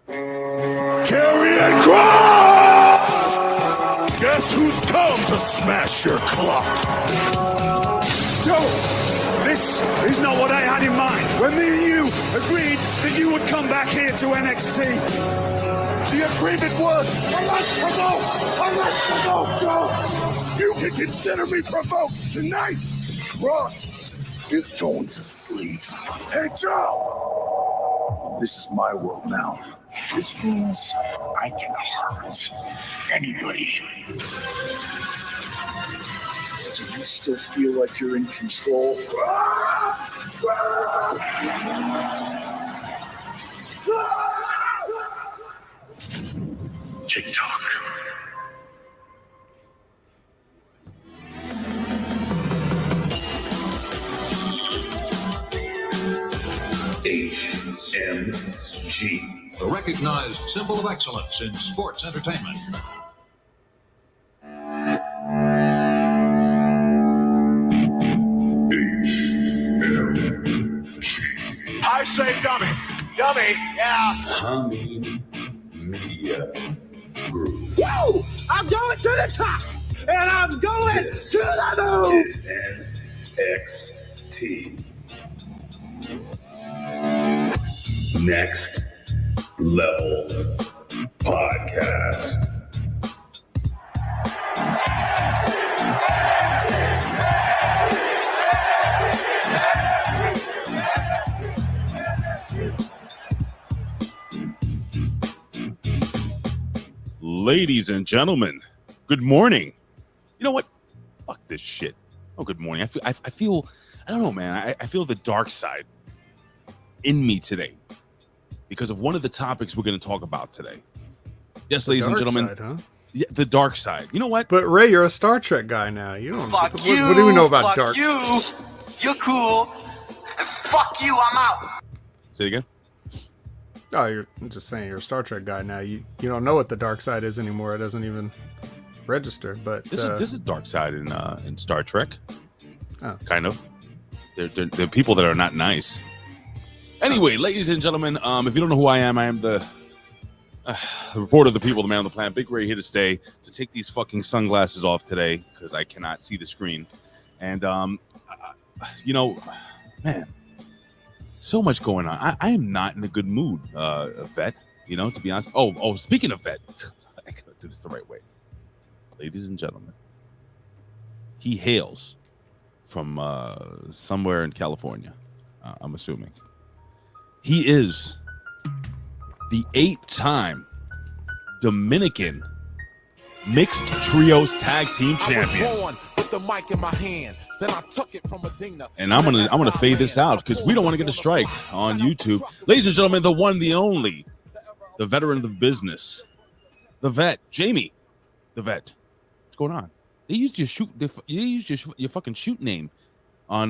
Karrion Kross! Guess who's come to smash your clock? Joe, this is not what I had in mind. When me and you agreed that you would come back here to NXT. The agreement was, unless provoked, Joe! You can consider me provoked tonight! Kross is going to sleep. Hey, Joe! This is my world now. This means I can hurt anybody. Do you still feel like you're in control? TikTok. HMG. The recognized symbol of excellence in sports entertainment. HMG. I say dummy. Dummy, yeah. Hameen Media Group. Woo! I'm going to the top! And I'm going to the moon! Is NXT. Next Level Podcast. Ladies and gentlemen, good morning. You know what? Fuck this shit. Oh, good morning. I feel, I don't know, man. I feel the dark side in me today because of one of the topics we're going to talk about today. Yes, ladies and gentlemen. Side, huh? Yeah, the dark side. You know what? But Ray, you're a Star Trek guy now. You don't. Fuck what, you. What do we know about fuck dark? you. You're cool. And fuck you. I'm out. Say it again. Oh, I'm just saying you're a Star Trek guy now. You don't know what the dark side is anymore. It doesn't even register. But This is dark side in Star Trek. Oh. Kind of. They're people that are not nice. Anyway, ladies and gentlemen, if you don't know who I am the reporter of the people, the man on the planet, Big Ray, here to stay, to take these fucking sunglasses off today because I cannot see the screen. And, you know, man, so much going on. I am not in a good mood, Vet, you know, to be honest. Oh, speaking of Vet, I gotta do this the right way. Ladies and gentlemen, he hails from somewhere in California, I'm assuming. He is the 8-time Dominican Mixed Trios Tag Team Champion. With the mic in my hand, then I took it from Medina. And I'm gonna fade this out because we don't want to get a strike on YouTube. Ladies and gentlemen, the one, the only, the veteran of the business, the Vet, Jamie, the Vet. What's going on? They used your your fucking shoot name on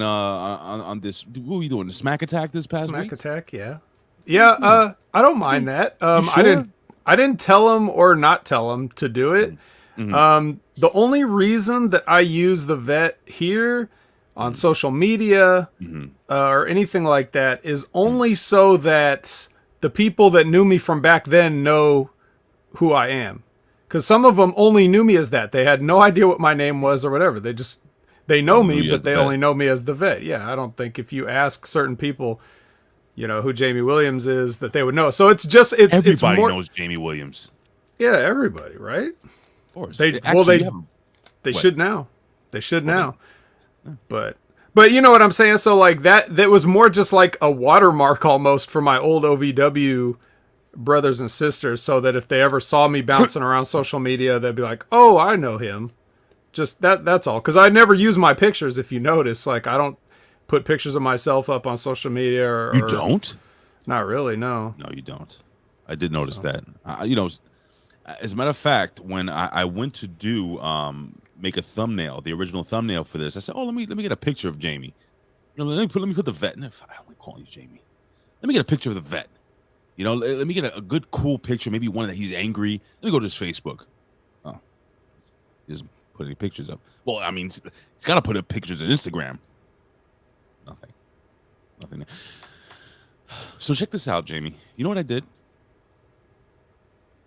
this. What were you doing? The Smack Attack this past Smack week? Attack, yeah. Yeah, I don't mind that. Sure? I didn't tell him or not tell him to do it. Mm-hmm. The only reason that I use the Vet here on social media or anything like that is only so that the people that knew me from back then know who I am. Because some of them only knew me as that. They had no idea what my name was or whatever. They know me, but they only know me as the Vet. Yeah, I don't think if you ask certain people, you know, who Jamie Williams is, that they would know. So it's Everybody more, knows Jamie Williams. Yeah, everybody, right? Of course. They should now. They should now. But you know what I'm saying? So like that was more just like a watermark almost for my old OVW brothers and sisters, so that if they ever saw me bouncing around social media, they'd be like, "Oh, I know him." Just that's all. Because I never use my pictures. If you notice, like I don't put pictures of myself up on social media. You don't? Not really. No. No, you don't. I did notice that. You know, as a matter of fact, when I went to do make a thumbnail, the original thumbnail for this, I said, "Oh, let me get a picture of Jamie. You know, let me put the Vet." And I don't want to call you Jamie. Let me get a picture of the Vet. You know, let me get a good, cool picture. Maybe one that he's angry. Let me go to his Facebook. Oh, he doesn't put any pictures up. Well, I mean, he's got to put up pictures on Instagram. Nothing. So check this out, Jamie. You know what I did?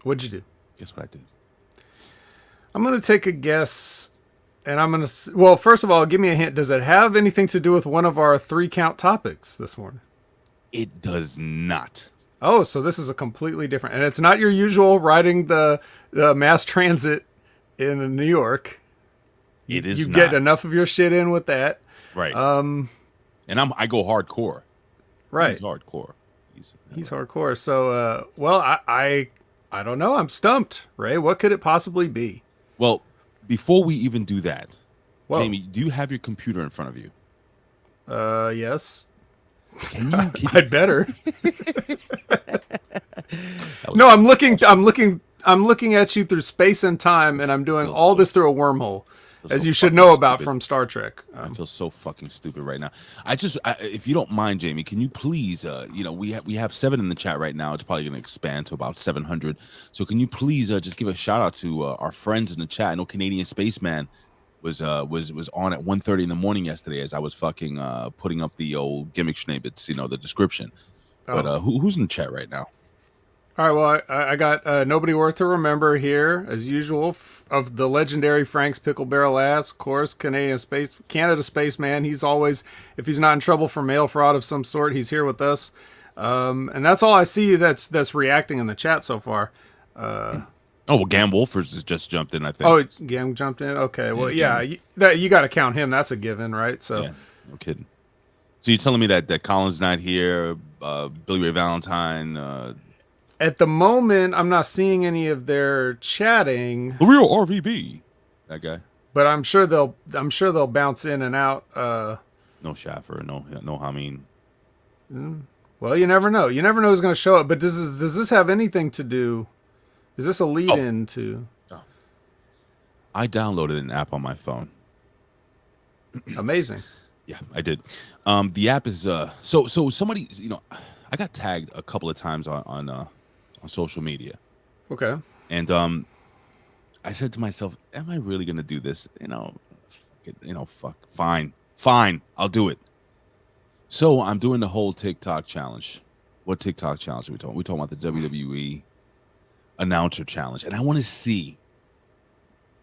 What'd you do? Guess what I did? I'm going to take a guess, and I'm going to... Well, first of all, give me a hint. Does it have anything to do with one of our 3-count topics this morning? It does not. Oh, so this is a completely different... And it's not your usual riding the mass transit in New York. It is You not. get enough of your shit in with that. Right. And I go hardcore. Right. He's hardcore. He's hardcore. So, well, I don't know. I'm stumped, Ray. What could it possibly be? Well, before we even do that, Whoa. Jamie, do you have your computer in front of you? Yes. Can you? I'd better. No, I'm looking at you through space and time, and I'm doing all this through a wormhole, as you should know about from Star Trek. I feel so fucking stupid right now. If you don't mind, Jamie, can you please, we have 7 in the chat right now. It's probably going to expand to about 700. So can you please just give a shout out to our friends in the chat? I know Canadian Spaceman was on at 1:30 in the morning yesterday as I was fucking putting up the old gimmick schnabbits, the description. But who's in the chat right now? All right, well, I got Nobody Worth to Remember here, as usual, of the legendary Frank's Pickle Barrel Ass, of course, Canada Spaceman. He's always, if he's not in trouble for mail fraud of some sort, he's here with us. And that's all I see that's reacting in the chat so far. Well, Gam Wolfers has just jumped in, I think. Oh, Gam jumped in? Okay, well, yeah, you got to count him. That's a given, right? So, yeah, no kidding. So you're telling me that Colin's not here, Billy Ray Valentine... At the moment, I'm not seeing any of their chatting. The real RVB, that guy. But I'm sure they'll bounce in and out. No Schaffer, no Hameen. Well, you never know. You never know who's going to show up. But does this have anything to do? Is this a lead-in to? Oh. I downloaded an app on my phone. Amazing. Yeah, I did. The app is so somebody, I got tagged a couple of times on social media. Okay. And I said to myself, am I really going to do this? Fuck. Fine. I'll do it. So I'm doing the whole TikTok challenge. What TikTok challenge are we talking? We're talking about the WWE announcer challenge. And I want to see.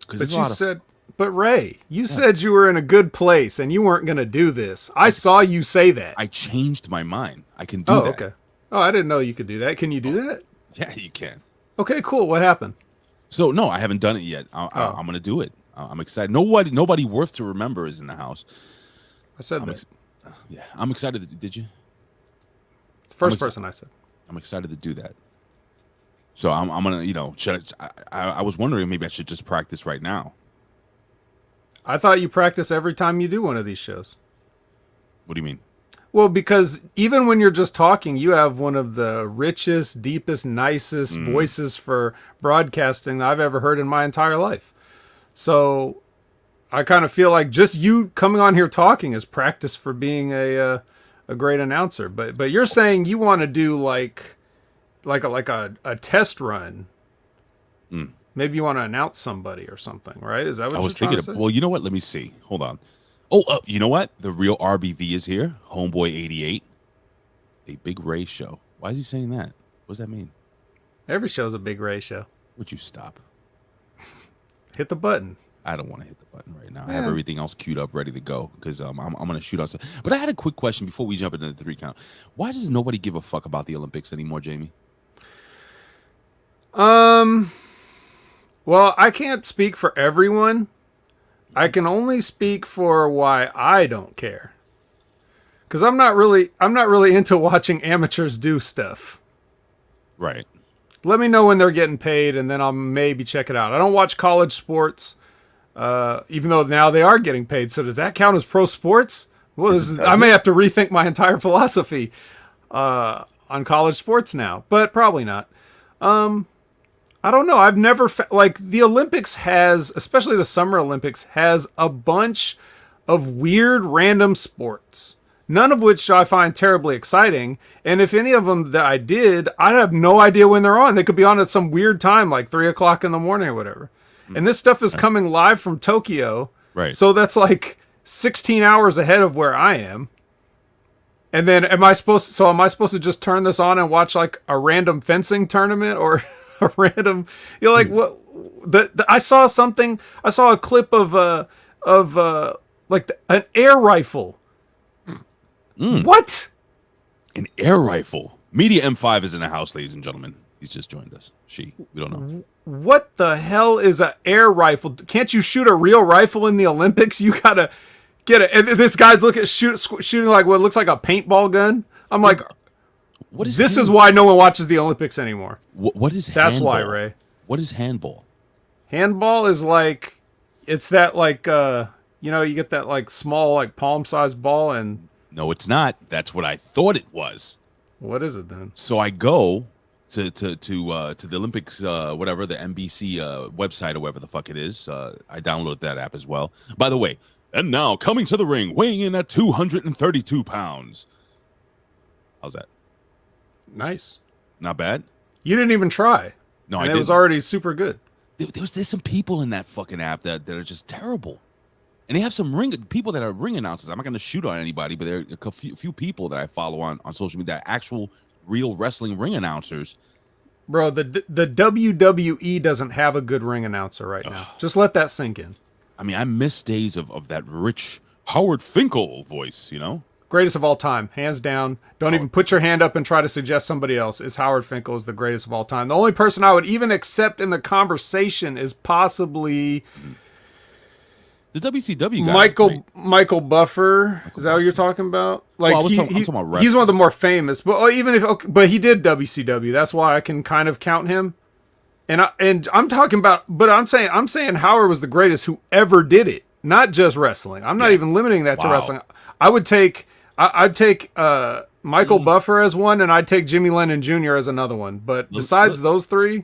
But you said, but Ray, you said you were in a good place and you weren't going to do this. I saw you say that. I changed my mind. I can do that. Okay. Oh, I didn't know you could do that. Can you do that? Yeah, you can. Okay, cool. What happened? So, no, I haven't done it yet. I'm going to do it. I'm excited. Nobody worth to remember is in the house. I said that. Yeah, I'm excited. Did you? It's the first person I said. I'm excited to do that. So I'm going to, I was wondering maybe I should just practice right now. I thought you practice every time you do one of these shows. What do you mean? Well, because even when you're just talking, you have one of the richest, deepest, nicest voices for broadcasting I've ever heard in my entire life. So I kind of feel like just you coming on here talking is practice for being a great announcer. But you're saying you want to do like a test run. Maybe you want to announce somebody or something, right? Is that what you're trying to say? Well, you know what? Let me see. Hold on. Oh, you know what? The real RBV is here. Homeboy 88. A Big Ray show. Why is he saying that? What does that mean? Every show's a Big Ray show. Would you stop? Hit the button. I don't want to hit the button right now. I have everything else queued up, ready to go, because I'm going to shoot on some. But I had a quick question before we jump into the 3 count. Why does nobody give a fuck about the Olympics anymore, Jamie? Well, I can't speak for everyone. I can only speak for why I don't care. Because I'm not really into watching amateurs do stuff. Right. Let me know when they're getting paid, and then I'll maybe check it out. I don't watch college sports, even though now they are getting paid. So does that count as pro sports? Well, I may have to rethink my entire philosophy on college sports now, but probably not. I don't know. I've never the Olympics has, especially the Summer Olympics, has a bunch of weird random sports, none of which I find terribly exciting. And if any of them that I did, I'd have no idea when they're on. They could be on at some weird time, like 3:00 in the morning or whatever. And this stuff is coming live from Tokyo. Right. So that's like 16 hours ahead of where I am. And then am I supposed to just turn this on and watch like a random fencing tournament, or a random. You're like, what? I saw something. I saw a clip of an air rifle. What? An air rifle. Media M5 is in the house, ladies and gentlemen. He's just joined us. We don't know. What the hell is an air rifle? Can't you shoot a real rifle in the Olympics? You gotta get it. And this guy's shooting like what looks like a paintball gun. I'm like, what is this? handball? Is why no one watches the Olympics anymore. What is That's handball? why, Ray. What is handball? Handball is like, it's that like you get that like small like palm-sized ball and. No, it's not. That's what I thought it was. What is it then? So I go to the Olympics, whatever, the NBC website or whatever the fuck it is. I downloaded that app as well. By the way, and now coming to the ring, weighing in at 232 pounds. How's that? Nice. Not bad. You didn't even try. No, and I it didn't. was already super good. There's some people in that fucking app that are just terrible. And they have some people that are ring announcers. I'm not going to shoot on anybody, but there are a few people that I follow on social media that are actual, real wrestling ring announcers. Bro, the WWE doesn't have a good ring announcer right now. Just let that sink in. I mean, I miss days of that rich Howard Finkel voice, you know? Greatest of all time, hands down. Don't even put your hand up and try to suggest somebody else. Is Howard Finkel is the greatest of all time. The only person I would even accept in the conversation is possibly... The WCW guy. Michael Buffer. Is that what you're talking about? Like I'm talking about he's one of the more famous, but but he did WCW. That's why I can kind of count him. And I'm talking about, but I'm saying Howard was the greatest who ever did it, not just wrestling. I'm not even limiting that to wrestling. I'd take Michael Buffer as one, and I'd take Jimmy Lennon Jr. as another one. But besides those three,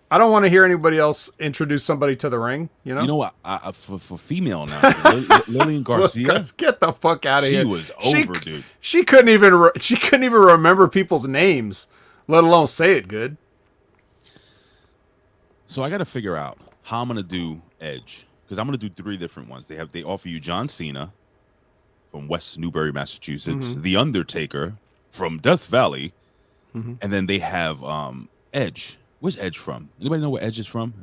I don't want to hear anybody else introduce somebody to the ring. You know what? For female now, Lillian Garcia. Get the fuck out of here. She was over, dude. She couldn't even remember people's names, let alone say it good. So I got to figure out how I'm gonna do Edge, because I'm gonna do 3 different ones. They offer you John Cena from West Newbury, Massachusetts, The Undertaker from Death Valley, and then they have Edge. Where's Edge from? Anybody know where Edge is from?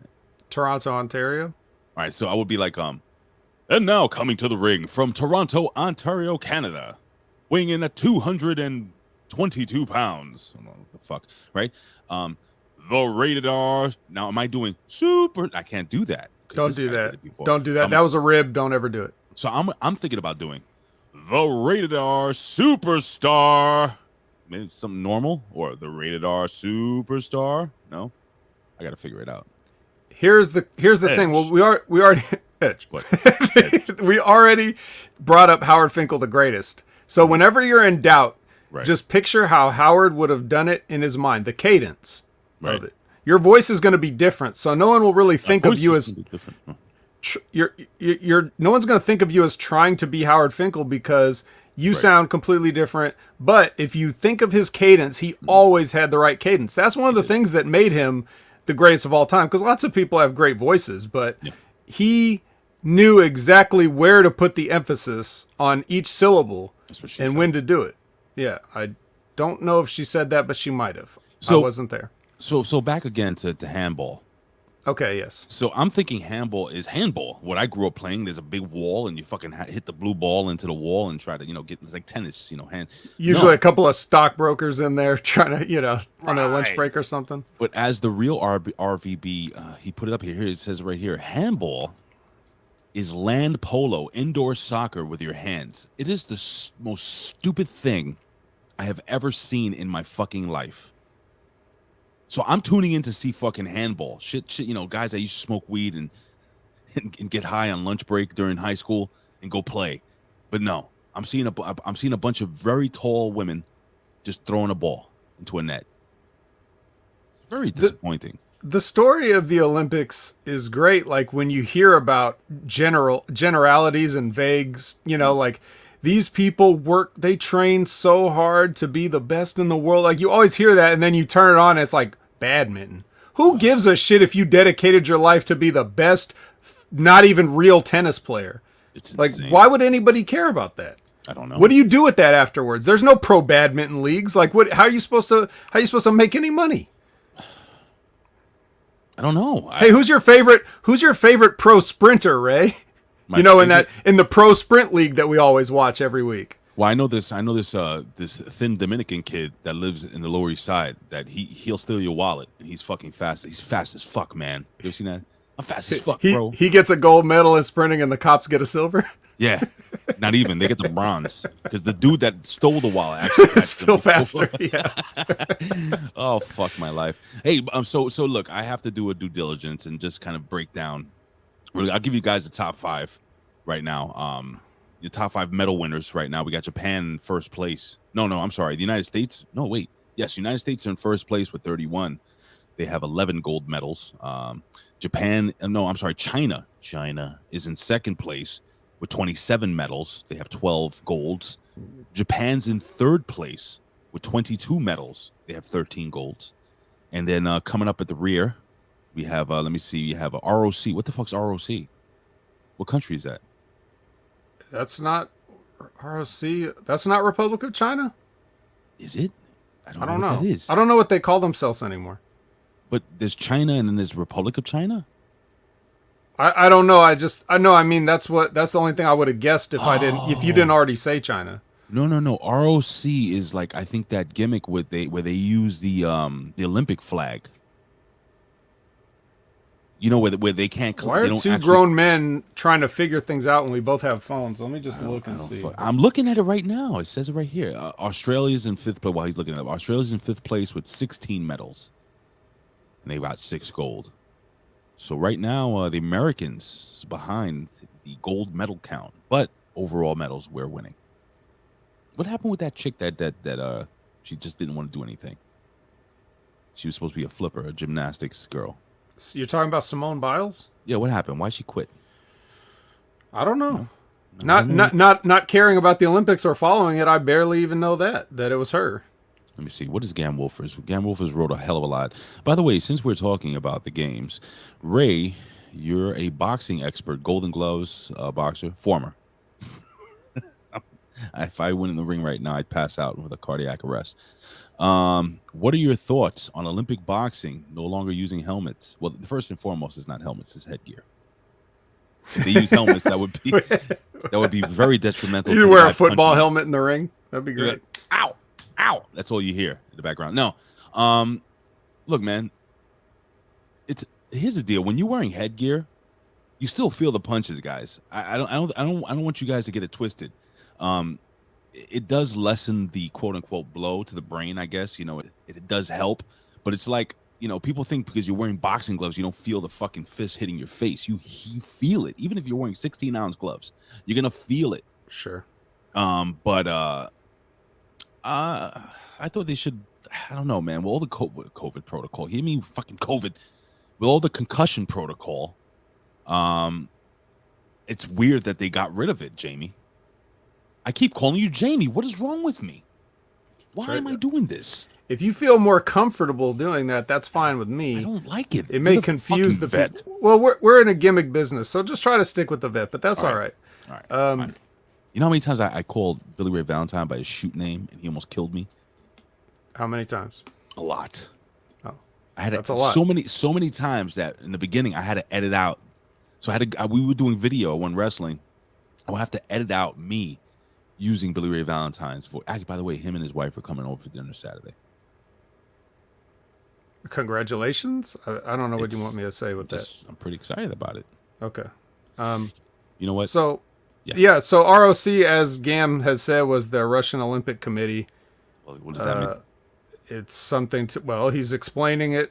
Toronto, Ontario. All right, so I would be like, and now coming to the ring from Toronto, Ontario, Canada, weighing in at 222 pounds. I don't know what the fuck, right? The Rated R. Now, am I doing super? I can't do that. Don't do that. Don't do that. That was a rib. Don't ever do it. So I'm thinking about doing the Rated R Superstar. Maybe something normal, or the Rated R Superstar. No, I got to figure it out. Here's the thing. Well, we already Edge. Edge. We already brought up Howard Finkel, the greatest. So whenever you're in doubt, just picture how Howard would have done it in his mind. The cadence of it. Your voice is going to be different, so no one will really think of you as no one's going to think of you as trying to be Howard Finkel because you sound completely different. But if you think of his cadence, he always had the right cadence. That's one of the things that made him the greatest of all time, because lots of people have great voices, but he knew exactly where to put the emphasis on each syllable and when to do it. Yeah, I don't know if she said that, but she might have. I wasn't there. So back again to handball. Okay, yes. So I'm thinking handball is handball. What I grew up playing, there's a big wall, and you fucking hit the blue ball into the wall and try to, get, it's like tennis, hand. Usually a couple of stockbrokers in there trying to, on their lunch break or something. But as the real RVB, he put it up here. It says right here, handball is land polo, indoor soccer with your hands. It is the most stupid thing I have ever seen in my fucking life. So I'm tuning in to see fucking handball. Shit, guys that used to smoke weed and get high on lunch break during high school and go play. But no, I'm seeing a bunch of very tall women just throwing a ball into a net. It's very disappointing. The story of the Olympics is great. Like when you hear about generalities and vagues, like these people they train so hard to be the best in the world. Like you always hear that, and then you turn it on, and it's like badminton. Who gives a shit if you dedicated your life to be the best, not even real tennis player? It's like, insane. why would anybody care about that? I don't know. What do you do with that afterwards? There's no pro badminton leagues. Like, how are you supposed to make any money? I don't know. Hey, who's your favorite pro sprinter, Ray? My You know, favorite- in the pro sprint league that we always watch every week. Well, I know this this thin Dominican kid that lives in the Lower East Side that he'll steal your wallet and he's fucking fast. He's fast as fuck, man. You ever seen that? I'm fast as fuck, bro. He gets a gold medal in sprinting and the cops get a silver. Yeah. Not even. They get the bronze because the dude that stole the wallet actually It's still faster. Yeah. Oh, fuck my life. Hey, so look, I have to do a due diligence and just kind of break down. I'll give you guys the top 5 right now. Your top 5 medal winners right now. We got Japan in first place. No, I'm sorry. The United States. No, wait. Yes, United States are in first place with 31. They have 11 gold medals. Japan. No, I'm sorry. China. China is in second place with 27 medals. They have 12 golds. Japan's in third place with 22 medals. They have 13 golds. And then coming up at the rear, we have, let me see, you have a ROC. What the fuck's ROC? What country is that? That's not ROC. That's not Republic of China. Is it? I don't know. what that is. I don't know what they call themselves anymore. But there's China and then there's Republic of China? I don't know. I mean, that's the only thing I would have guessed if you didn't already say China. No. ROC is like, I think that gimmick where they use the Olympic flag. You know, where they can't. Why they are don't two actually, grown men trying to figure things out when we both have phones? Let me just look and see. I'm looking at it right now. It says it right here. Australia's in 5th place. While he's looking it up, Australia's in 5th place with 16 medals, and they got 6 gold. So right now, the Americans is behind the gold medal count, but overall medals we're winning. What happened with that chick that she just didn't want to do anything? She was supposed to be a flipper, a gymnastics girl. So you're talking about Simone Biles? Yeah, what happened? Why'd she quit? I don't know. Not caring about the Olympics or following it. I barely even know that it was her. Let me see. What is Gam Wolfers? Gam Wolfers wrote a hell of a lot. By the way, since we're talking about the games, Ray, you're a boxing expert, Golden Gloves boxer, former. If I went in the ring right now, I'd pass out with a cardiac arrest. What are your thoughts on Olympic boxing no longer using helmets? Well, the first and foremost is not helmets, it's headgear. If they use helmets, that would be very detrimental. You wear a football helmet in the ring. That'd be great. Ow, ow. That's all you hear in the background. No, look, man. Here's the deal. When you're wearing headgear, you still feel the punches, guys. I don't want you guys to get it twisted. It does lessen the quote unquote blow to the brain, I guess. You know, it does help, but it's like, you know, people think because you're wearing boxing gloves, you don't feel the fucking fist hitting your face. You feel it. Even if you're wearing 16-ounce gloves, you're going to feel it. Sure. But I thought they should, I don't know, man. With all the COVID protocol, hear me, fucking COVID. With all the concussion protocol, it's weird that they got rid of it, Jamie. I keep calling you Jamie. What is wrong with me? Why am I doing this? If you feel more comfortable doing that, that's fine with me. I don't like it. It may confuse the vet. Well, we're in a gimmick business, so just try to stick with the vet. But that's all right. All right. Fine. You know how many times I called Billy Ray Valentine by his shoot name and he almost killed me? How many times? A lot. Oh, that's a lot. So many times that in the beginning I had to edit out. So we were doing video when wrestling. I would have to edit out me using Billy Ray Valentine's voice. Actually, by the way, him and his wife are coming over for dinner Saturday. Congratulations. I don't know what you want me to say with that. I'm pretty excited about it. Okay. You know what? So, yeah. So ROC, as Gam has said, was the Russian Olympic Committee. Well, what does that mean? It's something to. Well, he's explaining it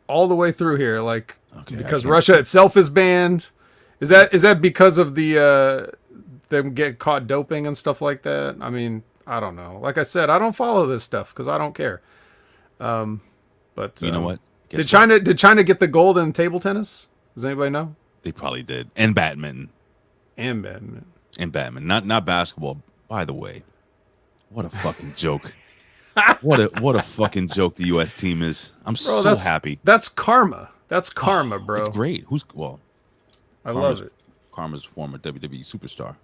all the way through here, like because I Russia itself is banned. Is that because of the them get caught doping and stuff like that? I mean, I don't know. Like I said, I don't follow this stuff because I don't care. But you know what? Did China get the gold in table tennis? Does anybody know? They probably did. And badminton. And badminton. And badminton. Not basketball. By the way, what a fucking joke. What a fucking joke the U.S. team is. I'm so happy. That's karma. That's karma, bro. It's great. I love it. Karma's former WWE superstar,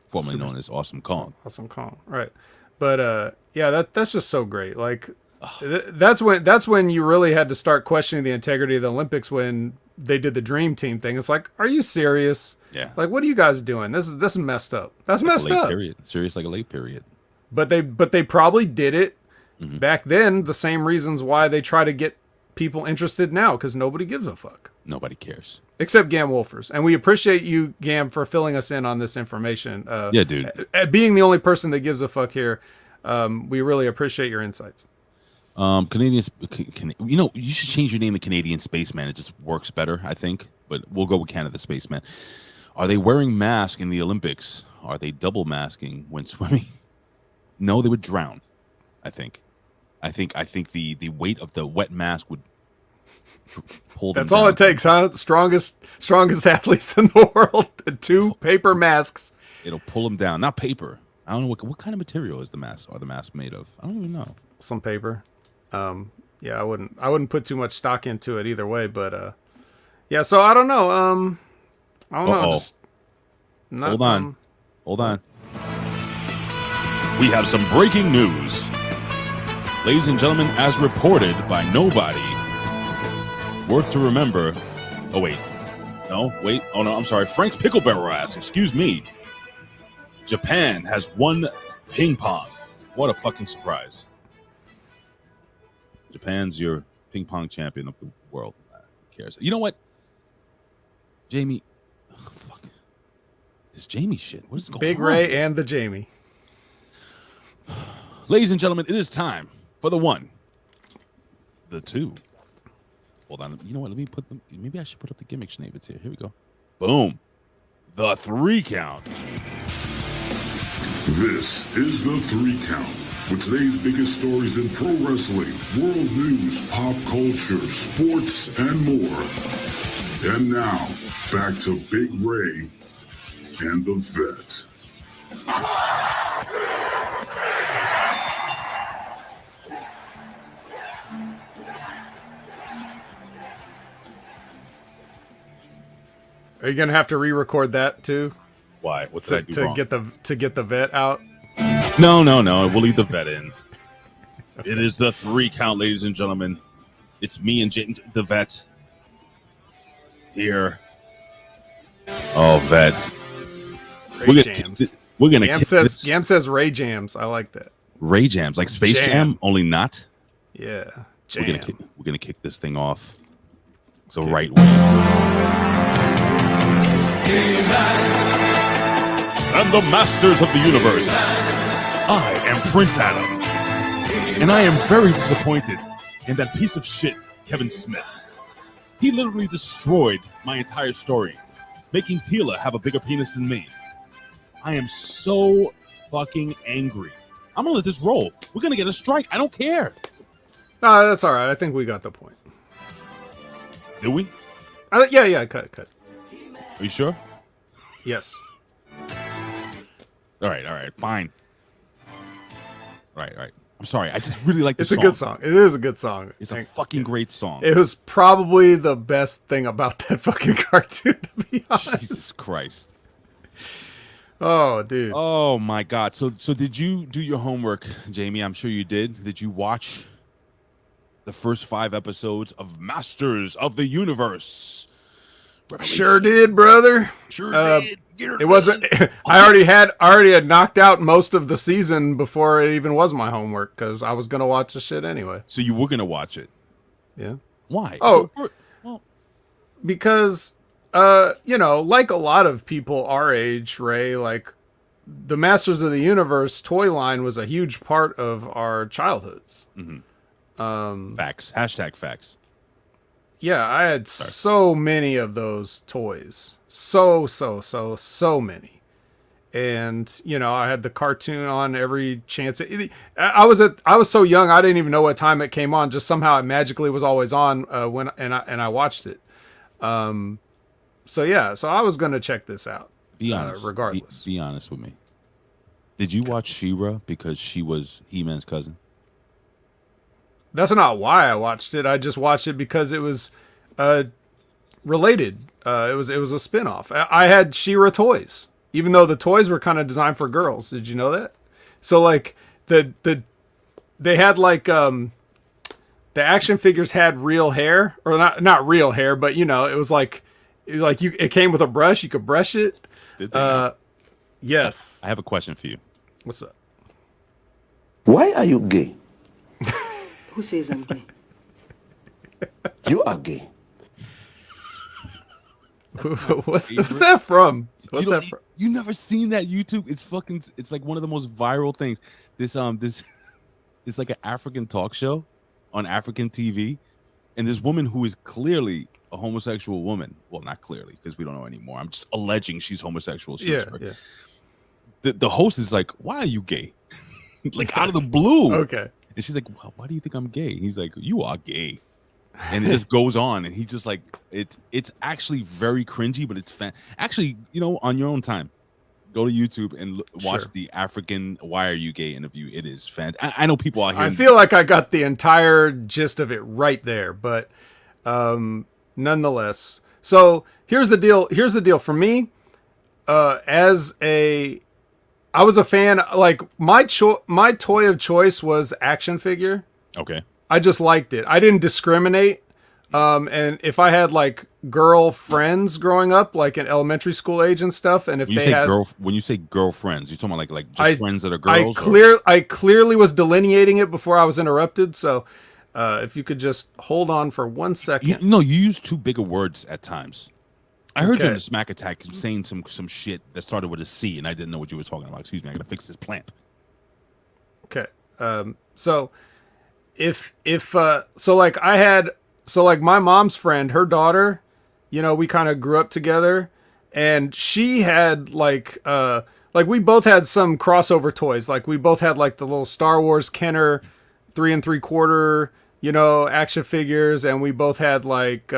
formerly known as Awesome Kong. Awesome Kong, right? But yeah, that's just so great. Like That's when you really had to start questioning the integrity of the Olympics when they did the Dream Team thing. It's like, are you serious? Yeah. Like, what are you guys doing? This is messed up. That's like messed up. Period. Serious like a late period. But they probably did it back then. The same reasons why they try to get people interested now, because nobody gives a fuck. Nobody cares. Except Gam Wolfers. And we appreciate you, Gam, for filling us in on this information. Yeah, dude. Being the only person that gives a fuck here, we really appreciate your insights. Canadian, you should change your name to Canadian Spaceman. It just works better, I think. But we'll go with Canada Spaceman. Are they wearing masks in the Olympics? Are they double masking when swimming? No, they would drown. I think the weight of the wet mask would pull them That's all down. it takes, huh? Strongest athletes in the world. The 2 paper masks. It'll pull them down. Not paper. I don't know what kind of material is the mask. Are the masks made of? I don't even know. Some paper. Yeah, I wouldn't put too much stock into it either way, but yeah. So I don't know. I don't know. Just Hold on. We have some breaking news. Ladies and gentlemen, as reported by nobody, worth to remember. Oh, wait. No, wait. Oh, no, I'm sorry. Frank's Pickle Barrel asks, excuse me. Japan has won ping pong. What a fucking surprise. Japan's your ping pong champion of the world. Who cares? You know what? Jamie. Oh, fuck. This Jamie shit. What is going on? Big Ray and the Jamie. Ladies and gentlemen, it is time for the 1, the 2. Hold on. You know what? Maybe I should put up the gimmick schnabbits here. Here we go. Boom. The 3 count. This is the 3 count with today's biggest stories in pro wrestling, world news, pop culture, sports, and more. And now, back to Big Ray and the Vet. Are you gonna have to re-record that too? Why? What did I do wrong? To get the vet out? No. We'll leave the vet in. It is the 3 count, ladies and gentlemen. It's me and the vet here. Oh, vet. Ray Jams. We're gonna. Gam says Ray Jams. I like that. Ray Jams, like Space Jam, only not. Yeah. Jam. We're gonna kick this thing off the right way. And the masters of the universe. I am Prince Adam. And I am very disappointed in that piece of shit, Kevin Smith. He literally destroyed my entire story, making Tila have a bigger penis than me. I am so fucking angry. I'm gonna let this roll. We're gonna get a strike. I don't care. No, that's all right. I think we got the point. Do we? Yeah. Cut. Are you sure? Yes. All right. Fine. All right. I'm sorry. I just really like this song. It's a good song. It is a good song. It's a fucking great song. It was probably the best thing about that fucking cartoon, to be honest. Jesus Christ. Oh, dude. Oh, my God. So did you do your homework, Jamie? I'm sure you did. Did you watch the first 5 episodes of Masters of the Universe? Revelation? Sure did, brother. Sure did. It wasn't. I already had knocked out most of the season before it even was my homework because I was gonna watch the shit anyway. So you were gonna watch it? Yeah. Why? Oh, because like a lot of people our age, Ray, like the Masters of the Universe toy line was a huge part of our childhoods. Mm-hmm. Facts. Hashtag facts. Yeah, I had so many of those toys. So many. And, I had the cartoon on every chance. I was so young, I didn't even know what time it came on. Just somehow it magically was always on when I watched it. So I was going to check this out. Be honest. Regardless. Be honest with me. Did you watch She-Ra because she was He-Man's cousin? That's not why I watched it. I just watched it because it was related. It was a spin-off. I had She-Ra toys, even though the toys were kind of designed for girls. Did you know that? So like they had like the action figures had real hair, or not real hair, but you know, it was like it came with a brush. You could brush it. Did they? Yes. I have a question for you. What's up? Why are you gay? Who says I'm gay? You are gay. What's that from? What's that from? You never seen that YouTube? It's like one of the most viral things. This it's like an African talk show on African TV, and this woman who is clearly a homosexual woman. Well, not clearly, because we don't know anymore. I'm just alleging she's homosexual. Yeah. The host is like, "Why are you gay?" Like out of the blue. Okay. And she's like, "Why do you think I'm gay?" He's like, "You are gay." And it just goes on, and he just like it's actually very cringy, but it's actually, you know, on your own time, go to YouTube and watch the African "Why Are You Gay" interview. It is fantastic. I know people out here. I feel like I got the entire gist of it right there, but nonetheless. So here's the deal. Here's the deal for me. I was a fan. Like my toy of choice was action figure. Okay. I just liked it. I didn't discriminate. And if I had like girl friends growing up, like in elementary school age and stuff, and if when you say girlfriends, you're talking about like just friends that are girls. I clearly was delineating it before I was interrupted. So, if you could just hold on for 1 second. You use too big of words at times. I heard you in the Smack Attack saying some shit that started with a C, and I didn't know what you were talking about. Excuse me, I gotta fix this plant. Okay. So like my mom's friend, her daughter, you know, we kind of grew up together, and she had like we both had some crossover toys. Like we both had like the little Star Wars Kenner 3 3/4, you know, action figures, and we both had like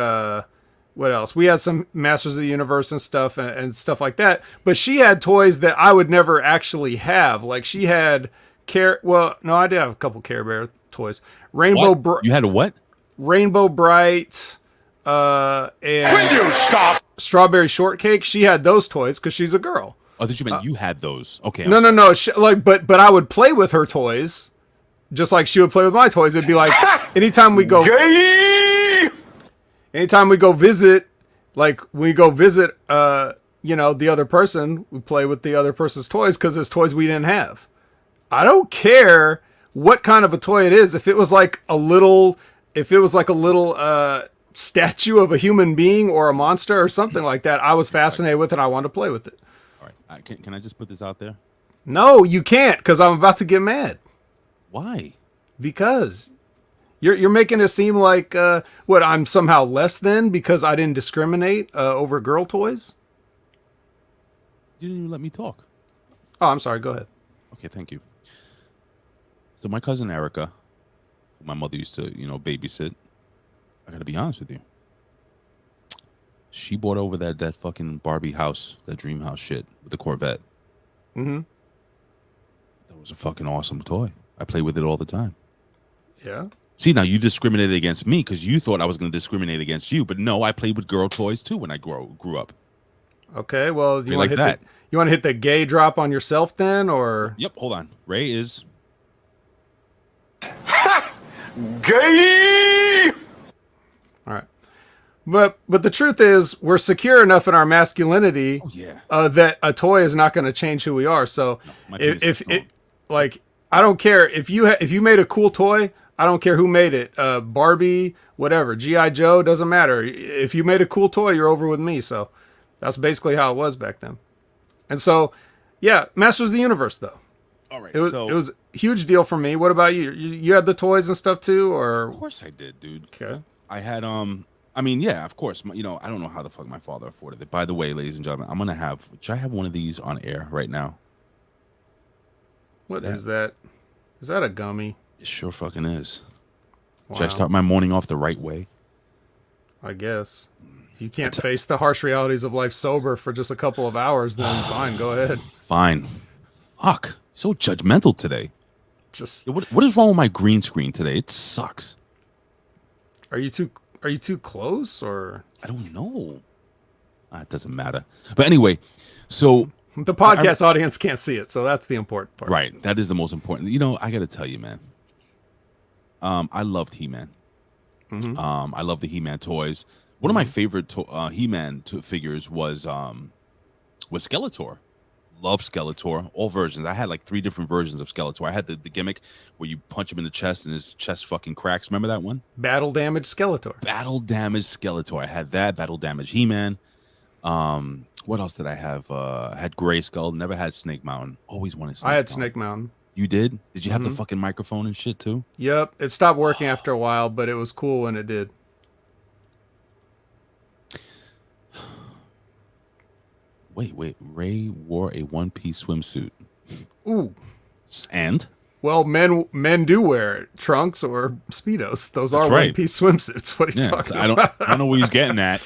what else? We had some Masters of the Universe and stuff and stuff like that. But she had toys that I would never actually have. Like she had I did have a couple Care Bear toys. You had a what? Rainbow Bright, and Will you stop? Strawberry Shortcake. She had those toys because she's a girl. Oh, I thought you meant you had those. Okay. No. But I would play with her toys, just like she would play with my toys. It'd be like anytime we go visit, like we go visit, you know, the other person, we play with the other person's toys because it's toys we didn't have. I don't care what kind of a toy it is. If it was like a little statue of a human being or a monster or something like that, I was fascinated with it. I wanted to play with it. All right. Can I just put this out there? No, you can't, because I'm about to get mad. Why? Because you're making it seem like I'm somehow less than because I didn't discriminate over girl toys. You didn't even let me talk. Oh, I'm sorry. Go ahead. Okay, thank you. So my cousin Erica, who my mother used to, you know, babysit, I gotta be honest with you. She bought over that fucking Barbie house, that dream house shit with the Corvette. Mm-hmm. That was a fucking awesome toy. I play with it all the time. Yeah. See, now you discriminated against me because you thought I was going to discriminate against you, but no, I played with girl toys too when I grew up. Okay, well, you want to hit the gay drop on yourself then, or? Yep. Hold on. Ray is Gay! All right. But the truth is, we're secure enough in our masculinity that a toy is not going to change who we are. So if I don't care if you made a cool toy, I don't care who made it. Barbie, whatever, G.I. Joe, doesn't matter. If you made a cool toy, you're over with me. So that's basically how it was back then. And so, yeah, Masters of the Universe though. all right. It was a huge deal for me. What about you? You had the toys and stuff too, or? Of course I did, dude. Okay. I had I mean, yeah, of course. You know, I don't know how the fuck my father afforded it. By the way, ladies and gentlemen, should I have one of these on air right now? What is that? Is that a gummy? It sure fucking is. Wow. Should I start my morning off the right way? I guess. If you can't face the harsh realities of life sober for just a couple of hours, then fine, go ahead. Fine. Fuck. So judgmental today. Just what is wrong with my green screen today? It sucks. Are you too close, or? I don't know. It doesn't matter. But anyway, so the podcast audience can't see it, so that's the important part. Right. That is the most important. You know, I got to tell you, man. I loved He-Man. I love the He-Man toys. One of my favorite He-Man figures was Skeletor. Love Skeletor, all versions. I had like 3 different versions of Skeletor. I had the gimmick where you punch him in the chest and his chest fucking cracks. Remember that one? Battle Damage Skeletor. Battle Damage Skeletor. I had that. Battle Damage He-Man. What else did I have? I had Gray Skull. Never had Snake Mountain. Always wanted Snake Mountain. I had Snake Mountain. You did? Did you have the fucking microphone and shit too? Yep. It stopped working after a while, but it was cool when it did. Wait. Ray wore a one-piece swimsuit. Ooh. And? Well, men do wear it. Trunks or Speedos. Those are right. one-piece swimsuits. What are you talking about? I don't know what he's getting at.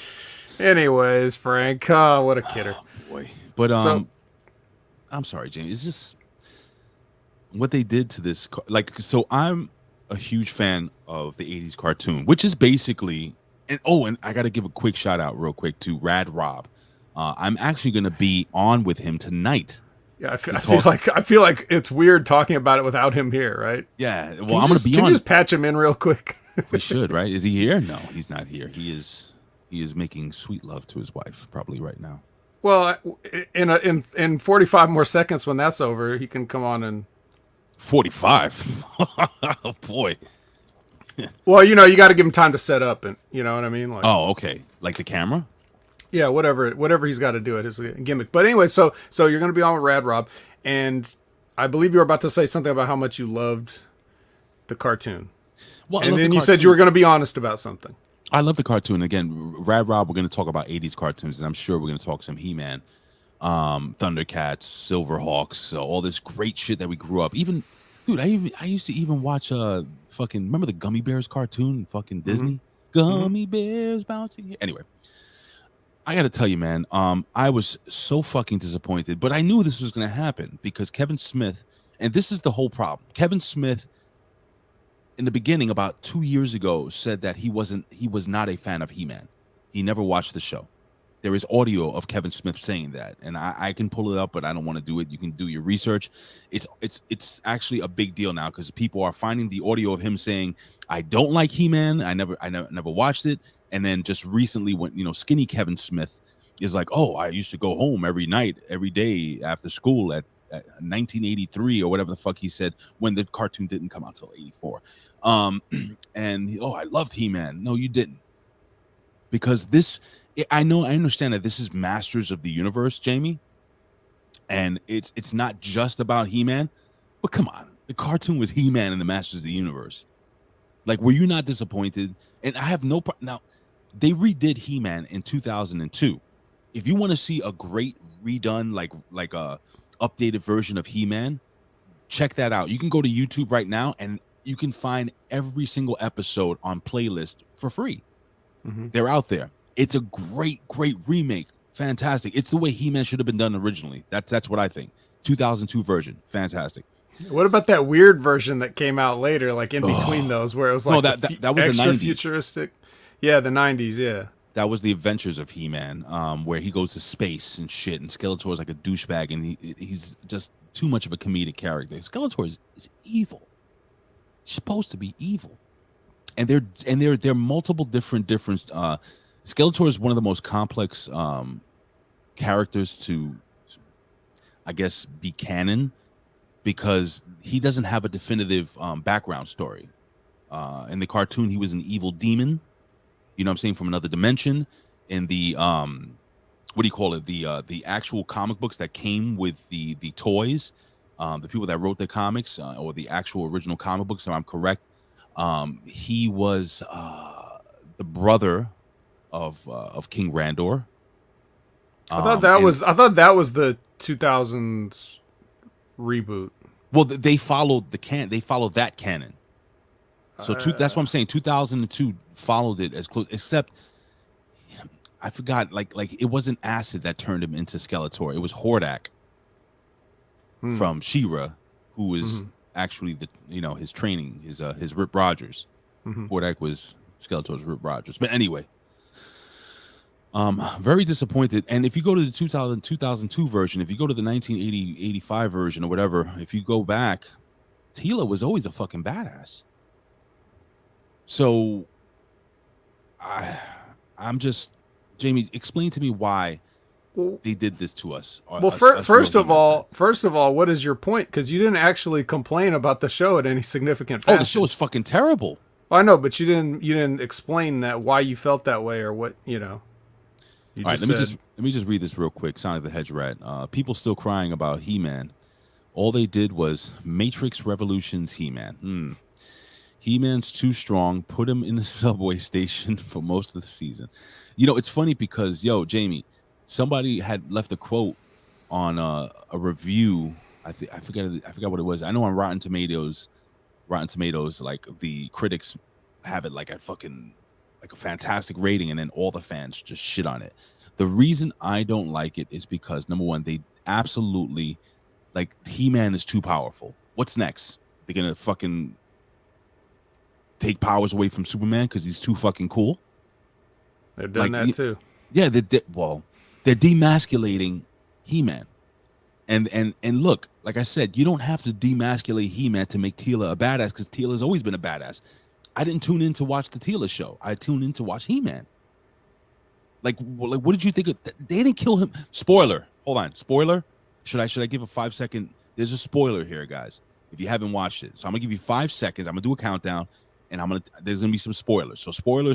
Anyways, Frank. Oh, what a kidder. Boy. But I'm sorry, James. It's just what they did to this. So I'm a huge fan of the 80s cartoon, which is basically, and I got to give a quick shout out real quick to Rad Rob. I'm actually going to be on with him tonight. Yeah, I feel like it's weird talking about it without him here, right? Yeah, well, I'm going to be on. Can you just patch him in real quick? We should, right? Is he here? No, he's not here. He is making sweet love to his wife probably right now. Well, in 45 more seconds when that's over, he can come on and 45. Oh boy. Well, you got to give him time to set up, and you know what I mean. Like, oh, okay. Like the camera. Yeah, whatever he's got to do at his gimmick. But anyway, so you're going to be on with Rad Rob, and I believe you were about to say something about how much you loved the cartoon. Well, and then you said you were going to be honest about something. I love the cartoon. Again, Rad Rob, we're going to talk about 80s cartoons, and I'm sure we're going to talk some He-Man, Thundercats, Silverhawks, all this great shit that we grew up. Even, dude, I used to even watch remember the Gummy Bears cartoon, fucking Disney? Gummy Bears bouncing. Anyway, I got to tell you, man, I was so fucking disappointed, but I knew this was going to happen because Kevin Smith, and this is the whole problem. Kevin Smith, in the beginning, about 2 years ago, said that he was not a fan of He-Man. He never watched the show. There is audio of Kevin Smith saying that, and I can pull it up, but I don't want to do it. You can do your research. It's actually a big deal now because people are finding the audio of him saying, "I don't like He-Man. I never watched it." And then just recently, when skinny Kevin Smith is like, "Oh, I used to go home every night, every day after school at 1983 or whatever the fuck he said when the cartoon didn't come out till 84." And I loved He-Man. No, you didn't, because I understand that this is Masters of the Universe, Jamie, and it's not just about He-Man, but come on, the cartoon was He-Man and the Masters of the Universe. Like, were you not disappointed? And I have no problem. Now, they redid He-Man in 2002. If you want to see a great redone, like a updated version of He-Man, check that out. You can go to YouTube right now and you can find every single episode on playlist for free. They're out there. It's a great remake. Fantastic. It's the way He-Man should have been done originally. That's what I think. 2002 version. Fantastic. What about that weird version that came out later, like in between those, where it was like that was extra the 90s. Futuristic? Yeah, the 90s, yeah. That was the Adventures of He-Man, where he goes to space and shit, and Skeletor is like a douchebag, and he's just too much of a comedic character. Skeletor is evil. He's supposed to be evil. And they're multiple different Skeletor is one of the most complex characters to, I guess, be canon, because he doesn't have a definitive background story. In the cartoon, he was an evil demon, you know what I'm saying, from another dimension. In the what do you call it? The actual comic books that came with the toys, the people that wrote the comics, or the actual original comic books, if I'm correct, he was the brother of King Randor. I thought that was the 2000s reboot. Well, they followed they followed that canon. So that's what I'm saying. 2002 followed it as close, except I forgot. Like it wasn't acid that turned him into Skeletor. It was Hordak from She-Ra, who is actually his training, his Rip Rogers. Hordak was Skeletor's Rip Rogers. But anyway, very disappointed. And if you go to the 2002 version, if you go to the 1985 version or whatever, if you go back, Teela was always a fucking badass. So I'm just, Jamie, explain to me why they did this to us. Well, first of all, what is your point? Because you didn't actually complain about the show at any significant fashion. Oh, the show is fucking terrible. I know, but you didn't explain that why you felt that way or what, you know. You all right, just let me just read this real quick. Sonic the Hedgehog. People still crying about He-Man. All they did was Matrix Revolutions He-Man. He-Man's too strong. Put him in the subway station for most of the season. You know, it's funny because, Jamie, somebody had left a quote on a review. I forgot what it was. I know on Rotten Tomatoes, like the critics have it like a fantastic rating, and then all the fans just shit on it. The reason I don't like it is because, number one, they absolutely, like, He-Man is too powerful. What's next? They're gonna fucking take powers away from Superman because he's too fucking cool? They've done that too. Yeah, they're demasculating He-Man. And look, like I said, you don't have to demasculate He-Man to make Teela a badass, because Teela's always been a badass. I didn't tune in to watch the Teela show. I tuned in to watch He-Man. Like, what did you think of? They didn't kill him. Spoiler. Hold on. Spoiler. Should I give a 5-second? There's a spoiler here, guys, if you haven't watched it. So I'm gonna give you 5 seconds. I'm gonna do a countdown, and there's gonna be some spoilers. So spoiler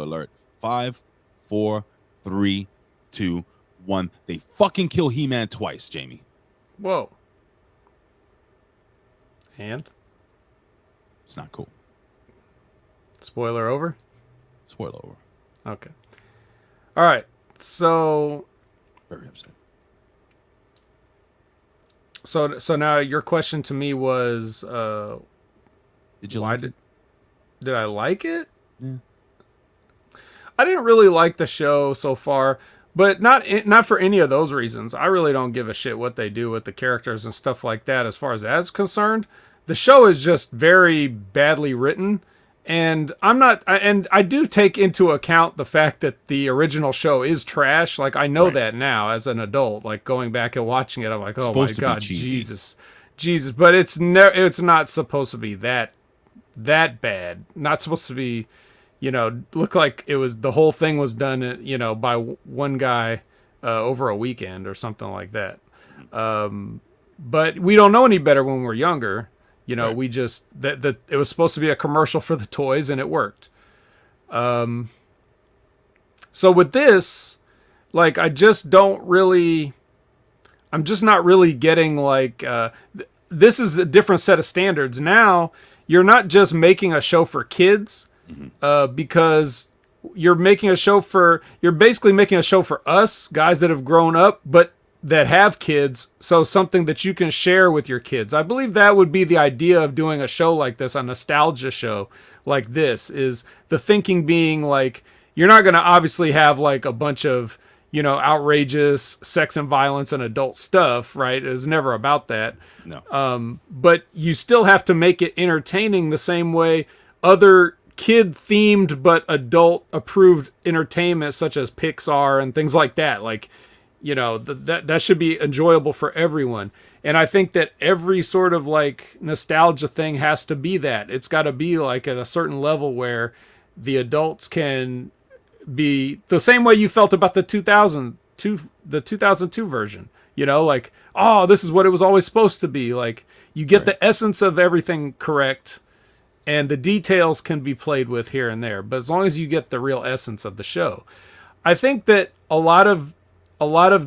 alert. 5, 4, 3, 2, 1. They fucking kill He-Man twice, Jamie. Whoa. And? It's not cool. Spoiler over? Spoiler over. Okay. All right. So. Very upset. So now your question to me was, did you like it? Did I like it? Yeah. I didn't really like the show so far, but not for any of those reasons. I really don't give a shit what they do with the characters and stuff like that as far as that's concerned. The show is just very badly written, and I do take into account the fact that the original show is trash. Like, I know that now as an adult, like going back and watching it, I'm like, oh my God, Jesus. But it's not supposed to be that bad. Not supposed to be, look like it was, the whole thing was done, by one guy over a weekend or something like that. But we don't know any better when we're younger. Right. We just, that it was supposed to be a commercial for the toys, and it worked. So with this, like, I'm just not really getting, like, this is a different set of standards. Now, you're not just making a show for kids, because you're basically making a show for us, guys that have grown up, but that have kids, so something that you can share with your kids. I believe that would be the idea of doing a show like this, a nostalgia show like this, is the thinking being, like, you're not going to obviously have, like, a bunch of, outrageous sex and violence and adult stuff, right? It was never about that. No. But you still have to make it entertaining the same way other kid-themed but adult-approved entertainment, such as Pixar and things like that, like, that should be enjoyable for everyone. And I think that every sort of, like, nostalgia thing has to be that. It's got to be, like, at a certain level where the adults can be the same way you felt about the 2002 version. Like, oh, this is what it was always supposed to be. Like, you get the essence of everything correct, and the details can be played with here and there. But as long as you get the real essence of the show, I think that a lot of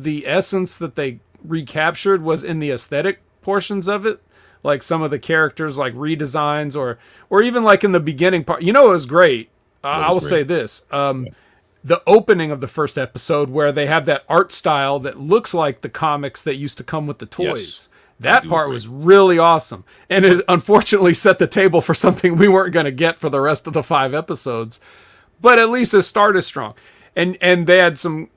the essence that they recaptured was in the aesthetic portions of it, like some of the characters, like redesigns, or even like in the beginning part. It was great. I will say this: the opening of the first episode, where they have that art style that looks like the comics that used to come with the toys. Yes, that part was really awesome, and it unfortunately set the table for something we weren't going to get for the rest of the 5 episodes. But at least it started strong. And they had some,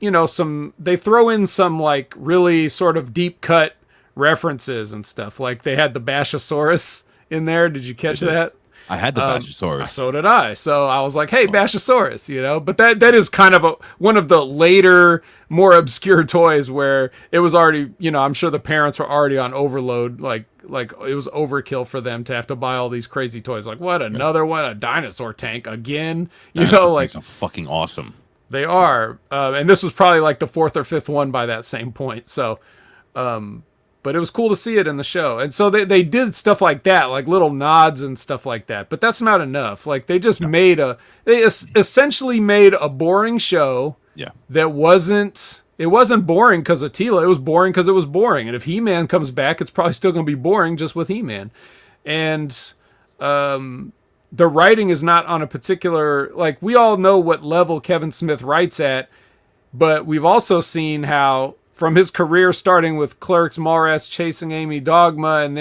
they throw in some, like, really sort of deep cut references and stuff. Like, they had the Bashosaurus in there. Did you catch that? I had the Bashosaurus. So did I. So I was like, hey, Bashosaurus, you know. But that is kind of one of the later, more obscure toys where it was already, you know, I'm sure the parents were already on overload. Like it was overkill for them to have to buy all these crazy toys. Like, what, another one? A dinosaur tank again? You know, like, tanks are fucking awesome. They are. And this was probably like the 4th or 5th one by that same point. So, but it was cool to see it in the show. And so they did stuff like that, like little nods and stuff like that. But that's not enough. Like they just essentially made a boring show. Yeah. That it wasn't boring because of Tila. It was boring because it was boring. And if He-Man comes back, it's probably still going to be boring just with He-Man. And the writing is not on a particular, like, we all know what level Kevin Smith writes at, but we've also seen how from his career starting with Clerks, Mallrats, Chasing Amy, Dogma, and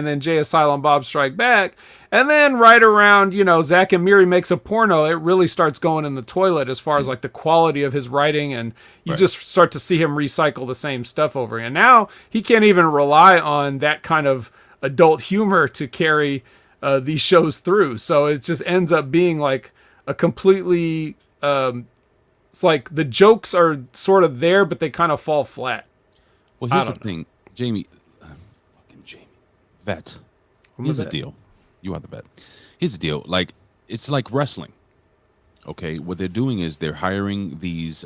then J. Silent Bob Strike Back, and then right around, you know, Zack and Miri Makes a Porno, it really starts going in the toilet as far as like the quality of his writing, and you just start to see him recycle the same stuff over. And now he can't even rely on that kind of adult humor to carry these shows through. So it just ends up being like a completely, it's like the jokes are sort of there, but they kind of fall flat. Well, here's the thing, Jamie, fucking Jamie, vet. Here's the deal. You are the vet. Here's the deal. Like, it's like wrestling. Okay, what they're doing is they're hiring these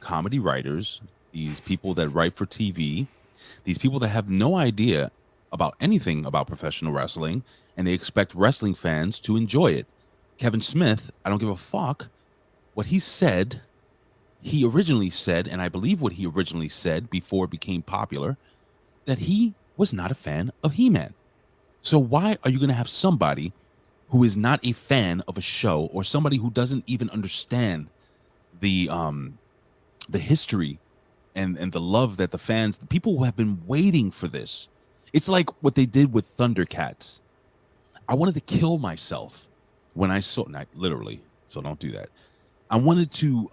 comedy writers, these people that write for TV, these people that have no idea about anything about professional wrestling, and they expect wrestling fans to enjoy it. Kevin Smith, I don't give a fuck what he said. He originally said, and I believe what he originally said before it became popular, that he was not a fan of He-Man. So why are you going to have somebody who is not a fan of a show, or somebody who doesn't even understand the history and the love that the fans, the people who have been waiting for this? It's like what they did with Thundercats. I wanted to kill myself when I saw, not literally, so don't do that. I wanted to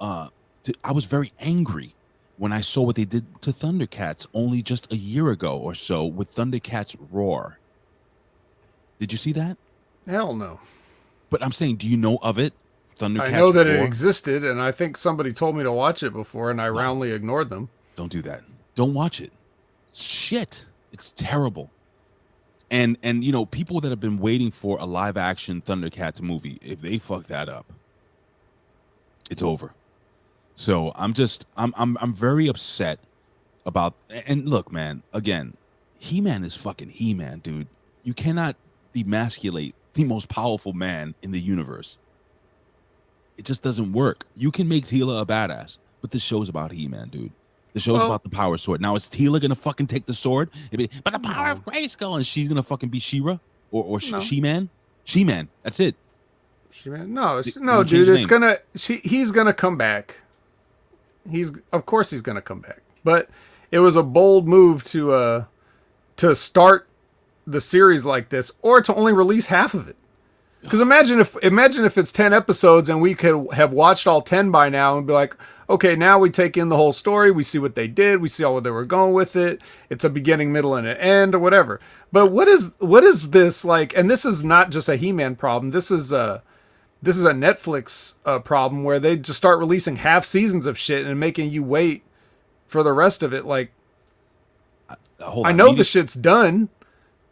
I was very angry when I saw what they did to Thundercats only just a year ago or so with Thundercats Roar. Did you see that? Hell no. But I'm saying, do you know of it? Thundercats I know that Roar? it existed, and I think somebody told me to watch it before, and I roundly ignored them. Don't do that. Don't watch it. Shit. It's terrible. And you know, people that have been waiting for a live action Thundercats movie, if they fuck that up, it's over. So I'm very upset about, and look, man, again, He-Man is fucking He-Man, dude. You cannot demasculate the most powerful man in the universe. It just doesn't work. You can make Tila a badass, but this show's about He-Man, dude. The show's about the power sword. Now, is Tila gonna fucking take the sword? But the power of Grayskull, and she's gonna fucking be She-Ra or She-Man? She-Man. That's it. She-Man? No, dude. It's gonna. He's gonna come back. Of course he's gonna come back. But it was a bold move to start the series like this, or to only release half of it. Because imagine if it's 10 episodes and we could have watched all 10 by now and be like, okay, now we take in the whole story, we see what they did, we see all where they were going with it. It's a beginning, middle, and an end, or whatever. But what is this like? And this is not just a He-Man problem. This is a Netflix problem where they just start releasing half seasons of shit and making you wait for the rest of it. Like, I know the shit's done.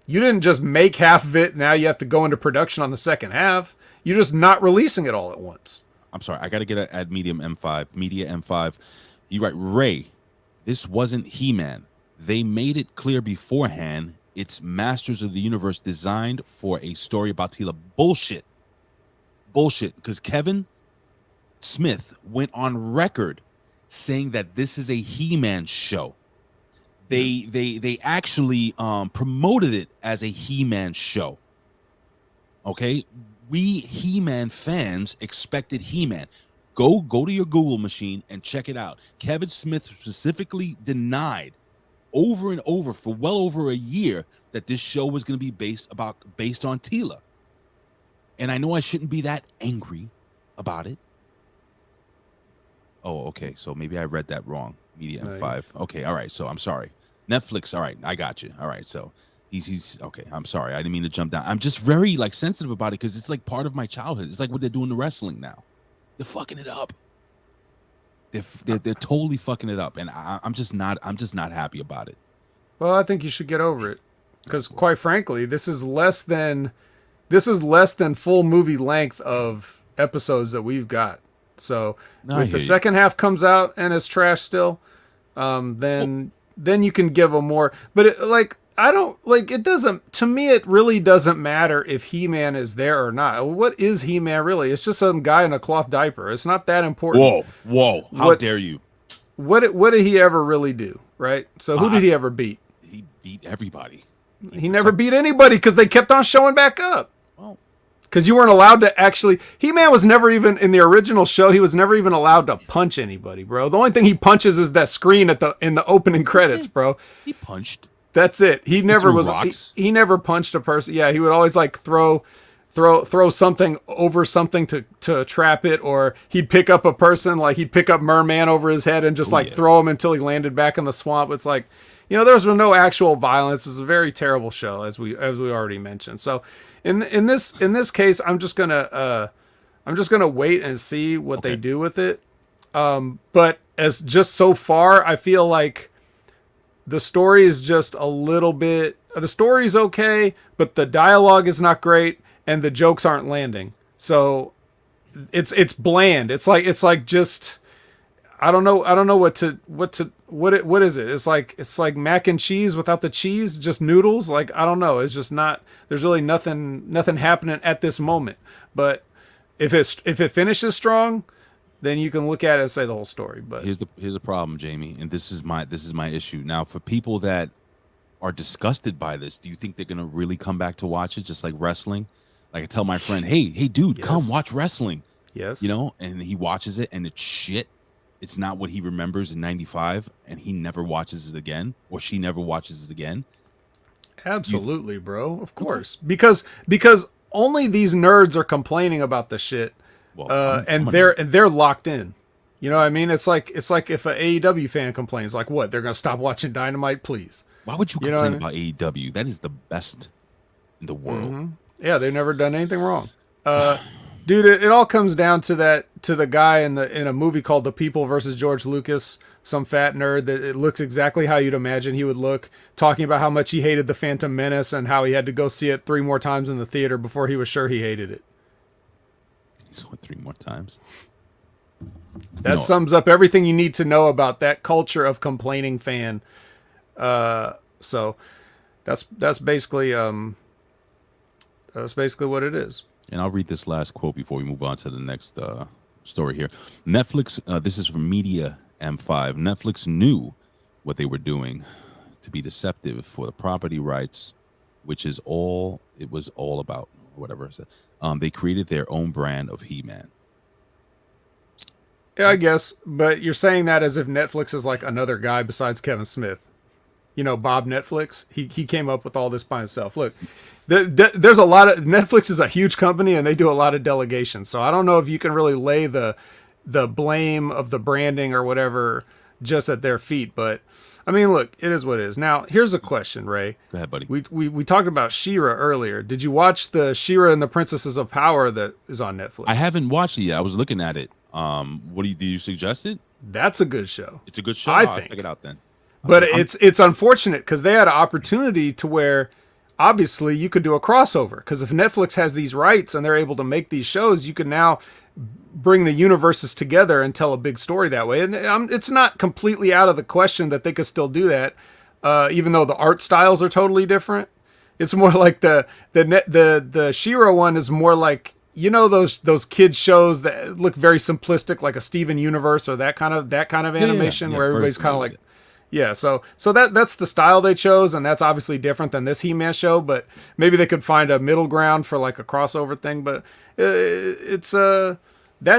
You didn't just make half of it. Now you have to go into production on the second half. You're just not releasing it all at once. I'm sorry. I got to get at Media M5. You're right. Ray, this wasn't He-Man. They made it clear beforehand. It's Masters of the Universe designed for a story about Tila. Bullshit. Because Kevin Smith went on record saying that this is a He-Man show. They actually promoted it as a He-Man show. Okay, we He-Man fans expected He-Man. Go to your Google machine and check it out. Kevin Smith specifically denied over and over for well over a year that this show was going to be based on Tila. And I know I shouldn't be that angry about it. Oh, okay. So maybe I read that wrong. Media M5. Okay, all right. So I'm sorry. Netflix, all right. I got you. All right. So He's okay. I'm sorry. I didn't mean to jump down. I'm just very like sensitive about it because it's like part of my childhood. It's like what they're doing to wrestling now. They're fucking it up. They're totally fucking it up, and I'm just not happy about it. Well, I think you should get over it because, quite frankly, this is less than full movie length of episodes that we've got. So if the second half comes out and is trash still, then you can give them more. But it doesn't, to me, it really doesn't matter if He-Man is there or not. What is He-Man really? It's just some guy in a cloth diaper. It's not that important. Whoa. How dare you? What did he ever really do, right? So who did he ever beat? He beat everybody. He never beat anybody because they kept on showing back up. Well, because you weren't allowed to actually... He-Man was never even, in the original show, he was never even allowed to punch anybody, bro. The only thing he punches is that screen in the opening credits, bro. He punched. That's it. He never was. He never punched a person. Yeah, he would always like throw something over something to trap it, or he'd pick up a person, like he'd pick up Merman over his head and just throw him until he landed back in the swamp. It's like, there's no actual violence. It's a very terrible show, as we already mentioned. So in this case, I'm just gonna wait and see what they do with it. But as just so far, I feel like the story is just a little bit. The story's okay, but the dialogue is not great, and the jokes aren't landing. So it's bland. It's like just I don't know what is it? It's like mac and cheese without the cheese, just noodles. Like I don't know. It's just not. There's really nothing happening at this moment. But if it finishes strong, then you can look at it and say the whole story. But here's the problem, Jamie, and this is my issue. Now, for people that are disgusted by this, do you think they're gonna really come back to watch it, just like wrestling? Like I tell my friend, hey, dude, come watch wrestling. Yes. And he watches it and it's shit. It's not what he remembers in '95, and he never watches it again, or she never watches it again. Absolutely, bro. Of course, because only these nerds are complaining about the shit. Well, they're locked in. You know what I mean? It's like if an AEW fan complains, like what? They're gonna stop watching Dynamite, please. Why would you complain about AEW? That is the best in the world. Mm-hmm. Yeah, they've never done anything wrong. Dude, it all comes down to the guy in a movie called The People versus George Lucas, some fat nerd that it looks exactly how you'd imagine he would look, talking about how much he hated The Phantom Menace and how he had to go see it 3 more times in the theater before he was sure he hated it. He saw it 3 more times. That sums up everything you need to know about that culture of complaining fan. So that's basically what it is. And I'll read this last quote before we move on to the next story here. Netflix, this is from Media M5. Netflix knew what they were doing to be deceptive for the property rights, which is all it was all about, or whatever it said. They created their own brand of He-Man. Yeah, I guess. But you're saying that as if Netflix is like another guy besides Kevin Smith. Bob Netflix. He came up with all this by himself. Look, there's a lot of... Netflix is a huge company, and they do a lot of delegation. So I don't know if you can really lay the blame of the branding or whatever just at their feet. But, I mean, look, it is what it is. Now, here's a question, Ray. Go ahead, buddy. We talked about She-Ra earlier. Did you watch the She-Ra and the Princesses of Power that is on Netflix? I haven't watched it yet. I was looking at it. Do you suggest it? That's a good show. It's a good show? I I'll think. check it out then. But it's unfortunate because they had an opportunity to where obviously you could do a crossover, because if Netflix has these rights and they're able to make these shows, you can now bring the universes together and tell a big story that way. And it's not completely out of the question that they could still do that, even though the art styles are totally different. It's more like the She-Ra one is more like, those kids shows that look very simplistic, like a Steven Universe or that kind of animation where everybody's kind of like. Yeah, so that's the style they chose, and that's obviously different than this He-Man show, but maybe they could find a middle ground for like a crossover thing. But it's that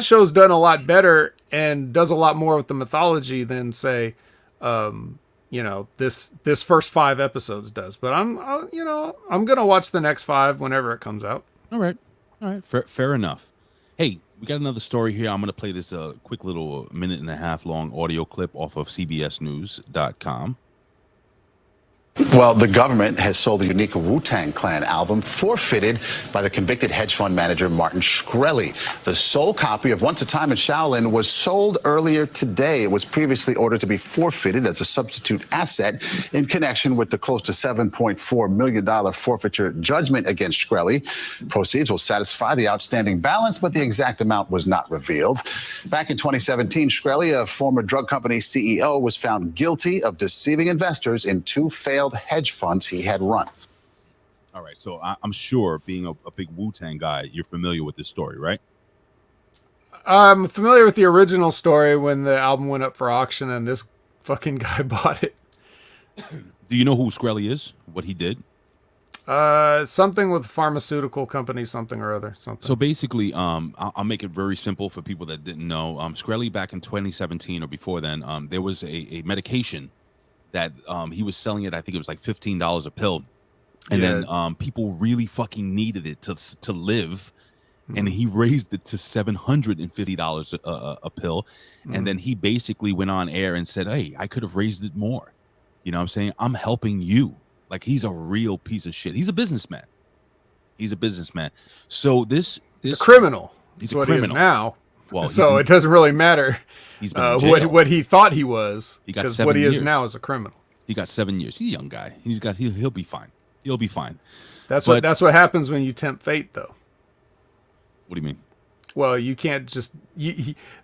show's done a lot better and does a lot more with the mythology than say this first 5 episodes does. But I'm gonna watch the next 5 whenever it comes out. All right, fair enough. Hey, we got another story here. I'm going to play this quick little 1.5 minute long audio clip off of CBSNews.com. Well, the government has sold the unique Wu Tang Clan album, forfeited by the convicted hedge fund manager Martin Shkreli. The sole copy of Once a Time in Shaolin was sold earlier today. It was previously ordered to be forfeited as a substitute asset in connection with the close to $7.4 million forfeiture judgment against Shkreli. Proceeds will satisfy the outstanding balance, but the exact amount was not revealed. Back in 2017, Shkreli, a former drug company CEO, was found guilty of deceiving investors in 2 failed hedge funds he had run. All right, so I'm sure, being a big Wu-Tang guy, you're familiar with this story, right? I'm familiar with the original story when the album went up for auction and this fucking guy bought it. Do you know who Shkreli is? What he did? Something with pharmaceutical company, something or other. Something. So basically, I'll make it very simple for people that didn't know. Shkreli, back in 2017 or before then, there was a medication that he was selling it. I think it was like $15 a pill, and then people really fucking needed it to live, and he raised it to $750 a pill, and then he basically went on air and said, "Hey, I could have raised it more." You know what I'm saying? I'm helping you. Like, he's a real piece of shit. He's a businessman. He's a businessman. So this a criminal. He's That's a what criminal. he is now. Well, so it doesn't really matter. He's been in jail. what he thought he was, He got because 7 what he is years. now is a criminal. He got 7 years. He's a young guy. He'll be fine. He'll be fine. That's But- what happens when you tempt fate, though. What do you mean? Well, you can't just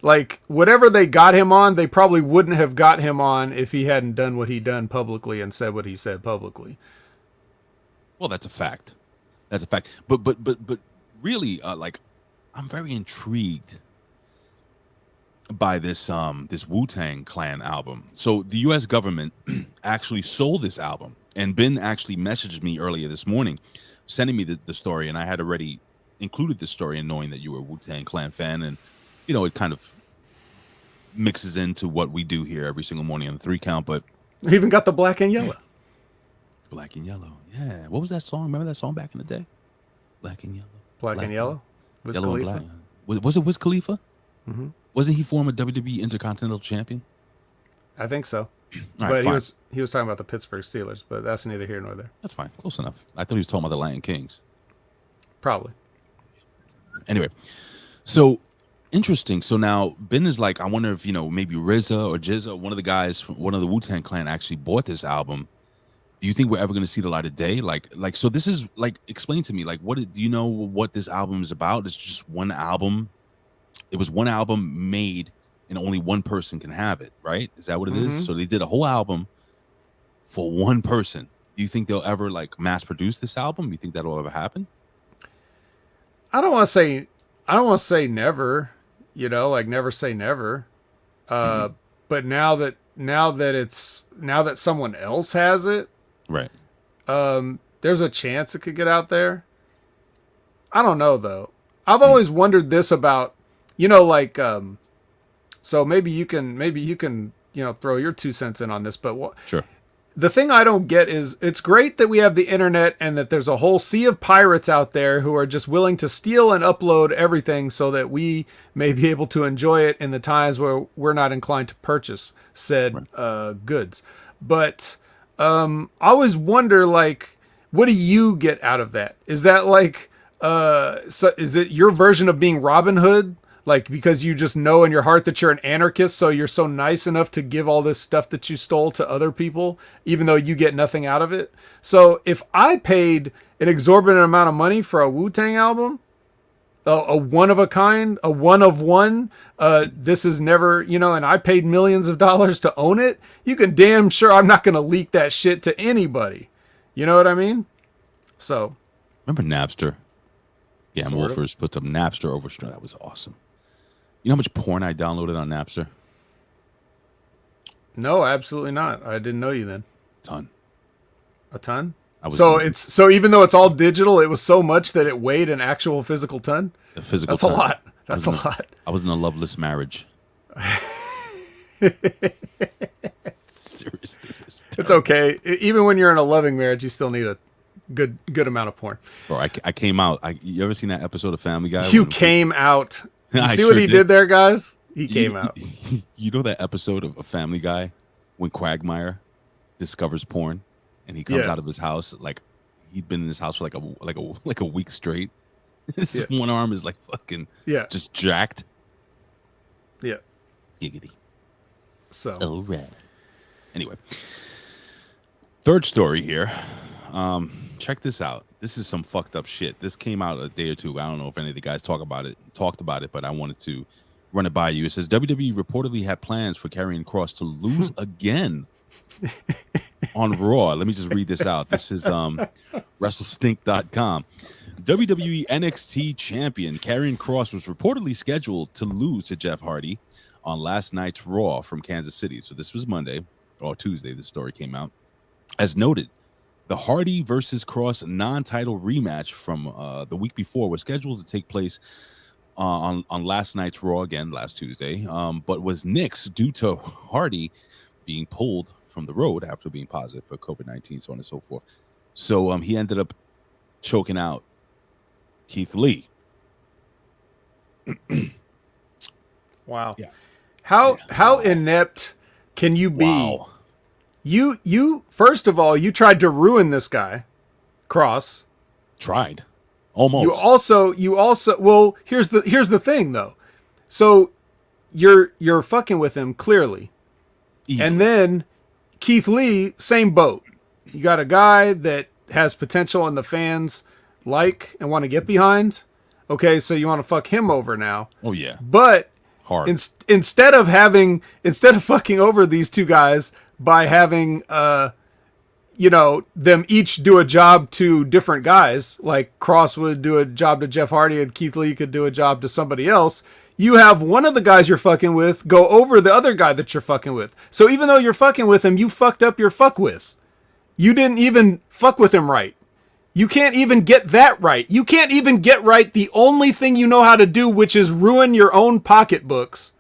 like whatever they got him on, they probably wouldn't have got him on if he hadn't done what he done publicly and said what he said publicly. Well, that's a fact. That's a fact. But really, like, I'm very intrigued by this Wu-Tang Clan album. So the U.S. government actually sold this album, and Ben actually messaged me earlier this morning, sending me the story, and I had already included the story in knowing that you were a Wu-Tang Clan fan, and you know, it kind of mixes into what we do here every single morning on the 3 Count. But We even got the black and yellow. Black and Yellow, yeah. What was that song? Remember that song back in the day? Black and Yellow. Black and yellow. Wiz Yellow Khalifa. and black. Was it Wiz Khalifa? Mm-hmm. Wasn't he former WWE Intercontinental Champion? I think so. All But right, fine. he was talking about the Pittsburgh Steelers, but that's neither here nor there. That's fine. Close enough. I thought he was talking about the Latin Kings. Probably. Anyway, so interesting. So now Ben is like, I wonder if, you know, maybe RZA or Jizza, one of the guys from one of the Wu-Tang Clan, actually bought this album. Do you think we're ever going to see the light of day? Like, so this is like, explain to me, like, do you know what this album is about? It's just one album. It was one album made, and only one person can have it, right? Is that what it is? So they did a whole album for one person. Do you think they'll ever like mass produce this album? Do you think that'll ever happen? I don't want to say never, you know, like never say never. But now that someone else has it, Right. there's a chance it could get out there. I don't know though. I've always wondered this about, you know, like, so maybe you can, you know, throw your 2 cents in on this, but Sure. the thing I don't get is it's great that we have the internet and that there's a whole sea of pirates out there who are just willing to steal and upload everything so that we may be able to enjoy it in the times where we're not inclined to purchase said goods. But I always wonder, like, what do you get out of that? Is that like, so is it your version of being Robin Hood? Like, because you just know in your heart that you're an anarchist, so you're so nice enough to give all this stuff that you stole to other people, even though you get nothing out of it. So if I paid an exorbitant amount of money for a Wu-Tang album, a one of a kind, a one of one, this is never, you know, and I paid millions of dollars to own it, you can damn sure I'm not going to leak that shit to anybody. You know what I mean? So. Remember Napster? Yeah, Sort of. Wolfers put up Napster over. That was awesome. You know how much porn I downloaded on Napster? No, absolutely not. I didn't know you then. Ton. A ton? I So even though it's all digital, it was so much that it weighed an actual physical ton? A physical That's ton. a lot. That's a lot. I was in a loveless marriage. Seriously. It's okay. Even when you're in a loving marriage, you still need a good amount of porn. Bro, I came out. You ever seen that episode of Family Guy? You came out. You I see what sure he did. did there, guys? He came out. You know that episode of Family Guy when Quagmire discovers porn? and he comes out of his house like he'd been in his house for like a week straight. His one arm is like fucking just jacked. Yeah. Giggity. So. All right. Anyway, third story here. Check this out. This is some fucked up shit. This came out a day or two. I don't know if any of the guys talked about it, but I wanted to run it by you. It says WWE reportedly had plans for Karrion Kross to lose again on Raw. Let me just read this out. This is WrestleStink.com. WWE NXT champion Karrion Kross was reportedly scheduled to lose to Jeff Hardy on last night's Raw from Kansas City. So this was Monday or Tuesday. This story came out. As noted, the Hardy versus Kross non-title rematch from the week before was scheduled to take place on last night's Raw again last Tuesday, but was nixed due to Hardy being pulled from the road after being positive for COVID-19, so on and so forth. So he ended up choking out Keith Lee. Wow. Yeah. How inept can you be? Wow. You first of all, you tried to ruin this guy, Kross. Tried. Almost. You also well, here's the thing though. So you're fucking with him clearly. Easily. And then Keith Lee, same boat. You got a guy that has potential and the fans like and want to get behind. Okay, so you want to fuck him over now. Oh yeah. But hard. Instead of fucking over these two guys by having them each do a job to different guys, like Kross would do a job to Jeff Hardy and Keith Lee could do a job to somebody else, you have one of the guys you're fucking with go over the other guy that you're fucking with. So even though you're fucking with him, you fucked up your fuck with. You didn't even fuck with him right. You can't even get that right. You can't even get right the only thing you know how to do, which is ruin your own pocketbooks.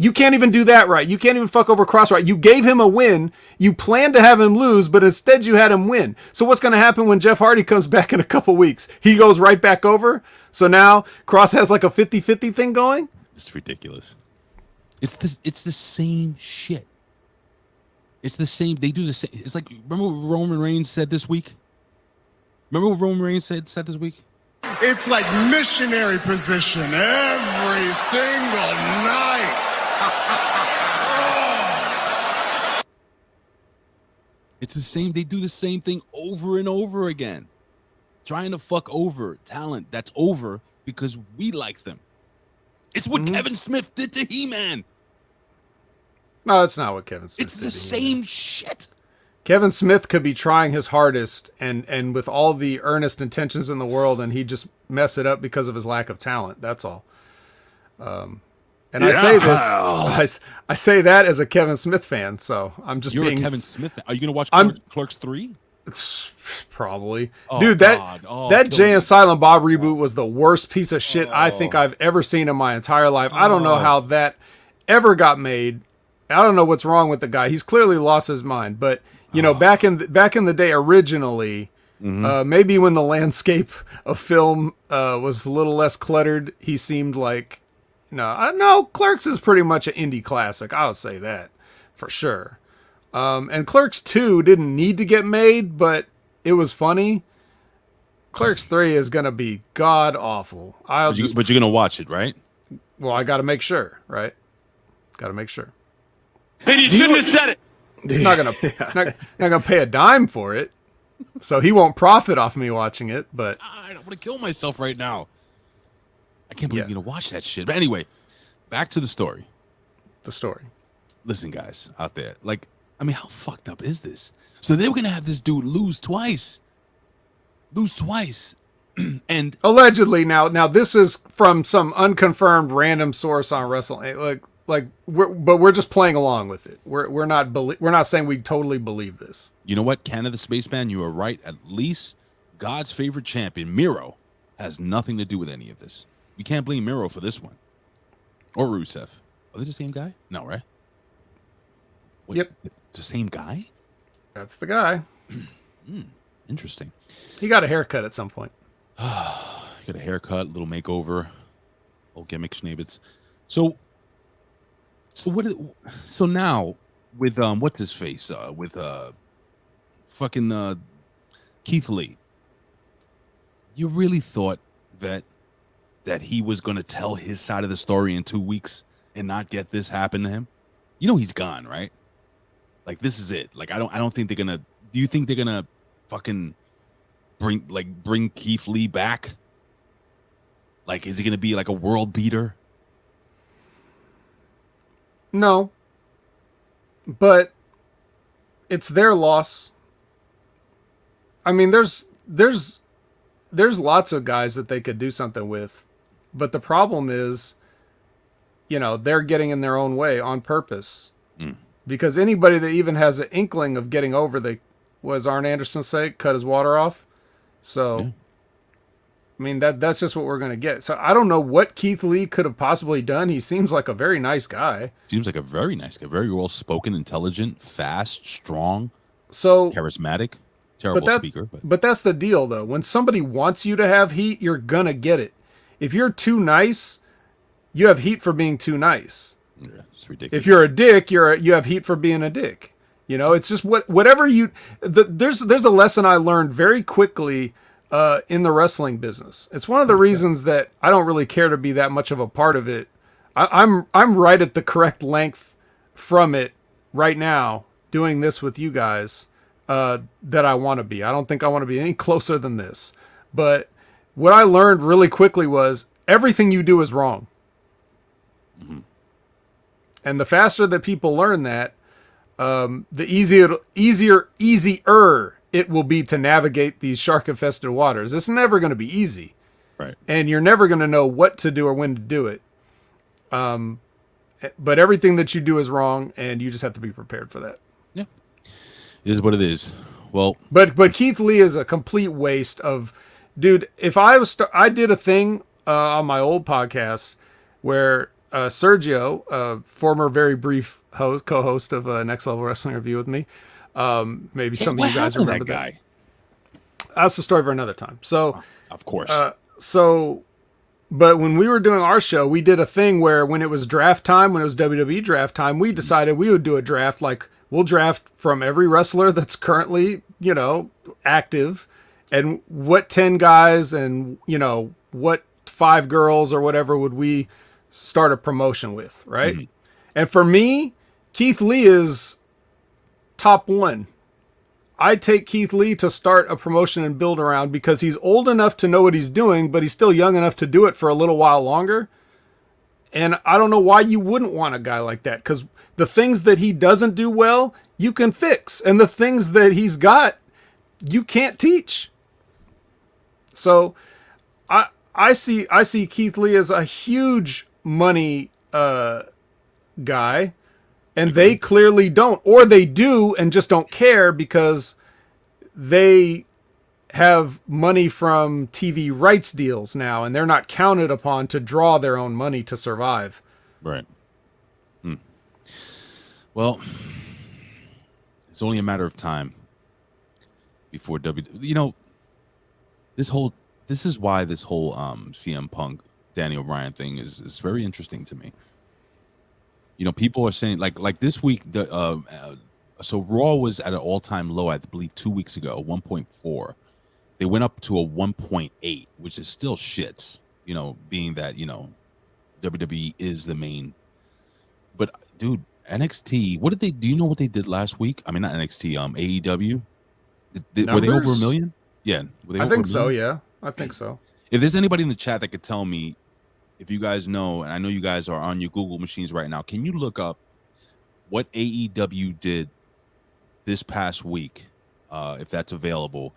You can't even do that right. You can't even fuck over Kross right. You gave him a win. You planned to have him lose, but instead you had him win. So what's going to happen when Jeff Hardy comes back in a couple weeks? He goes right back over. So now Kross has like a 50-50 thing going? It's ridiculous. It's the same shit. It's the same. They do the same. It's like, remember what Roman Reigns said this week? Remember what Roman Reigns said this week? It's like missionary position every single night. It's the same. They do the same thing over and over again. Trying to fuck over talent that's over because we like them. It's what Kevin Smith did to He-Man. No, that's not what Kevin Smith did. It's the same shit. Kevin Smith could be trying his hardest and with all the earnest intentions in the world, and he just mess it up because of his lack of talent. That's all. And I say this, I say that as a Kevin Smith fan. So I'm just You're being a Kevin Smith fan. Are you gonna watch Clerks 3? Probably. Oh, dude, that Jay and Silent Bob reboot was the worst piece of shit I think I've ever seen in my entire life. I don't know how that ever got made. I don't know what's wrong with the guy. He's clearly lost his mind. But you know, back in the day, originally, maybe when the landscape of film was a little less cluttered, he seemed like, no, Clerks is pretty much an indie classic. I'll say that for sure. And Clerks 2 didn't need to get made, but it was funny. Clerks 3 is gonna be god awful. But you're gonna watch it, right? Well, I got to make sure, right? Got to make sure. Then you shouldn't have said it. He's not gonna pay a dime for it, so he won't profit off me watching it. But I don't want to kill myself right now. I can't believe you're gonna watch that shit. But anyway, back to the story. Listen, guys out there, how fucked up is this? So they were gonna have this dude lose twice, and allegedly. Now this is from some unconfirmed random source on wrestling. But we're just playing along with it. We're not saying we totally believe this. You know what, Canada Spaceman, you are right. At least God's favorite champion, Miro, has nothing to do with any of this. You can't blame Miro for this one, or Rusev. Are they the same guy? No, right? Wait, yep, it's the same guy. That's the guy. Interesting. He got a haircut at some point. Got a haircut, little makeover, old gimmick schnabbits. So now with what's his face with fucking Keith Lee. You really thought that he was going to tell his side of the story in 2 weeks and not get this happen to him? You know he's gone, right? Like, this is it. Like, I don't think they're gonna. Do you think they're gonna fucking bring Keith Lee back? Like, is he gonna be like a world beater? No, but it's their loss. I mean, there's lots of guys that they could do something with, but the problem is, you know, they're getting in their own way on purpose. Because anybody that even has an inkling of getting over was Arn Anderson say, cut his water off. So, yeah. I mean, that's just what we're going to get. So I don't know what Keith Lee could have possibly done. He seems like a very nice guy. Seems like a very nice guy. Very well-spoken, intelligent, fast, strong, so charismatic. Terrible speaker. But that's the deal, though. When somebody wants you to have heat, you're going to get it. If you're too nice, you have heat for being too nice. Yeah, it's ridiculous. If you're a dick, you have heat for being a dick. You know, it's just whatever you. There's a lesson I learned very quickly in the wrestling business. It's one of the reasons that I don't really care to be that much of a part of it. I'm right at the correct length from it right now, doing this with you guys that I want to be. I don't think I want to be any closer than this. But what I learned really quickly was everything you do is wrong. Mm-hmm. And the faster that people learn that, the easier it will be to navigate these shark-infested waters. It's never going to be easy. Right. And you're never going to know what to do or when to do it. But everything that you do is wrong, and you just have to be prepared for that. Yeah. It is what it is. Well, but Keith Lee is a complete waste of... Dude, if I did a thing on my old podcast where... Sergio, former very brief co-host of Next Level Wrestling Review with me. Maybe some of you guys remember that guy. That's the story for another time. So, of course. But when we were doing our show, we did a thing where when it was draft time, when it was WWE draft time, we decided we would do a draft. Like, we'll draft from every wrestler that's currently, you know, active, and what 10 guys and, you know, what 5 girls or whatever would we start a promotion with, right? Mm-hmm. And for me, Keith Lee is top 1. I take Keith Lee to start a promotion and build around because he's old enough to know what he's doing, but he's still young enough to do it for a little while longer. And I don't know why you wouldn't want a guy like that, because the things that he doesn't do well, you can fix. And the things that he's got, you can't teach. So I see Keith Lee as a huge money guy, and they clearly don't, or they do and just don't care because they have money from TV rights deals now, and they're not counted upon to draw their own money to survive. Right. Well, it's only a matter of time before you know, this is why this whole CM Punk Daniel Bryan thing is very interesting to me. You know, people are saying like this week, so Raw was at an all-time low, I believe 2 weeks ago, 1.4. They went up to a 1.8, which is still shits, you know, being that, you know, WWE is the main. But dude, NXT, what did they do? You know what they did last week? I mean, not NXT, AEW. Were they over 1 million? Yeah, I think so. Yeah, I think so. If there's anybody in the chat that could tell me, if you guys know, and I know you guys are on your Google machines right now, can you look up what AEW did this past week, if that's available?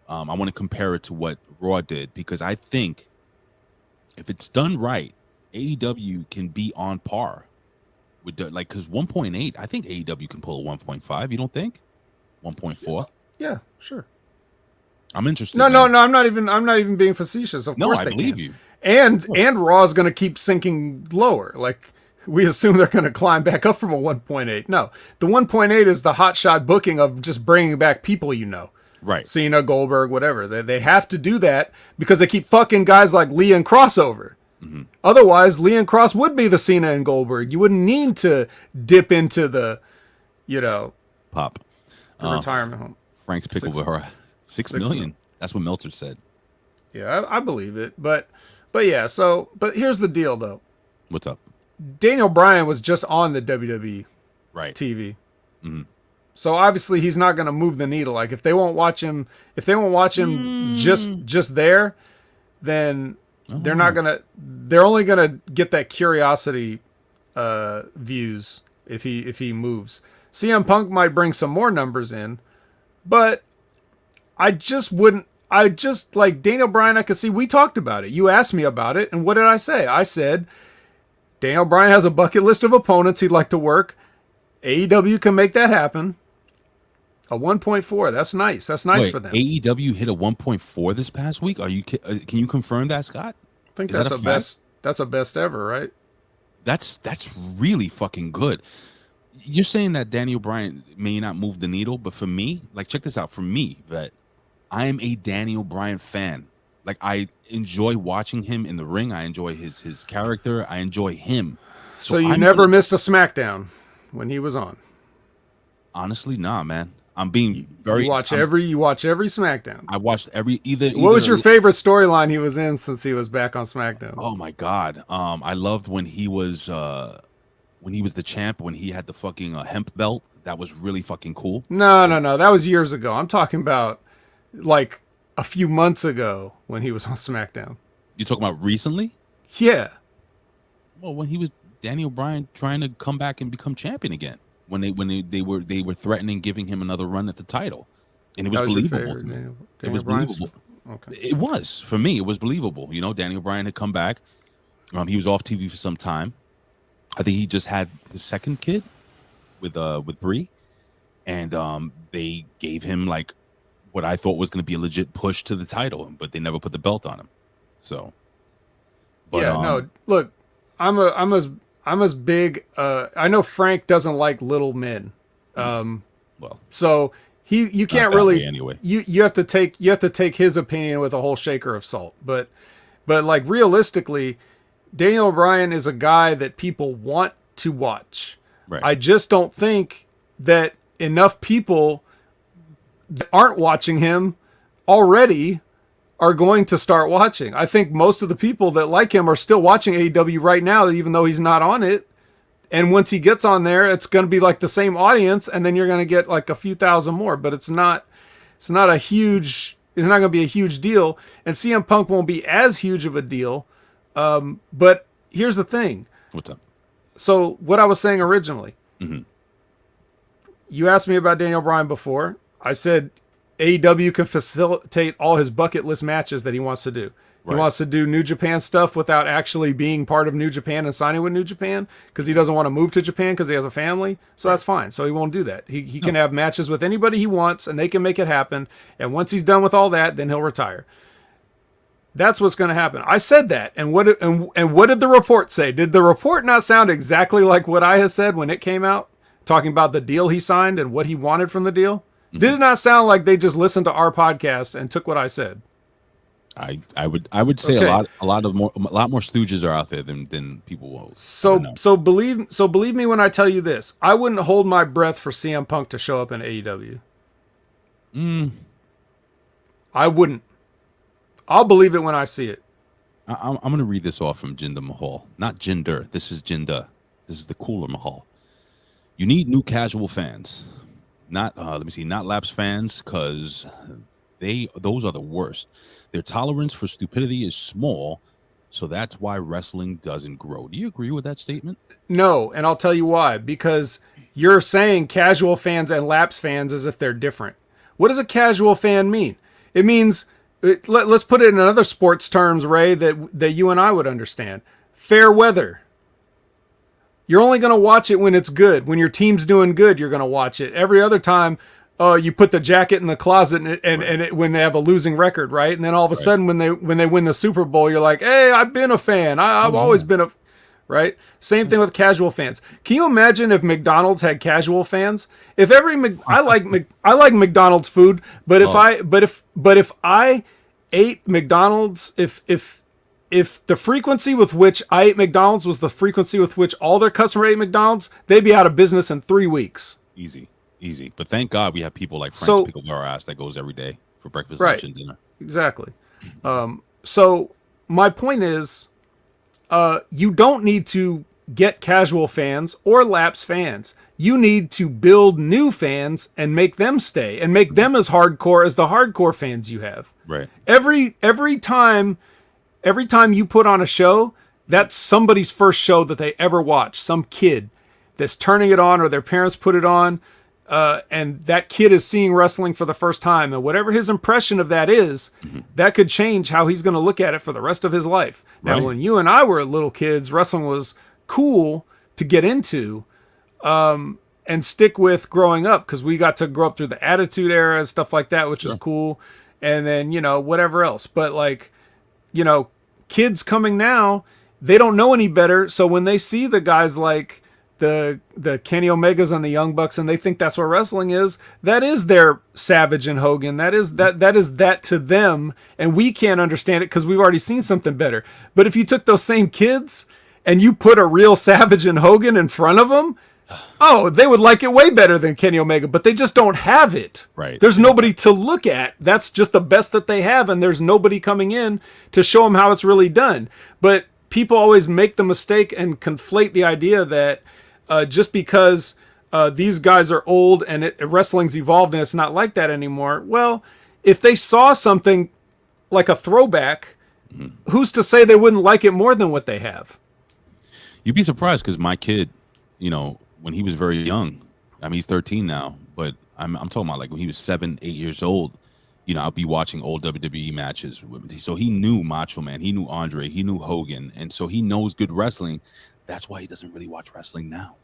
I want to compare it to what Raw did, because I think if it's done right, AEW can be on par with because 1.8. I think AEW can pull a 1.5. You don't think? 1.4. Yeah, sure. I'm interested. No. I'm not even being facetious. Of course, I believe you. And Raw is going to keep sinking lower. Like, we assume they're going to climb back up from a 1.8. No, the 1.8 is the hotshot booking of just bringing back people, you know. Right. Cena, Goldberg, whatever. They have to do that because they keep fucking guys like Lee and Kross over. Mm-hmm. Otherwise, Lee and Kross would be the Cena and Goldberg. You wouldn't need to dip into the, you know, pop the retirement home. Frank's Pickleball. 6 million. That's what Meltzer said. Yeah, I believe it. But yeah, but here's the deal though. What's up? Daniel Bryan was just on the WWE TV. Mm-hmm. So obviously he's not going to move the needle. Like if they won't watch him just there, then they're not going to, they're only going to get that curiosity views if he moves. CM Punk might bring some more numbers in, but I just like Daniel Bryan, I could see, we talked about it. You asked me about it, and what did I say? I said Daniel Bryan has a bucket list of opponents he'd like to work. AEW can make that happen. A 1.4, that's nice. That's nice for them. AEW hit a 1.4 this past week. Are you? Can you confirm that, Scott? I think that's a best. That's a best ever, right? That's really fucking good. You're saying that Daniel Bryan may not move the needle, but for me, like, check this out. For me, that I am a Daniel Bryan fan. Like, I enjoy watching him in the ring. I enjoy his character. I enjoy him. So you never missed a SmackDown when he was on? Honestly, nah, man. I'm being very. You watch every SmackDown. I watched either. What was your favorite storyline he was in since he was back on SmackDown? Oh my God. I loved when he was the champ, when he had the fucking hemp belt. That was really fucking cool. No. That was years ago. I'm talking about like a few months ago when he was on SmackDown. You talking about recently? Yeah. Well, when he was Daniel Bryan trying to come back and become champion again. When they were threatening giving him another run at the title, and it was believable. It was believable. Okay. It was, for me. It was believable. You know, Daniel Bryan had come back. He was off TV for some time. I think he just had his second kid with Brie, and they gave him like what I thought was going to be a legit push to the title, but they never put the belt on him. So, but, yeah, no. Look, I'm as big. I know Frank doesn't like little men. Well, so you can't really anyway. You have to take his opinion with a whole shaker of salt. But like realistically, Daniel Bryan is a guy that people want to watch. Right. I just don't think that enough people that aren't watching him already are going to start watching. I think most of the people that like him are still watching AEW right now, even though he's not on it. And once he gets on there, it's going to be like the same audience, and then you're going to get like a few thousand more. But it's not going to be a huge deal. And CM Punk won't be as huge of a deal. But here's the thing. What's up? So what I was saying originally, mm-hmm. You asked me about Daniel Bryan before. I said AEW can facilitate all his bucket list matches that he wants to do. Right. He wants to do New Japan stuff without actually being part of New Japan and signing with New Japan because he doesn't want to move to Japan because he has a family. So that's fine. So he won't do that. He can have matches with anybody he wants and they can make it happen. And once he's done with all that, then he'll retire. That's what's going to happen. I said that. And what did the report say? Did the report not sound exactly like what I had said when it came out? Talking about the deal he signed and what he wanted from the deal? Mm-hmm. Did it not sound like they just listened to our podcast and took what I said? I would say a lot more stooges are out there than people will. So believe me when I tell you this. I wouldn't hold my breath for CM Punk to show up in AEW. I wouldn't. I'll believe it when I see it. I'm going to read this off from Jinder Mahal. Not Jinder. This is Jinder. This is the cooler Mahal. You need new casual fans. Not not lapsed fans, because those are the worst. Their tolerance for stupidity is small, so that's why wrestling doesn't grow. Do you agree with that statement? No, and I'll tell you why. Because you're saying casual fans and lapsed fans as if they're different. What does a casual fan mean? It means, let's put it in other sports terms, Ray, that you and I would understand. Fair weather. You're only going to watch it when it's good. When your team's doing good, you're going to watch it. Every other time, you put the jacket in the closet when they have a losing record, right? And then all of a sudden, when they win the Super Bowl, you're like, hey, I've been a fan. I've always been right? Same thing with casual fans. Can you imagine if McDonald's had casual fans? If I like McDonald's food, but if I ate McDonald's, if the frequency with which I ate McDonald's was the frequency with which all their customers ate McDonald's, they'd be out of business in 3 weeks. Easy. Easy. But thank God we have people like Frank So- Pickle our ass that goes every day for breakfast, Right. lunch, and dinner. Exactly. So my point is, you don't need to get casual fans or lapse fans. You need to build new fans and make them stay and make them as hardcore as the hardcore fans you have. Right. Every time you put on a show, that's somebody's first show that they ever watch. Some kid that's turning it on, or their parents put it on, and that kid is seeing wrestling for the first time. And whatever his impression of that is, that could change how he's going to look at it for the rest of his life. Now, Right. when you and I were little kids, wrestling was cool to get into and stick with growing up, because we got to grow up through the Attitude Era and stuff like that, which is cool. And then, whatever else. But kids coming now, they don't know any better. So when they see the guys like the Kenny Omegas and the Young Bucks, and they think that's what wrestling is, that is their Savage and Hogan. That is that to them, and we can't understand it because we've already seen something better. But if you took those same kids and you put a real Savage and Hogan in front of them, oh, they would like it way better than Kenny Omega, but they just don't have it. Right. There's nobody to look at. That's just the best that they have, and there's nobody coming in to show them how it's really done. But people always make the mistake and conflate the idea that just because these guys are old and wrestling's evolved and it's not like that anymore. Well, if they saw something like a throwback, who's to say they wouldn't like it more than what they have? You'd be surprised, because my kid, when he was very young, I mean, he's 13 now, but I'm talking about like when he was 7, 8 years old, I'll be watching old WWE matches. So he knew Macho Man, he knew Andre, he knew Hogan, and so he knows good wrestling. That's why he doesn't really watch wrestling now.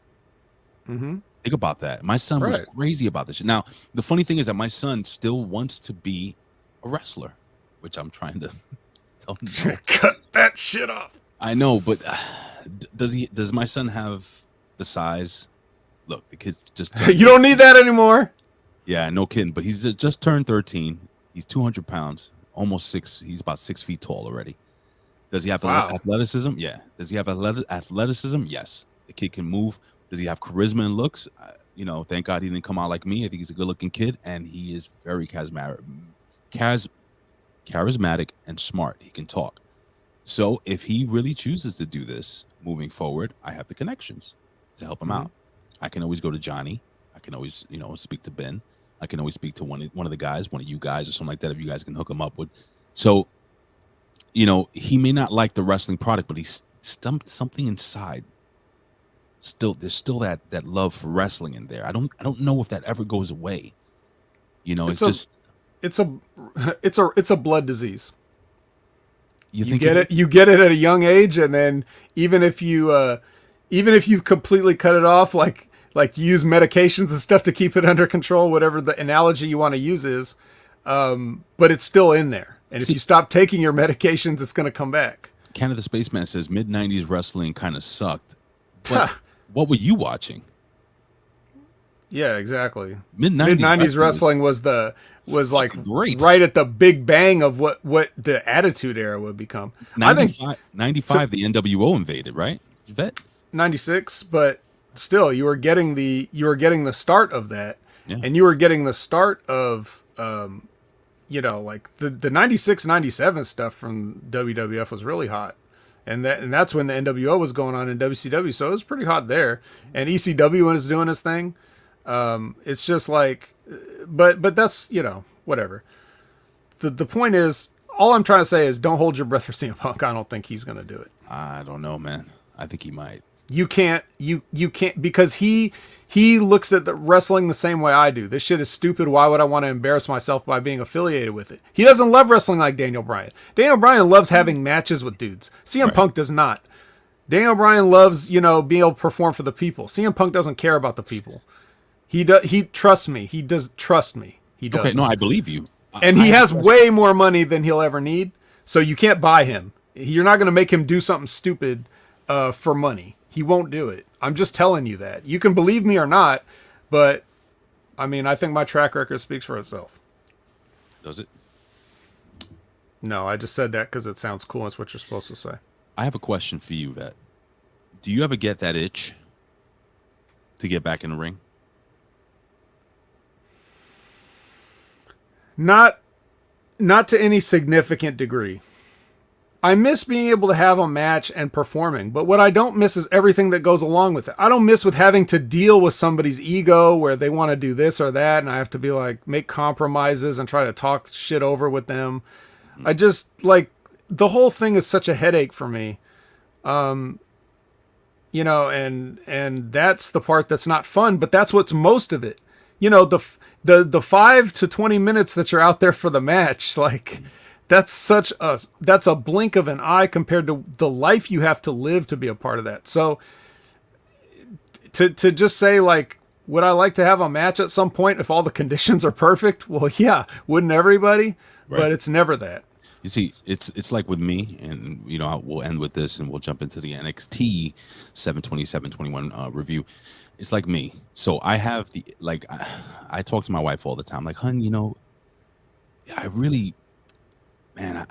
Think about that. My son was crazy about this shit. Now, the funny thing is that my son still wants to be a wrestler, which I'm trying to tell him. No. Cut that shit off. I know, but does my son have the size? Look, the kid's just You don't need that anymore. Yeah, no kidding. But he's just turned 13. He's 200 pounds, almost 6. He's about 6 feet tall already. Does he have athleticism? Yeah. Does he have athleticism? Yes. The kid can move. Does he have charisma and looks? Thank God he didn't come out like me. I think he's a good-looking kid, and he is very charismatic and smart. He can talk. So if he really chooses to do this moving forward, I have the connections to help him out. I can always go to Johnny. I can always, speak to Ben. I can always speak to one of the guys, one of you guys or something like that, if you guys can hook him up with. So, he may not like the wrestling product, but he's something inside. There's still that love for wrestling in there. I don't know if that ever goes away. It's a blood disease. You get it at a young age, and then even if you completely cut it off, like use medications and stuff to keep it under control, whatever the analogy you want to use is, but it's still in there. And if you stop taking your medications, it's going to come back. Canada Spaceman says mid-90s wrestling kind of sucked. But what were you watching? Yeah, exactly. Mid-90s wrestling was like great, right at the big bang of what the Attitude Era would become. 95, the NWO invaded, right? Vet 96, but still, you were getting the start of that, and you were getting the start of like the 96, 97 stuff from WWF was really hot. And that's when the NWO was going on in WCW, so it was pretty hot there. And ECW was doing his thing. It's just like, but that's, whatever. The point is, all I'm trying to say is don't hold your breath for CM Punk. I don't think he's going to do it. I don't know, man. I think he might. You can't, because he looks at the wrestling the same way I do. This shit is stupid. Why would I want to embarrass myself by being affiliated with it? He doesn't love wrestling like Daniel Bryan. Daniel Bryan loves having matches with dudes. CM Punk does not. Daniel Bryan loves, being able to perform for the people. CM Punk doesn't care about the people. He trusts me. He does trust me. He does. Okay, no, I believe you. And he has way more money than he'll ever need. So you can't buy him. You're not going to make him do something stupid for money. He won't do it. I'm just telling you that. You can believe me or not, but I mean, I think my track record speaks for itself. Does it? No, I just said that because it sounds cool. That's what you're supposed to say. I have a question for you, Vet. Do you ever get that itch to get back in the ring? Not to any significant degree. I miss being able to have a match and performing, but what I don't miss is everything that goes along with it. I don't miss with having to deal with somebody's ego where they want to do this or that, and I have to be like, make compromises and try to talk shit over with them. I just, like, the whole thing is such a headache for me. You know, and that's the part that's not fun, but that's what's most of it. You know, the 5 to 20 minutes that you're out there for the match, like, that's a blink of an eye compared to the life you have to live to be a part of that. So to just say, like, would I like to have a match at some point if all the conditions are perfect? Well, yeah, wouldn't everybody? Right. But it's never that. You see, it's like with me, and you know, we'll end with this, and we'll jump into the NXT 7/27/21 review. It's like me. So I have I talk to my wife all the time, like, hun, you know, I really, man,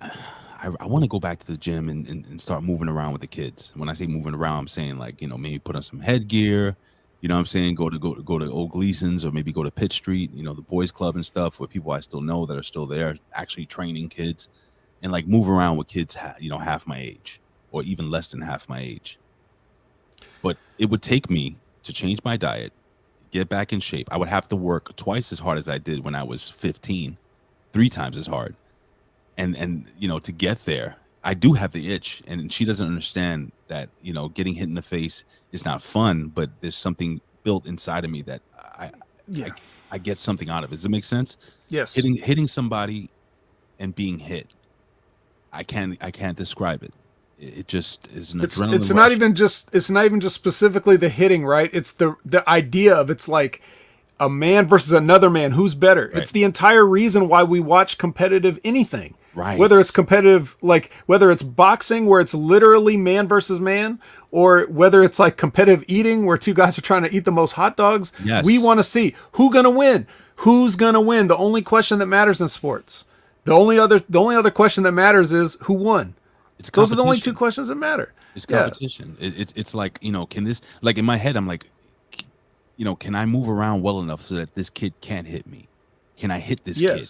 I want to go back to the gym and start moving around with the kids. When I say moving around, I'm saying, like, you know, maybe put on some headgear. You know what I'm saying? Go to Old Gleason's, or maybe go to Pitt Street, you know, the boys club and stuff, where people I still know that are still there, actually training kids, and like move around with kids, you know, half my age or even less than half my age. But it would take me to change my diet, get back in shape. I would have to work twice as hard as I did when I was 15, 3 times as hard. And you know, to get there, I do have the itch, and she doesn't understand that, you know, getting hit in the face is not fun, but there's something built inside of me that I get something out of it. Does it make sense? Yes. Hitting somebody and being hit, I can't describe it. It just is an adrenaline rush. It's not even just specifically the hitting, right? It's the idea of, it's like a man versus another man, who's better. Right. It's the entire reason why we watch competitive anything. Right. Whether it's competitive, like whether it's boxing where it's literally man versus man, or whether it's like competitive eating where 2 guys are trying to eat the most hot dogs. Yes. We want to see who's going to win. The only question that matters in sports. The only other question that matters is who won. Those are the only 2 questions that matter. It's competition. Yeah. It's like, you know, can this, like in my head, I'm like, you know, can I move around well enough so that this kid can't hit me? Can I hit this kid?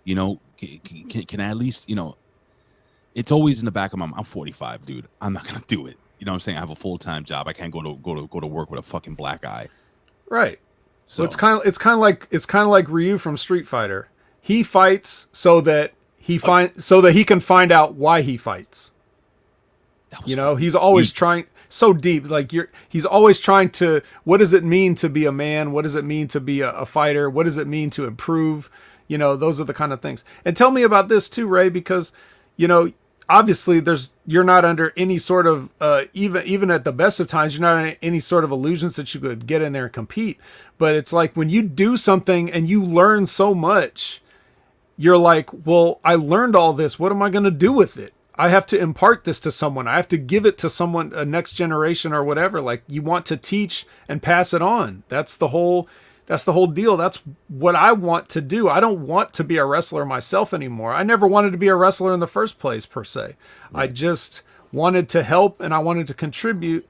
You know, can I at least, you know, it's always in the back of my mind. I'm 45, dude. I'm not gonna do it. You know what I'm saying? I have a full-time job. I can't go to work with a fucking black eye. Right. So it's kind of like Ryu from Street Fighter. He fights so that he can find out why he fights. You know, he's always trying so deep. Like he's always trying to. What does it mean to be a man? What does it mean to be a fighter? What does it mean to improve? You know, those are the kind of things. And tell me about this too, Ray, because, you know, obviously you're not under any sort of even at the best of times, you're not under any sort of illusions that you could get in there and compete. But it's like when you do something and you learn so much, you're like, well, I learned all this. What am I going to do with it? I have to impart this to someone. I have to give it to someone, a next generation or whatever. Like, you want to teach and pass it on. That's the whole deal. That's what I want to do. I don't want to be a wrestler myself anymore. I never wanted to be a wrestler in the first place, per se. Right. I just wanted to help and I wanted to contribute.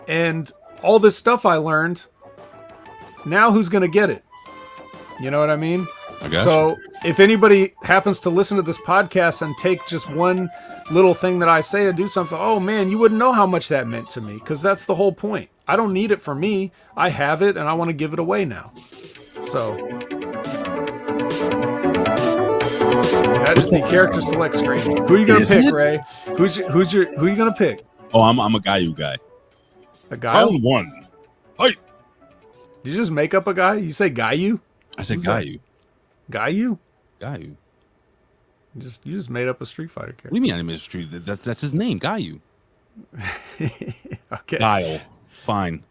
And all this stuff I learned, now who's going to get it? You know what I mean? So if anybody happens to listen to this podcast and take just one little thing that I say and do something, oh man, you wouldn't know how much that meant to me, because that's the whole point. I don't need it for me. I have it and I want to give it away now. So that is the character select screen. Who are you gonna pick, Ray? Who are you gonna pick? Oh, I'm a Gayu guy. A guy? Round 1. Hey. Did you just make up a guy? You say Gayu? I said Gayu. Gayu? Gayu. You just made up a Street Fighter character. What do you mean I made a Street? That's his name, Gayu. Okay. Guile. Fine.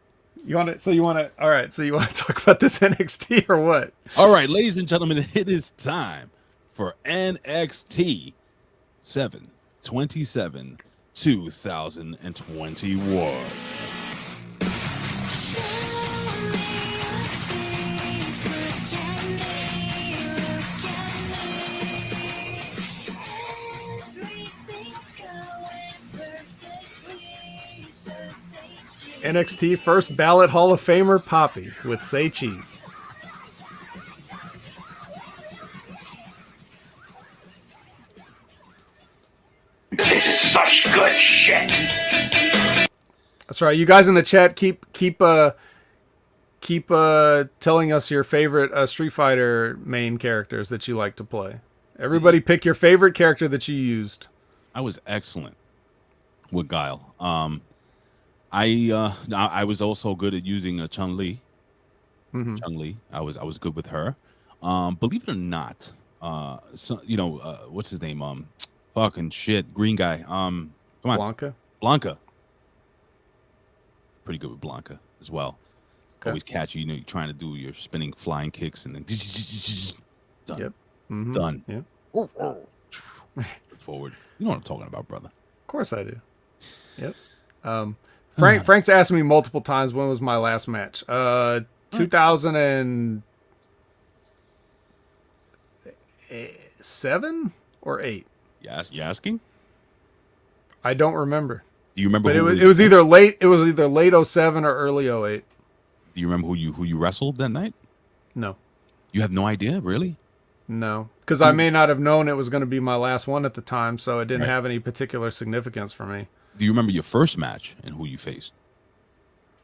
You want to talk about this NXT or what? All right, ladies and gentlemen, it is time for NXT 7/27/2021. NXT first ballot Hall of Famer Poppy with Say Cheese. That's right. You guys in the chat keep telling us your favorite Street Fighter main characters that you like to play. Everybody pick your favorite character that you used. I was excellent with Guile. I was also good at using Chun-Li. Mm-hmm. Chun-Li. I was good with her. Believe it or not, what's his name? Fucking shit, green guy. Come on, Blanca. Pretty good with Blanca as well. Okay. Always catch you. You're trying to do your spinning flying kicks and then done. Yep. Mm-hmm. Done. Yep. Forward. You know what I'm talking about, brother. Of course I do. Yep. Frank's asked me multiple times when was my last match. 2007 or 8. Yes, you asking? I don't remember. Do you remember? But it was either late 07 or early 08. Do you remember who you wrestled that night? No. You have no idea, really? No, because I may not have known it was going to be my last one at the time, so it didn't have any particular significance for me. Do you remember your first match and who you faced?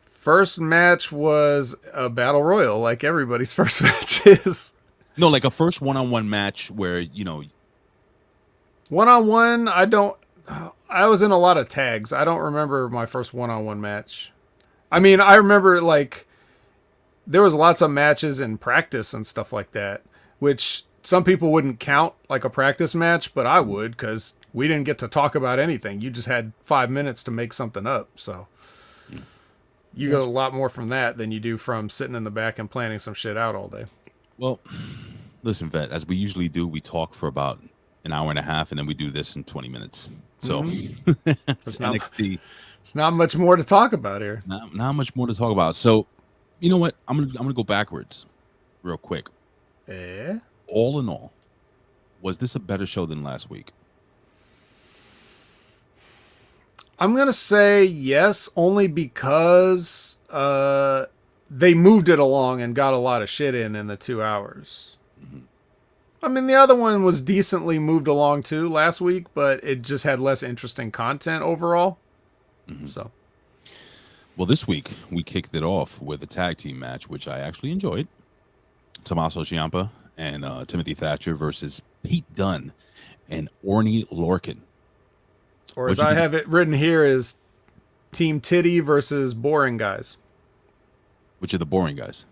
First match was a battle royal, like everybody's first match is. No, like a first one-on-one match where, One-on-one, I was in a lot of tags. I don't remember my first one-on-one match. I mean, I remember, like, there was lots of matches in practice and stuff like that, which some people wouldn't count like a practice match, but I would, because we didn't get to talk about anything. You just had 5 minutes to make something up, so you get a lot more from that than you do from sitting in the back and planning some shit out all day. Well, listen, Vet, as we usually do, we talk for about an hour and a half, and then we do this in 20 minutes. So it's NXT. It's not much more to talk about here. Not much more to talk about. So, you know what? I'm gonna go backwards, real quick. All in all, was this a better show than last week? I'm gonna say yes, only because they moved it along and got a lot of shit in the 2 hours. Mm-hmm. I mean, the other one was decently moved along too last week, but it just had less interesting content overall. Mm-hmm. So, well, this week we kicked it off with a tag team match, which I actually enjoyed. Tommaso Ciampa and Timothy Thatcher versus Pete Dunne and Orny Lorcan. Or as I have it written here is Team Titty versus Boring Guys. Which are the boring guys?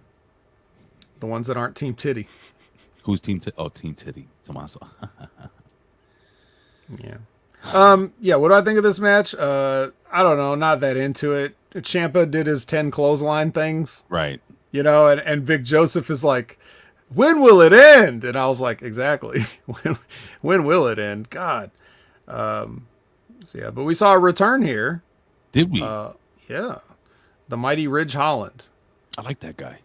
The ones that aren't Team Titty. Who's Team Titty? Oh, Team Titty. Tommaso. Yeah. Yeah, what do I think of this match? I don't know, not that into it. Ciampa did his 10 clothesline things. Right. And Big Joseph is like, when will it end? And I was like, exactly. When will it end? God. So yeah, but we saw a return here. Did we? Yeah. The mighty Ridge Holland. I like that guy.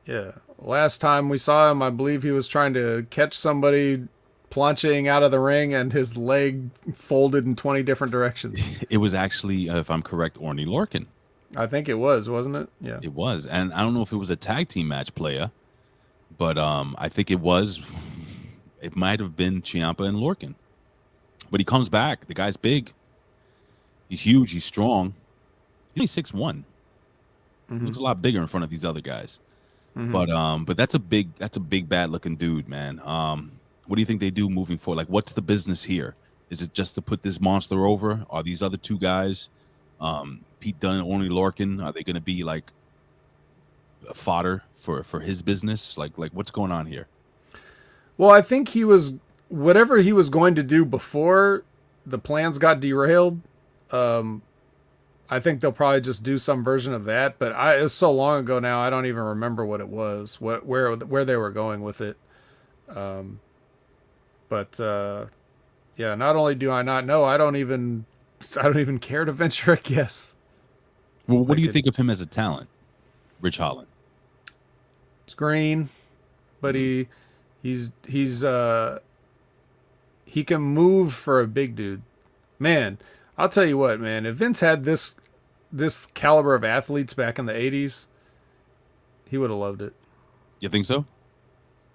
Yeah. Last time we saw him, I believe he was trying to catch somebody plunging out of the ring and his leg folded in 20 different directions. It was actually, if I'm correct, Orny Lorcan. I think it was, wasn't it? Yeah. It was. And I don't know if it was a tag team match player, but I think it was. It might have been Ciampa and Lorcan. But he comes back. The guy's big. He's huge. He's strong. He's only 6'1". Mm-hmm. He looks a lot bigger in front of these other guys. Mm-hmm. But that's a big bad looking dude, man. What do you think they do moving forward? Like, what's the business here? Is it just to put this monster over? Are these other two guys, Pete Dunne and Orny Lorcan, are they going to be like a fodder for his business? Like what's going on here? Well, I think whatever he was going to do before the plans got derailed. I think they'll probably just do some version of that, but it was so long ago now, I don't even remember what it was, where they were going with it. Yeah, not only do I not know, I don't even care to venture a guess. Well, what do you think of him as a talent, Ridge Holland? He's green, but he can move for a big dude. Man, I'll tell you what, man. If Vince had this caliber of athletes back in the 80s, he would have loved it. You think so?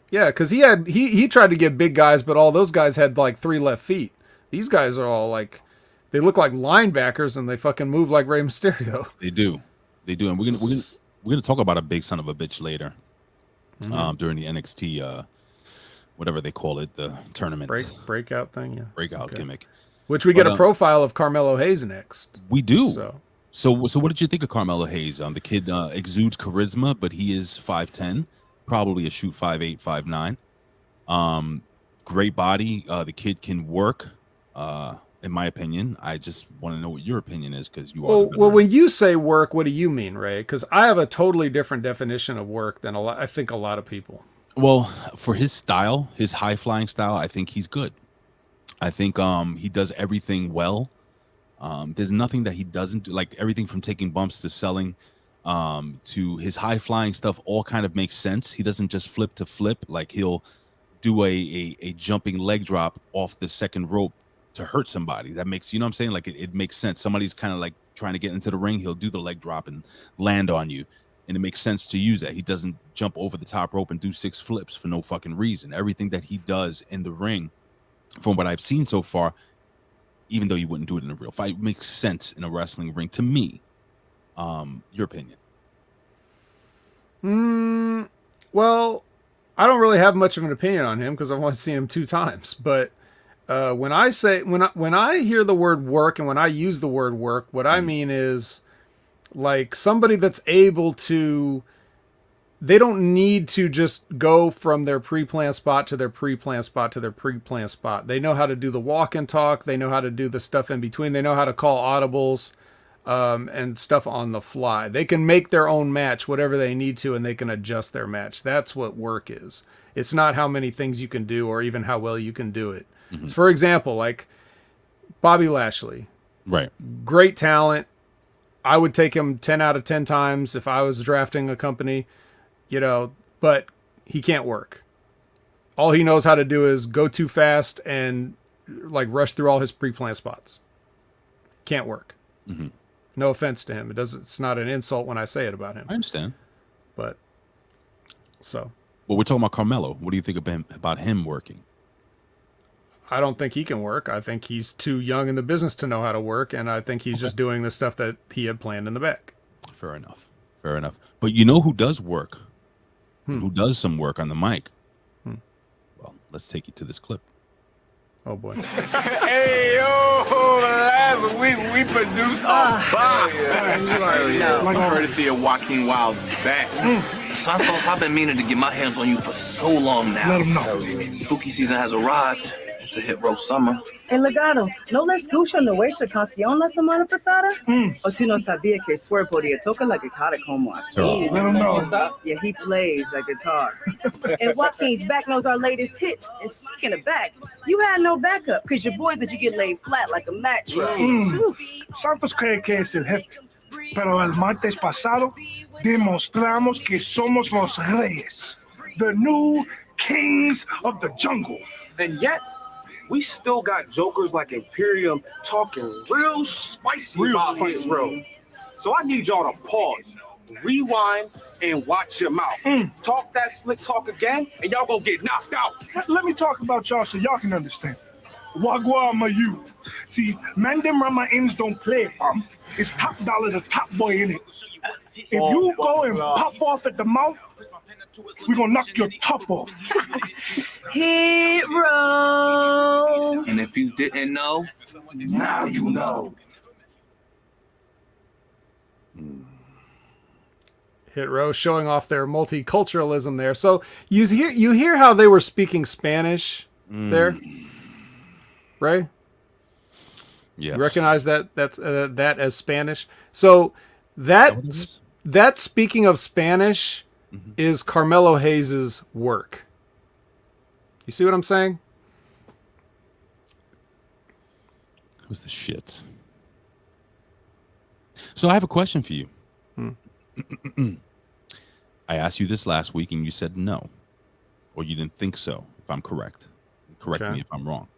Yeah, because he tried to get big guys, but all those guys had like 3 left feet. These guys are all like They look like linebackers and they fucking move like Rey Mysterio. They do, and we're gonna talk about a big son of a bitch later, during the NXT whatever they call it, the tournament breakout thing, yeah, breakout gimmick. Which we get a profile of Carmelo Hayes next. We do. So what did you think of Carmelo Hayes? The kid exudes charisma, but he is 5'10", probably a shoot 5'8", 5'9". Great body. The kid can work. In my opinion, I just want to know what your opinion is because you are. Well, when you say work, what do you mean, Ray? Because I have a totally different definition of work than I think a lot of people. Well, for his style, his high flying style, I think he's good. I think he does everything well. There's nothing that he doesn't do, like everything from taking bumps to selling, to his high flying stuff all kind of makes sense. He doesn't just flip to flip. Like he'll do a jumping leg drop off the second rope to hurt somebody. That makes, you know what I'm saying? Like it makes sense. Somebody's kind of like trying to get into the ring. He'll do the leg drop and land on you. And it makes sense to use that. He doesn't jump over the top rope and do 6 flips for no fucking reason. Everything that he does in the ring, from what I've seen so far, even though you wouldn't do it in a real fight, makes sense in a wrestling ring to me. Your opinion? Well, I don't really have much of an opinion on him because I've only seen him 2 times. But when I hear the word work and when I use the word work, what I mean is like somebody that's able to. They don't need to just go from their pre-plan spot to their pre-plan spot to their pre-plan spot. They know how to do the walk and talk. They know how to do the stuff in between. They know how to call audibles and stuff on the fly. They can make their own match, whatever they need to, and they can adjust their match. That's what work is. It's not how many things you can do or even how well you can do it. Mm-hmm. For example, like Bobby Lashley. Right. Great talent. I would take him 10 out of 10 times if I was drafting a company. You know, but he can't work. All he knows how to do is go too fast and like rush through all his pre-planned spots. Can't work. Mm-hmm. No offense to him. It's not an insult when I say it about him. I understand. But so. Well, we're talking about Carmelo. What do you think about him working? I don't think he can work. I think he's too young in the business to know how to work, and I think he's just doing the stuff that he had planned in the back. Fair enough. But you know who does work? Who does some work on the mic? Well, let's take you to this clip. Oh boy. Hey, yo, last week we produced a box. Like courtesy of Joaquin Wild's back. Santos, I've been meaning to get my hands on you for so long now. Let him know. Spooky season has arrived. It's a hit row summer. El legado, ¿no le escuchan la hueso canción la semana pasada? ¿O tú no sabías que Swerve podía tocar la guitarra como así? Let him know. Yeah, he plays the guitar. And Joaquin's back knows our latest hit. And speaking of back, you had no backup because your boys that you get laid flat like a mattress. Santos cree que es el jefe, pero el martes pasado demostramos que somos los reyes, the new kings of the jungle. And yet, we still got jokers like Imperium talking real spicy about Hit Row. So I need y'all to pause, rewind, and watch your mouth. Talk that slick talk again, and y'all gonna get knocked out. Let me talk about y'all so y'all can understand. Wagwa my you. See, man them Rama ends don't play, It's top dollar, the top boy in it. If you go and pop off at the mouth, we're gonna knock your top off. Hit Row. And if you didn't know, now you know. Hit Row showing off their multiculturalism there. So you hear how they were speaking Spanish there, Ray? Yes. You recognize that's that as Spanish. So that speaking of Spanish is Carmelo Hayes' work. You see what I'm saying? That was the shit. So I have a question for you. I asked you this last week and you said no. Or you didn't think so, if I'm correct. Correct me if I'm wrong.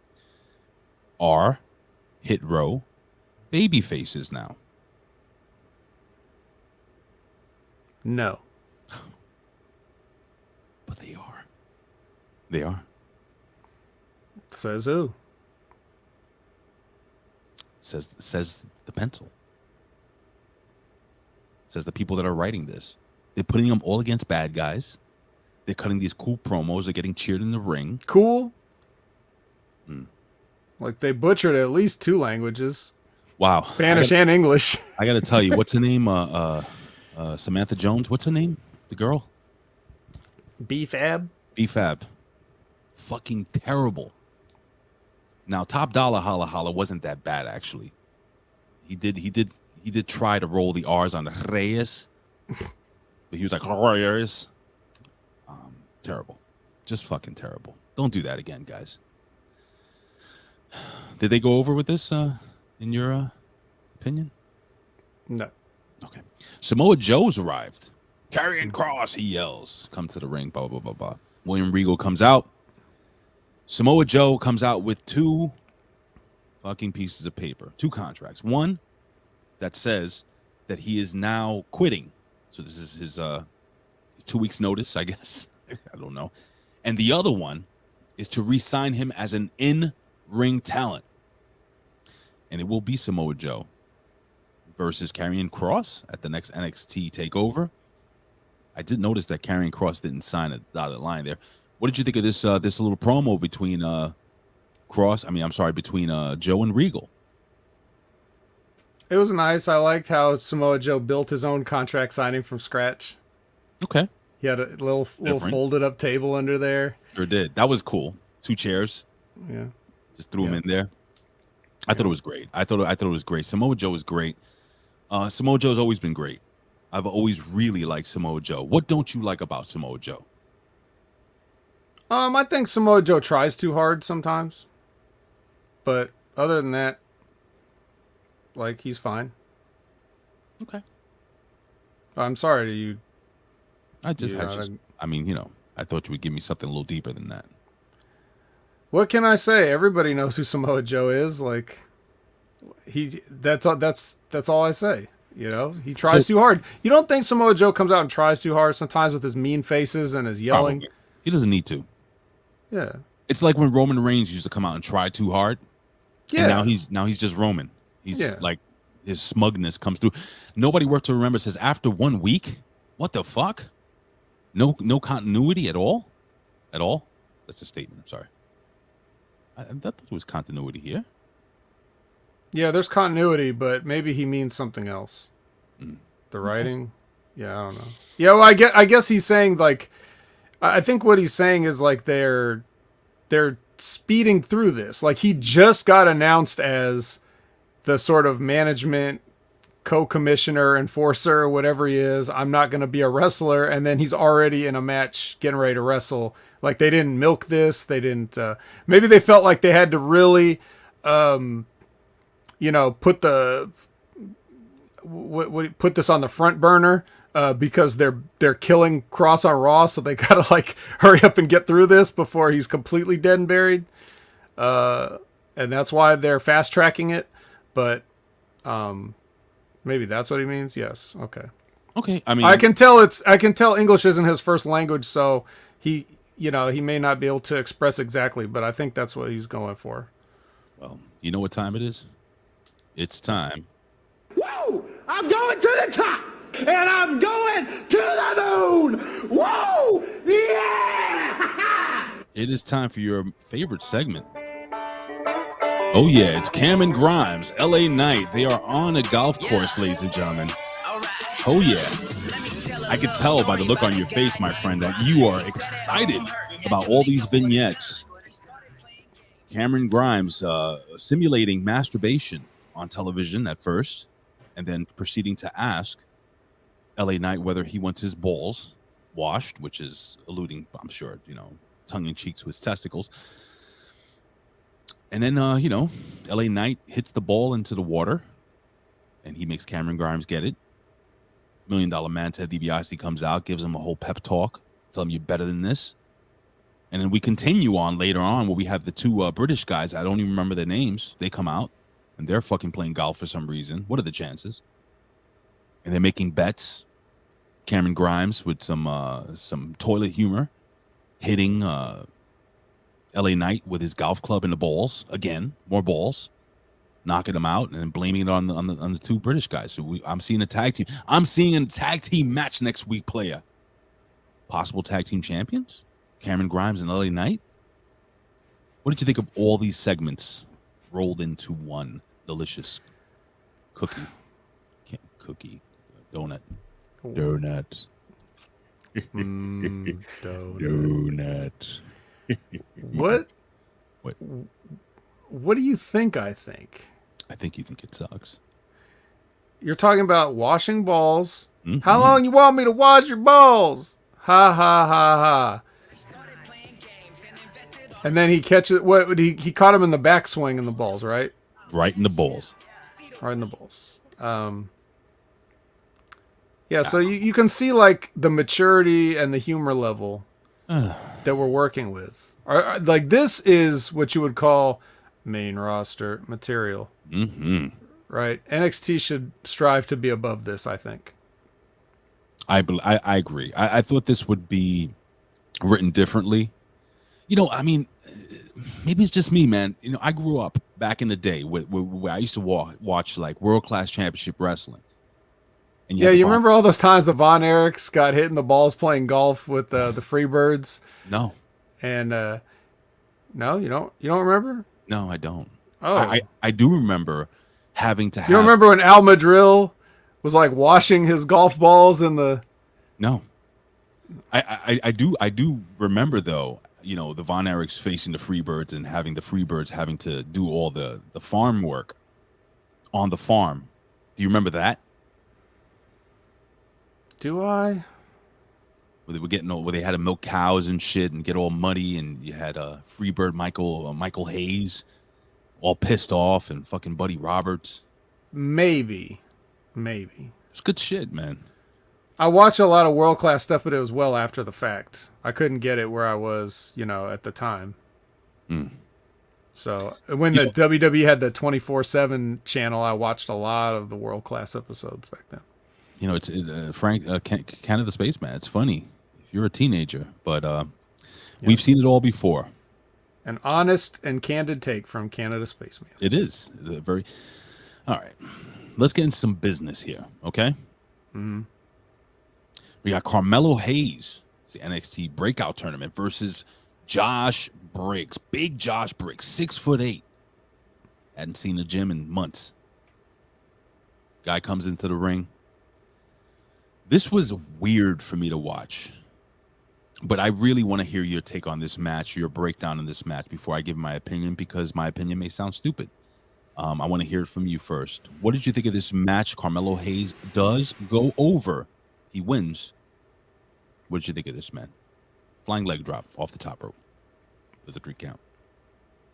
Are Hit Row baby faces now? No. But they are. They are. Says who? Says the pencil. Says the people that are writing this. They're putting them all against bad guys. They're cutting these cool promos. They're getting cheered in the ring. Cool. Like they butchered at least 2 languages. Wow. Spanish and English. I got to tell you, what's her name? Samantha Jones. What's her name? The girl? B-Fab. B-Fab. Fucking terrible. Now, Top Dollar Holla Holla wasn't that bad, actually. He did try to roll the R's on the Reyes. But he was like, Reyes. Terrible. Just fucking terrible. Don't do that again, guys. Did they go over with this, in your opinion? No. Okay. Samoa Joe's arrived. Karrion Kross, he yells. Come to the ring, blah, blah, blah, blah. William Regal comes out. Samoa Joe comes out with 2 fucking pieces of paper. 2 contracts. One that says that he is now quitting. So this is his 2 weeks notice, I guess. I don't know. And the other one is to re-sign him as an in-ring talent. And it will be Samoa Joe versus Karrion Kross at the next NXT takeover. I did notice that Karrion Kross didn't sign a dotted line there. What did you think of this this little promo between between Joe and Regal? It was nice. I liked how Samoa Joe built his own contract signing from scratch. Okay. He had a little folded up table under there. Sure did. That was cool. 2 chairs. Yeah. Just threw him in there. I thought it was great. I thought it was great. Samoa Joe was great. Samoa Joe's always been great. I've always really liked Samoa Joe. What don't you like about Samoa Joe? I think Samoa Joe tries too hard sometimes. But other than that, like, he's fine. Okay. I'm sorry to you. I thought you would give me something a little deeper than that. What can I say? Everybody knows who Samoa Joe is. Like, that's all I say. You know, he tries too hard. You don't think Samoa Joe comes out and tries too hard sometimes with his mean faces and his yelling? Probably. He doesn't need to. Yeah. It's like when Roman Reigns used to come out and try too hard. Yeah. And now he's just Roman. He's like, his smugness comes through. Nobody worth to remember says after 1 week, what the fuck? No continuity at all? At all? That's a statement. I'm sorry. I thought there was continuity here. Yeah, there's continuity, but maybe he means something else. The writing? Yeah, I don't know. Yeah, well, I guess he's saying, like, I think what he's saying is, like, they're speeding through this. Like, he just got announced as the sort of management co-commissioner, enforcer, whatever he is. I'm not going to be a wrestler. And then he's already in a match getting ready to wrestle. Like, they didn't milk this. They didn't, maybe they felt like they had to really, put this on the front burner, because they're killing Kross on Raw. So they got to, like, hurry up and get through this before he's completely dead and buried. And that's why they're fast tracking it. But, maybe that's what he means. Yes. Okay. Okay. I mean, I can tell English isn't his first language, so he may not be able to express exactly, but I think that's what he's going for. Well, you know what time it is? It's time. Whoa! I'm going to the top, and I'm going to the moon. Whoa! Yeah! It is time for your favorite segment. Oh yeah, it's Cam and Grimes, LA Knight. They are on a golf course, ladies and gentlemen. Oh yeah. I could tell by the look on your face, my friend, that you are excited about all these vignettes. Cameron Grimes simulating masturbation on television at first, and then proceeding to ask LA Knight whether he wants his balls washed, which is alluding, I'm sure, tongue-in-cheek to his testicles. And then, LA Knight hits the ball into the water, and he makes Cameron Grimes get it. $1 Million Man Ted DiBiase comes out, gives him a whole pep talk, tell him you're better than this. And then we continue on later on where we have the 2 British guys. I don't even remember their names. They come out, and they're fucking playing golf for some reason. What are the chances? And they're making bets. Cameron Grimes with some toilet humor, hitting LA Knight with his golf club in the balls. Again, more balls. knocking them out and blaming it on the two British guys. So I'm seeing a tag team. I'm seeing a tag team match next week. Player, possible tag team champions, Cameron Grimes and LA Knight. What did you think of all these segments rolled into one delicious donut? Donut. Donut. What? What? What do you think I think? I think you think it sucks. You're talking about washing balls. Mm-hmm. How long you want me to wash your balls? Ha ha ha ha. And then he catches what he caught him in the backswing in the balls, right? Right in the balls. Right in the balls. Yeah, so you can see like the maturity and the humor level that we're working with. Like this is what you would call main roster material. Mm-hmm. Right? NXT should strive to be above this, I think. I agree. I thought this would be written differently. You know, I mean, maybe it's just me, man. You know, I grew up back in the day where I used to watch like world-class championship wrestling. And you remember all those times the Von Erichs got hit in the balls playing golf with the Freebirds? No. And no, you don't remember? No, I don't. Oh, I do remember having to have. You don't remember when Al Madril was like washing his golf balls in the? No. I do remember though. You know, the Von Erichs facing the Freebirds and having the Freebirds having to do all the farm work on the farm. Do you remember that? Do I? Where they were getting where they had to milk cows and shit and get all muddy, and you had Freebird Michael Hayes all pissed off and fucking Buddy Roberts. Maybe. It's good shit, man. I watch a lot of world-class stuff, but it was well after the fact. I couldn't get it where I was, at the time. So when the WWE had the 24/7 channel, I watched a lot of the world-class episodes back then. You know, it's Frank, Canada Spaceman. It's funny if you're a teenager, but we've seen it all before. An honest and candid take from Canada Spaceman. It is very. All right, let's get into some business here, okay? Mm-hmm. We got Carmelo Hayes, it's the NXT Breakout Tournament versus Josh Briggs. Big Josh Briggs, 6'8". Hadn't seen the gym in months. Guy comes into the ring. This was weird for me to watch, but I really want to hear your take on this match, your breakdown in this match before I give my opinion, because my opinion may sound stupid. I want to hear it from you first. What did you think of this match? Carmelo Hayes does go over. He wins. What did you think of this, man? Flying leg drop off the top rope. There's a 3 count.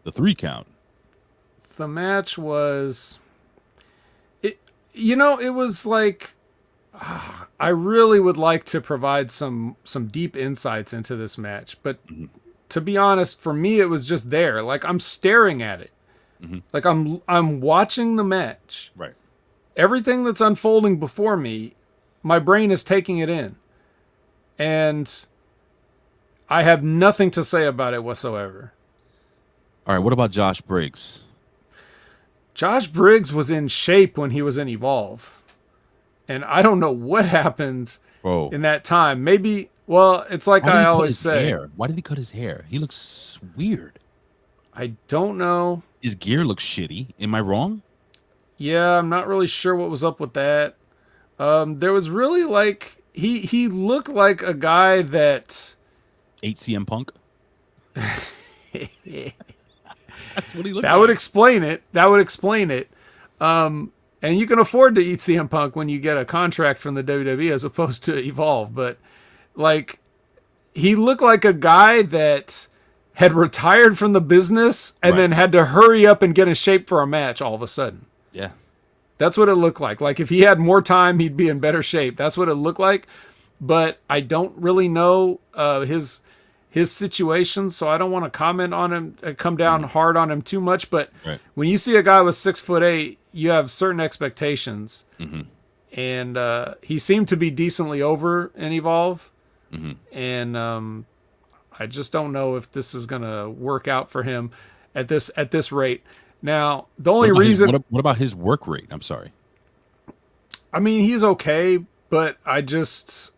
The 3 count. The match was... It was like... I really would like to provide some deep insights into this match, but to be honest, for me it was just there. Like I'm staring at it. Mm-hmm. Like I'm watching the match. Right. Everything that's unfolding before me, my brain is taking it in. And I have nothing to say about it whatsoever. All right, what about Josh Briggs? Josh Briggs was in shape when he was in Evolve. And I don't know what happened in that time. Maybe, well, it's like I always say. Why did he cut his hair? He looks weird. I don't know. His gear looks shitty. Am I wrong? Yeah, I'm not really sure what was up with that. There was really like, he looked like a guy that... ate CM Punk? That's what he looked like. That would explain it. And you can afford to eat CM Punk when you get a contract from the WWE as opposed to Evolve. But, like, he looked like a guy that had retired from the business and then had to hurry up and get in shape for a match all of a sudden. Yeah. That's what it looked like. Like, if he had more time, he'd be in better shape. That's what it looked like. But I don't really know his situation, so I don't want to comment on him, come down hard on him too much. But when you see a guy with 6'8", you have certain expectations, and he seemed to be decently over in Evolve, and I just don't know if this is going to work out for him at this rate. Now, the only reason... What about his work rate? I'm sorry. I mean, he's okay, but I just...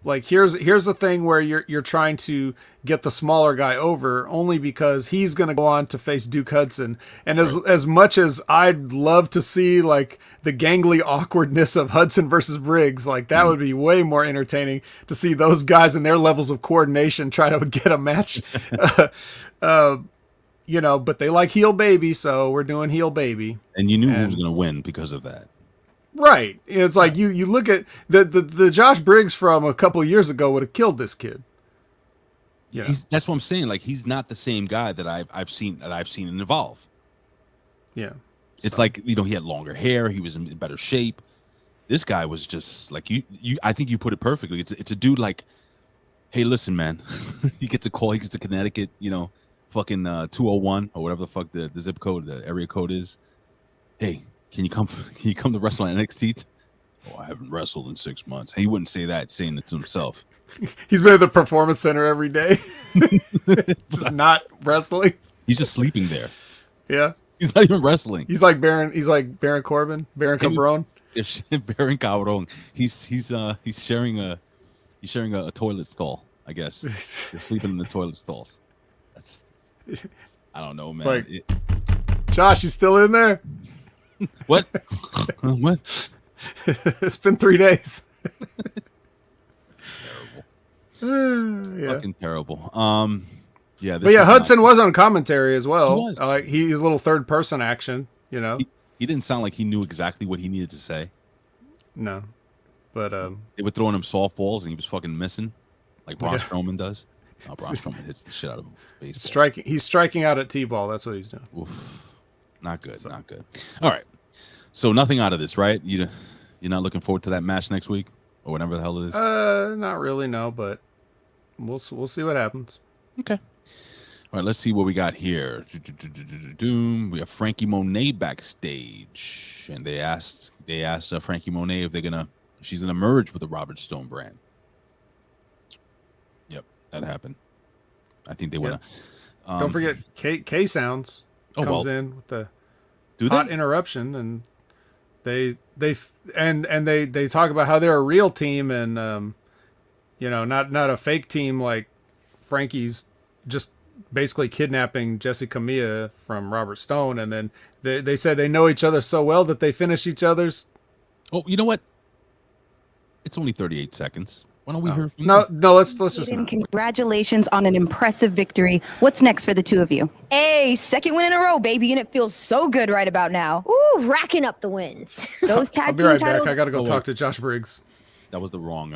like here's the thing where you're trying to get the smaller guy over only because he's going to go on to face Duke Hudson. And as much as I'd love to see like the gangly awkwardness of Hudson versus Briggs, like that would be way more entertaining to see those guys and their levels of coordination try to get a match. But they like heel baby, so we're doing heel baby. And you knew who was going to win because of that. Right. It's like you look at the Josh Briggs from a couple years ago would have killed this kid. Yeah. That's what I'm saying. Like he's not the same guy that I've seen in Evolve. Yeah. It's like, he had longer hair, he was in better shape. This guy was just like you I think you put it perfectly. It's a dude like, hey, listen, man. He gets a call, he gets to Connecticut, fucking 201 or whatever the fuck the zip code, the area code is. Hey, Can you come to wrestle on NXT? Oh, I haven't wrestled in 6 months. He wouldn't say that, saying it to himself. He's been at the Performance Center every day. Just not wrestling. He's just sleeping there. Yeah. He's not even wrestling. He's like Baron Corbin, Baron Cabron. Baron Cabron. He's sharing a toilet stall, I guess. They're sleeping in the toilet stalls. I don't know, man. It's like, Josh, you still in there? What? What? It's been 3 days. Terrible. Yeah. Fucking terrible. Yeah. But yeah, Hudson was on commentary as well. He was. Like he's a little third person action, He didn't sound like he knew exactly what he needed to say. No. But they were throwing him softballs and he was fucking missing, like Braun Strowman does. Oh, Braun Strowman hits the shit out of him. He's striking out at T-ball. That's what he's doing. Oof. Not good. Not good. All right. So nothing out of this, right? You're not looking forward to that match next week or whatever the hell it is. Not really, no. But we'll see what happens. Okay. All right. Let's see what we got here. We have Frankie Monet backstage, and they asked Frankie Monet if she's gonna merge with the Robert Stone brand. Yep, that happened. I think they want to. Don't forget K Sounds comes in with the hot interruption, and they talk about how they're a real team and not a fake team like Frankie's just basically kidnapping Jesse Camilla from Robert Stone, and then they said they know each other so well that they finish each other's. Oh, you know what? It's only 38 seconds. Why don't we hear from No, let's just. Congratulations on an impressive victory. What's next for the two of you? Hey, second win in a row, baby, and it feels so good right about now. Ooh, racking up the wins. Those tag I'll be team right titles. back. I gotta go talk to Josh Briggs. That was the wrong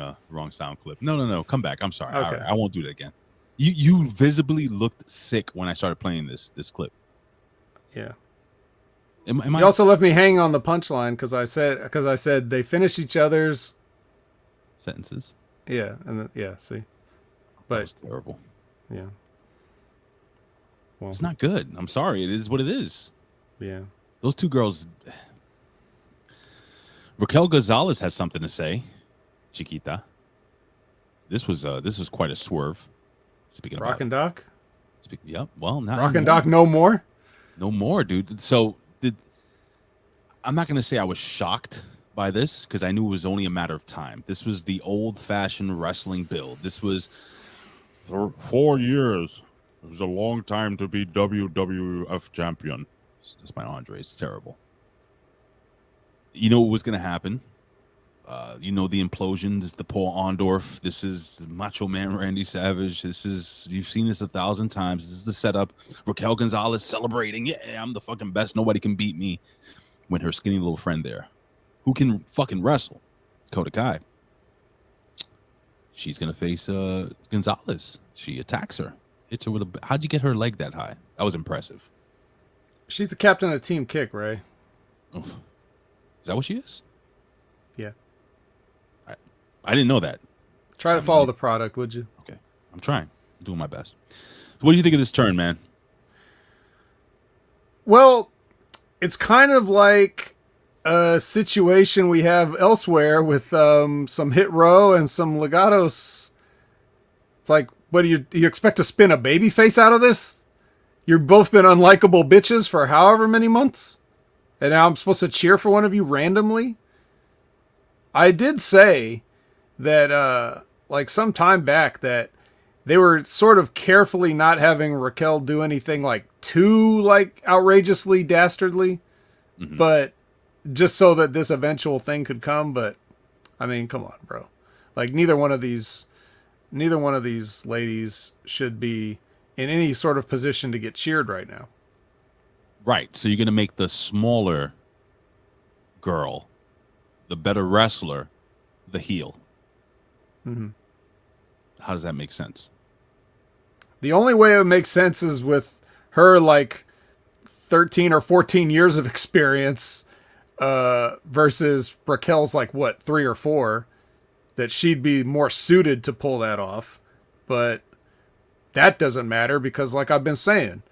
sound clip. No. Come back. I'm sorry. Okay. All right, I won't do that again. You visibly looked sick when I started playing this clip. Yeah. Am You also left me hanging on the punchline because I said they finish each other's sentences. Yeah, and see, but it's terrible. Yeah. Well, it's not good. I'm sorry. It is what it is. Yeah. Those two girls. Raquel Gonzalez has something to say. Chiquita. This was quite a swerve. Speaking of Rock and Doc. Yep. Well, not Rock and Doc. No more. No more, dude. So I'm not gonna say I was shocked by this because I knew it was only a matter of time. This was the old-fashioned wrestling build. This was 4 years. It was a long time to be WWF champion. That's my Andre. It's terrible. You know what was going to happen? The implosion. This is the Paul Orndorff. This is Macho Man Randy Savage. You've seen this 1,000 times. This is the setup. Raquel Gonzalez celebrating. Yeah, I'm the fucking best. Nobody can beat me. When her skinny little friend there, who can fucking wrestle, Dakota Kai. She's gonna face Gonzalez. She attacks her, hits her with a. How'd you get her leg that high? That was impressive. She's the captain of Team Kick, Ray. Oof. Is that what she is? Yeah. I didn't know that. Try to follow the product, would you? Okay, I'm trying. I'm doing my best. So what do you think of this turn, man? Well, it's kind of like a situation we have elsewhere with some Hit Row and some Legatos. It's like, what do you expect to spin a baby face out of this? You've both been unlikable bitches for however many months, and now I'm supposed to cheer for one of you randomly? I did say that, like some time back, that they were sort of carefully not having Raquel do anything like too like outrageously dastardly, but just so that this eventual thing could come. But I mean, come on, bro. Like neither one of these ladies should be in any sort of position to get cheered right now. Right. So you're going to make the smaller girl, the better wrestler, the heel. Mm-hmm. How does that make sense? The only way it makes sense is with her like 13 or 14 years of experience versus Raquel's like what, 3 or 4, that she'd be more suited to pull that off. But that doesn't matter because like I've been saying,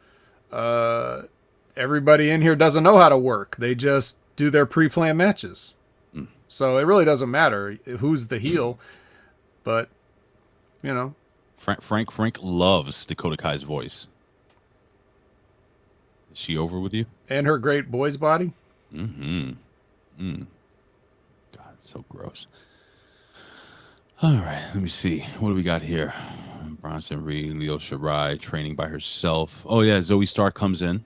everybody in here doesn't know how to work. They just do their pre-planned matches. So it really doesn't matter who's the heel, but you know, Frank loves Dakota Kai's voice. Is she over with you? And her great boy's body. God, so gross. All right, let me see. What do we got here? Bronson Reed, Leo Shirai training by herself. Oh yeah, Zoe Stark comes in.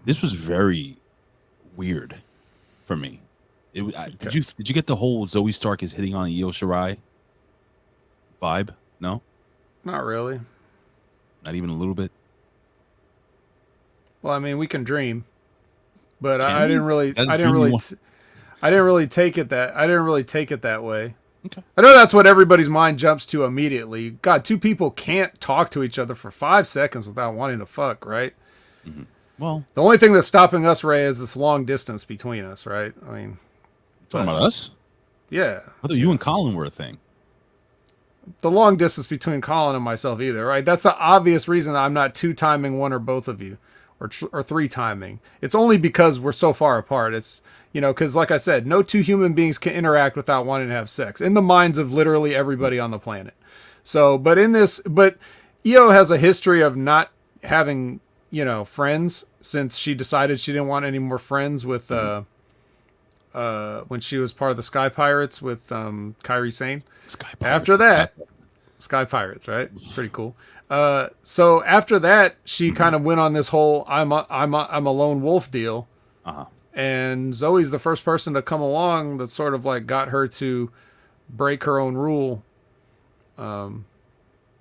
This was very weird for me. Did you get the whole Zoe Stark is hitting on Io Shirai vibe? No, not really. Not even a little bit. Well, I mean, we can dream, but Can I we? didn't really take it that way. Okay. I know that's what everybody's mind jumps to immediately. God, two people can't talk to each other for 5 seconds without wanting to fuck, right? Mm-hmm. Well, the only thing that's stopping us, Ray, is this long distance between us, right? I mean, talking about us? Yeah. I thought you and Colin were a thing. The long distance between Colin and myself either, right? That's the obvious reason I'm not 2-timing one or both of you, or 3-timing. It's only because we're so far apart. It's, you know, because like I said, no two human beings can interact without wanting to have sex in the minds of literally everybody on the planet. So, but Io has a history of not having, you know, friends since she decided she didn't want any more friends with, when she was part of the Sky Pirates with Kairi Sane. After that, Sky Pirates, right? Pretty cool. So after that, she kind of went on this whole I'm a lone wolf deal. And Zoe's the first person to come along that sort of like got her to break her own rule. But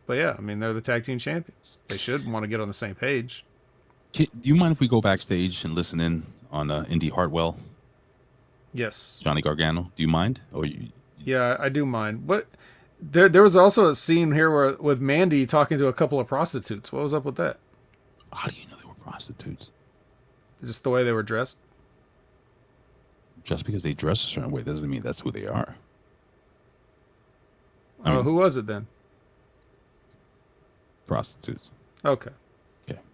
yeah, I mean, they're the tag team champions. They should want to get on the same page. Do you mind if we go backstage and listen in on Indy Hartwell? Yes. Johnny Gargano. Do you mind? Yeah, I do mind. But there was also a scene here with Mandy talking to a couple of prostitutes. What was up with that? How do you know they were prostitutes? Just the way they were dressed. Just because they dress a certain way doesn't mean that's who they are. Who was it then? Prostitutes. Okay.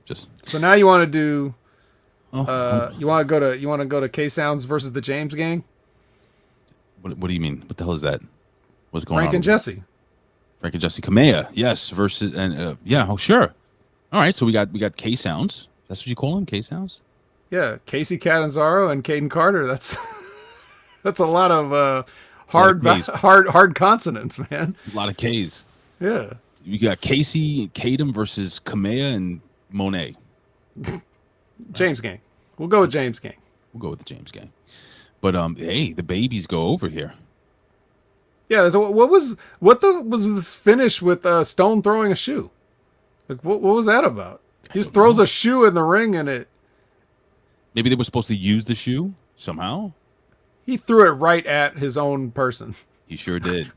Just so now you want to do. You want to go to K Sounds versus the James Gang. What do you mean? What the hell is that? What's going on? Frank and Jesse. Frank and Jesse Kamea, yes, versus sure. All right, so we got K Sounds. That's what you call them, K Sounds. Yeah, Casey Catanzaro and Caden Carter. That's a lot of hard consonants, man. A lot of K's. Yeah. You got Casey and Caden versus Kamea and Monet. James Gang. We'll go with James Gang. We'll go with the James Gang. But hey, the babies go over here. Yeah. So what was this finish with Stone throwing a shoe? Like what was that about? He just throws a shoe in the ring and it. Maybe they were supposed to use the shoe somehow. He threw it right at his own person. He sure did.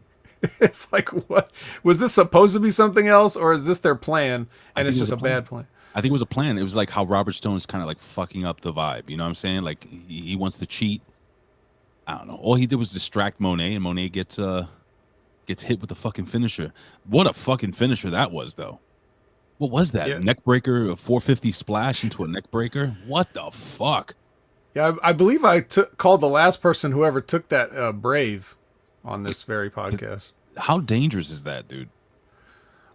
It's like, what was this supposed to be something else, or is this their plan? And it's just a bad plan. I think it was a plan. It was like how Robert Stone's kind of like fucking up the vibe. You know what I'm saying? Like he wants to cheat. I don't know. All he did was distract Monet, and Monet gets hit with the fucking finisher. What a fucking finisher that was, though. What was that? Yeah. Neck breaker, a 450 splash into a neck breaker? What the fuck? Yeah, I believe I called the last person who ever took that brave on this very podcast. How dangerous is that, dude?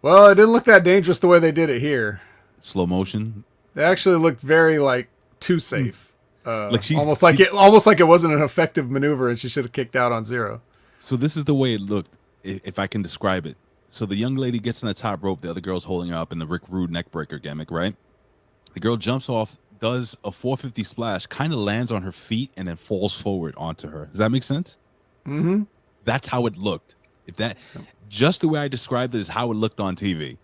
Well, it didn't look that dangerous the way they did it here. slow motion. It actually looked very like too safe. Like almost like it wasn't an effective maneuver, and she should have kicked out on 0. So this is the way it looked, if I can describe it. So the young lady gets on the top rope, the other girl's holding her up in the Rick Rude neckbreaker gimmick, right? The girl jumps off, does a 450 splash, kind of lands on her feet, and then falls forward onto her. Does that make sense? Mm-hmm. That's how it looked. Just the way I described it is how it looked on TV.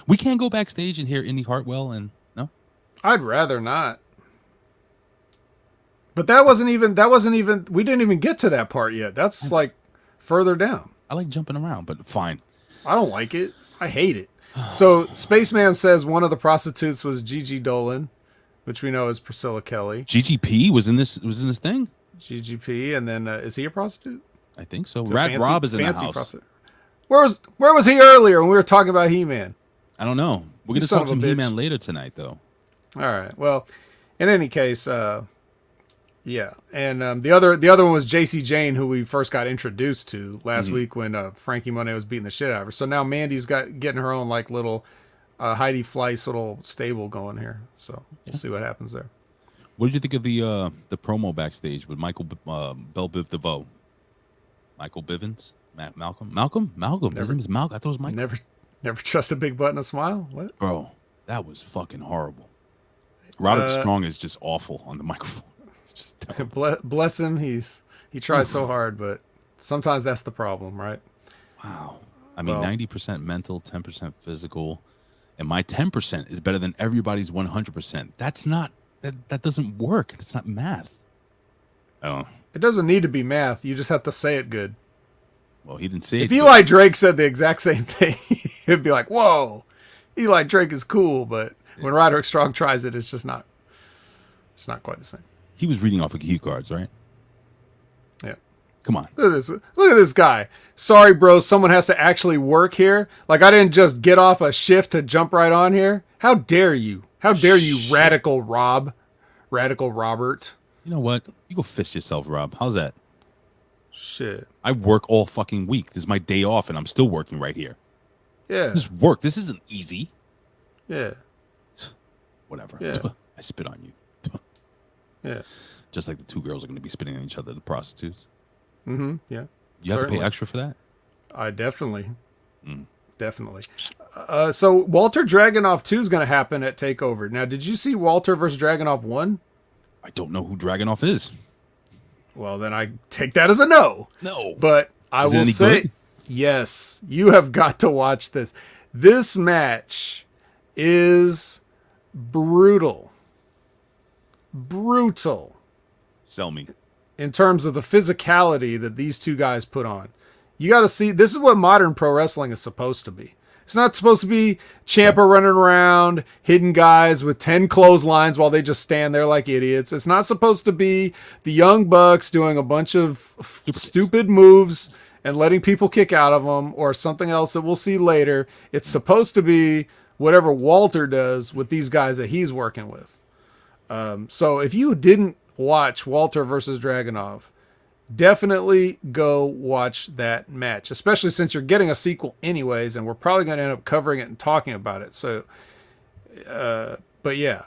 We can't go backstage and hear Indy Hartwell and no? I'd rather not. But that wasn't even we didn't even get to that part yet. That's like further down. I like jumping around, but fine. I don't like it. I hate it. So Spaceman says one of the prostitutes was Gigi Dolan, which we know is Priscilla Kelly. GGP was in this thing? GGP, and then is he a prostitute? I think so. Rad Rob is in the house. Prostitute. Where was he earlier when we were talking about He-Man? I don't know. We're going to talk some He-Man later tonight, though. All right. Well, in any case, yeah. And the other one was JC Jane, who we first got introduced to last week when Frankie Monet was beating the shit out of her. So now Mandy's getting her own like little Heidi Fleiss little stable going here. So we'll see what happens there. What did you think of the promo backstage with Michael Bell Biv DeVoe? Michael Bivens? Malcolm? His name is Malcolm. I thought it was Michael. Never trust a big butt and a smile? What? Bro, that was fucking horrible. Roderick Strong is just awful on the microphone. It's just terrible. Bless him. He tries so hard, but sometimes that's the problem, right? Wow. I mean, 90% mental, 10% physical, and my 10% is better than everybody's 100%. That's not that doesn't work. That's not math. Oh. It doesn't need to be math. You just have to say it good. Well, he didn't say it. If Eli Drake said the exact same thing, it'd be like, whoa, Eli Drake is cool, but when Roderick Strong tries it, it's just not. It's not quite the same. He was reading off of cue cards, right? Yeah. Come on. Look at this guy. Sorry, bro. Someone has to actually work here. Like, I didn't just get off a shift to jump right on here. How dare you? How dare you, Radical Robert? You know what? You go fist yourself, Rob. How's that? Shit. I work all fucking week. This is my day off, and I'm still working right here. Yeah. This is work. This isn't easy. Yeah. Whatever. Yeah. I spit on you. Yeah. Just like the two girls are going to be spitting on each other, the prostitutes. Mm-hmm. Yeah. You have to pay extra for that? I definitely. Definitely. So Walter Dragunov 2 is going to happen at TakeOver. Now, did you see Walter versus Dragunov 1? I don't know who Dragunov is. Well, then I take that as a no. No. But I will say, good? Yes, you have got to watch this. This match is brutal. Brutal. Sell me. In terms of the physicality that these two guys put on. You got to see, this is what modern pro wrestling is supposed to be. It's not supposed to be Ciampa running around, hidden guys with 10 clotheslines while they just stand there like idiots. It's not supposed to be the Young Bucks doing a bunch of stupid moves and letting people kick out of them or something else that we'll see later. It's supposed to be whatever Walter does with these guys that he's working with. So if you didn't watch Walter versus Dragunov, definitely go watch that match, especially since you're getting a sequel anyways, and we're probably going to end up covering it and talking about it. So, but yeah,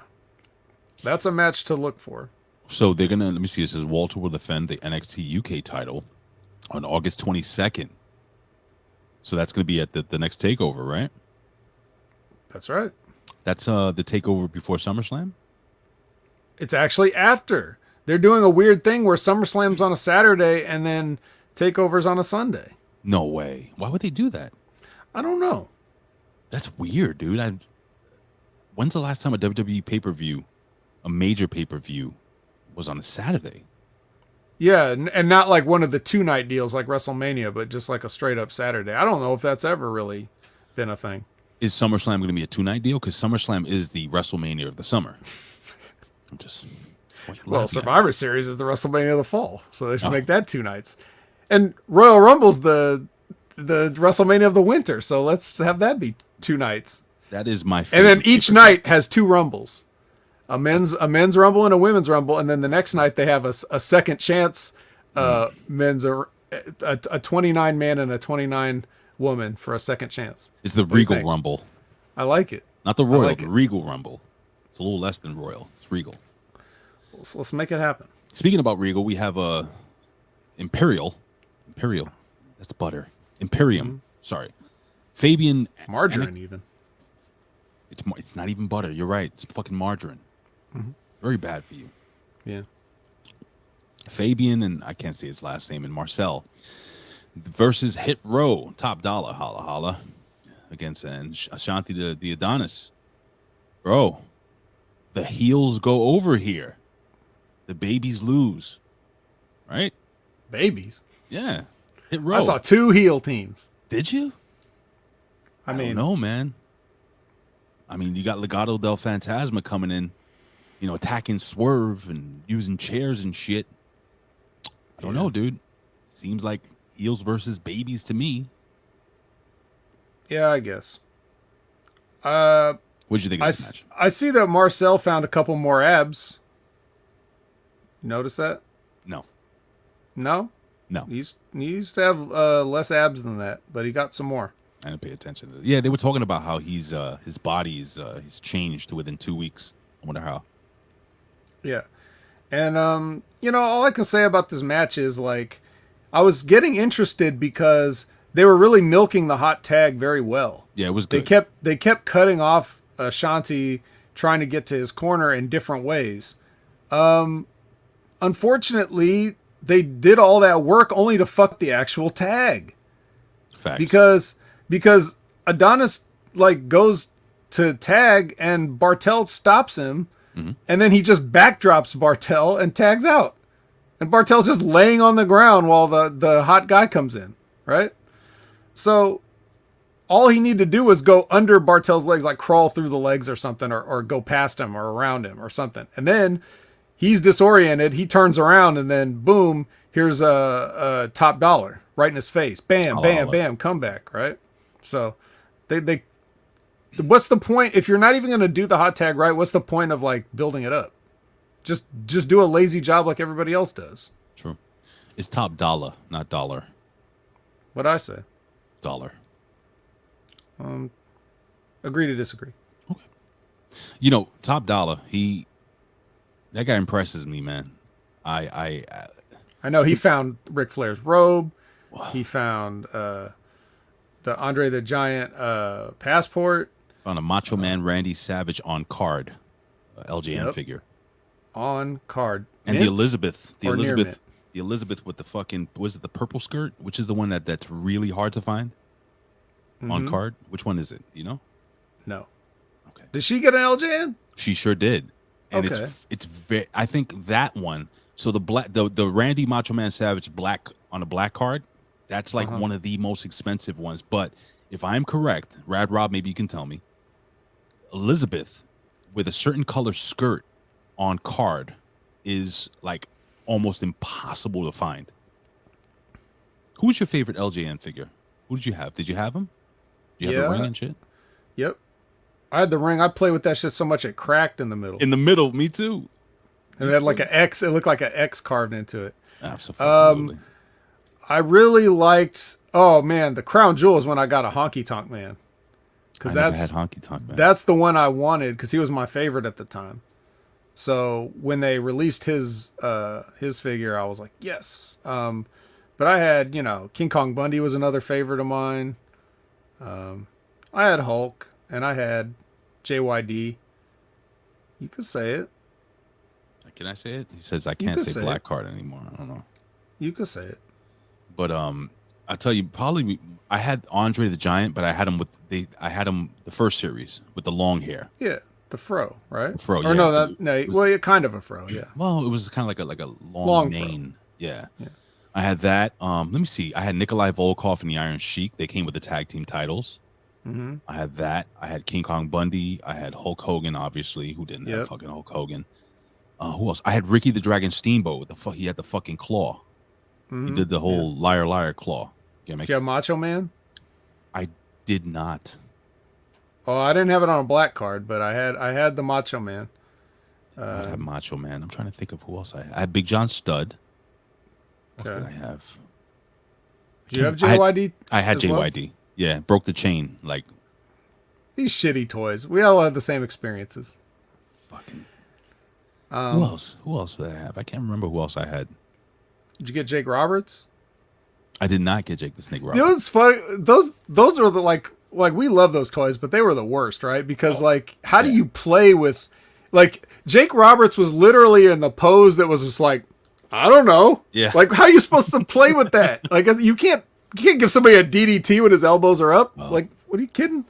that's a match to look for. So they're going to, let me see, it says Walter will defend the NXT UK title on August 22nd. So that's going to be at the next TakeOver, right? That's right. That's the TakeOver before SummerSlam? It's actually after. They're doing a weird thing where SummerSlam's on a Saturday and then TakeOver's on a Sunday. No way. Why would they do that? I don't know. That's weird, dude. When's the last time a WWE pay-per-view, a major pay-per-view, was on a Saturday? Yeah, and not like one of the 2-night deals like WrestleMania, but just like a straight-up Saturday. I don't know if that's ever really been a thing. Is SummerSlam going to be a 2-night deal? Because SummerSlam is the WrestleMania of the summer. I'm just... Well, Survivor Series is the WrestleMania of the fall, so they should make that 2 nights. And Royal Rumble's the WrestleMania of the winter, so let's have that be 2 nights. That is my favorite. And then each night has 2 rumbles, a men's rumble and a women's rumble, and then the next night they have a second chance men's a 29 man and a 29 woman for a second chance. It's the Regal Rumble. I like it. Not the Royal, like the it. Regal Rumble. It's a little less than Royal. It's Regal. Let's make it happen. Speaking about Regal, we have Imperial. That's butter. Imperium. Sorry. Fabian. Margarine even. It's not even butter. You're right. It's fucking margarine. Very bad for you. Yeah. Fabian and I can't say his last name, and Marcel versus Hit Row, Top Dollar, holla holla, against Ashanti the Adonis. Bro, the heels go over here. The babies lose. Right? Babies? Yeah. Hit Row. I saw 2 heel teams. Did you? I mean, no, man. I mean, you got Legado del Fantasma coming in, attacking Swerve and using chairs and shit. I don't know, dude. Seems like heels versus babies to me. Yeah, I guess. What did you think of this match? I see that Marcel found a couple more abs. You notice that? No. No? No. He used to have less abs than that, but he got some more. I didn't pay attention to it. Yeah, they were talking about how he's his body is he's changed within 2 weeks. I wonder how. Yeah. And all I can say about this match is like I was getting interested because they were really milking the hot tag very well. Yeah, it was good. They kept cutting off Ashanti trying to get to his corner in different ways. Unfortunately, they did all that work only to fuck the actual tag. Facts. Because Adonis like goes to tag and Bartel stops him, and then he just backdrops Bartel and tags out. And Bartel's just laying on the ground while the hot guy comes in, right? So all he needed to do was go under Bartel's legs, like crawl through the legs or something, or go past him or around him or something. And then he's disoriented. He turns around and then boom, here's a Top Dollar right in his face. Bam, bam, bam, comeback, right? So they what's the point if you're not even going to do the hot tag right? What's the point of like building it up? Just do a lazy job like everybody else does. True. It's Top Dollar, not dollar. What'd I say? Dollar. Agree to disagree. Okay. Top Dollar, that guy impresses me, man. I know he found Ric Flair's robe. Wow. He found the Andre the Giant passport. Found a Macho Man Randy Savage on card, LJN figure. On card. And the Elizabeth with the fucking, was it the purple skirt? Which is the one that's really hard to find on card? Which one is it? Do you know? No. Okay. Did she get an LJN? She sure did. And it's very, I think that one, so the Randy Macho Man Savage black on a black card, that's like one of the most expensive ones. But if I'm correct, Rad Rob, maybe you can tell me, Elizabeth with a certain color skirt on card is like almost impossible to find. Who's your favorite LJN figure? Who did you have? Did you have him? Did you have the ring and shit? Yep. I had the ring. I played with that shit so much it cracked in the middle. In the middle, me too. And it had like an X. It looked like an X carved into it. Absolutely. I really liked. Oh man, the crown jewel is when I got a Honky Tonk Man. Because I never had Honky Tonk Man. That's the one I wanted because he was my favorite at the time. So when they released his figure, I was like, yes. But I had, King Kong Bundy was another favorite of mine. I had Hulk and I had JYD. You could say it. Can I say it? He says I can't say black card anymore. I don't know. You could say it. But I tell you, probably I had Andre the Giant, but I had him the first series with the long hair. Yeah. The fro, right? The fro, or yeah. Well, kind of a fro, yeah. Well, it was kind of like a long mane. Yeah. I had that. Let me see. I had Nikolai Volkov and the Iron Sheik. They came with the tag team titles. I had that. I had King Kong Bundy. I had Hulk Hogan, obviously. Who didn't have fucking Hulk Hogan? Who else? I had Ricky the Dragon Steamboat. He had the fucking claw. He did the whole liar claw. Did you have Macho Man? I did not. Oh, I didn't have it on a black card, but I had the Macho Man. I had Macho Man. I'm trying to think of who else I had. I had Big John Studd. What else did I have? Did you have JYD? I had JYD. Well? Yeah, broke the chain. Like, These shitty toys. We all have the same experiences. Fucking. Who else? Who else did I have? I can't remember who else I had. Did you get Jake Roberts? I did not get Jake the Snake Roberts. You know what's funny? Those are the like we love those toys, but they were the worst, right? Because how do you play with Jake Roberts was literally in the pose that was just like, I don't know. Yeah. Like, how are you supposed to play with that? Like, you can't give somebody a DDT when his elbows are up. Oh. Like, what are you kidding?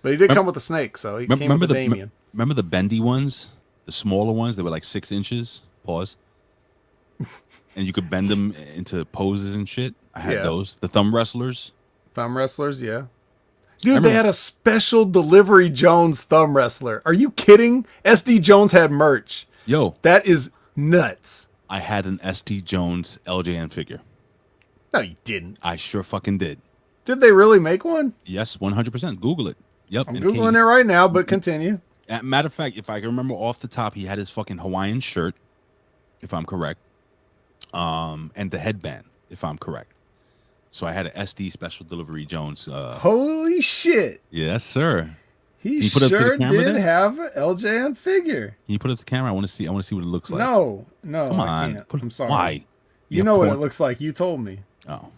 But he did come with a snake, so he came with the Damien. Remember the bendy ones? The smaller ones? They were like 6 inches. Pause. And you could bend them into poses and shit. I had those. The thumb wrestlers. Thumb wrestlers, yeah. Dude, they had a special Delivery Jones thumb wrestler. Are you kidding? SD Jones had merch. Yo. That is nuts. I had an SD Jones LJN figure. No, you didn't. I sure fucking did. Did they really make one? Yes, 100%. Google it. Yep. I'm Googling it right now, but continue. Matter of fact, if I can remember off the top, he had his fucking Hawaiian shirt, if I'm correct. And the headband, if I'm correct. So I had an SD Special Delivery Jones. Holy shit. Yes, sir. He sure did have an LJN figure. Can you put it to the camera? I want to see what it looks like. No, Come on. I can't. I'm sorry. Why? You know what it looks like. You told me. Oh.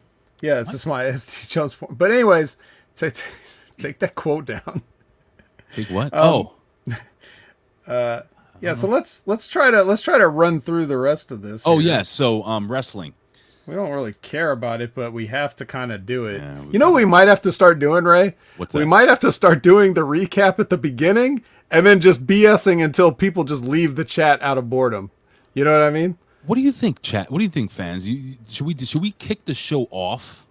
Yeah, this is my SD Jones point. But anyways, take that quote down. Take what? Yeah, so let's try to run through the rest of this. Oh yeah, so wrestling. We don't really care about it, but we have to kind of do it. Yeah, you know what we might have to start doing, Ray? What's that? We might have to start doing the recap at the beginning and then just BSing until people just leave the chat out of boredom. You know what I mean? What do you think, chat? What do you think, fans? Should we kick the show off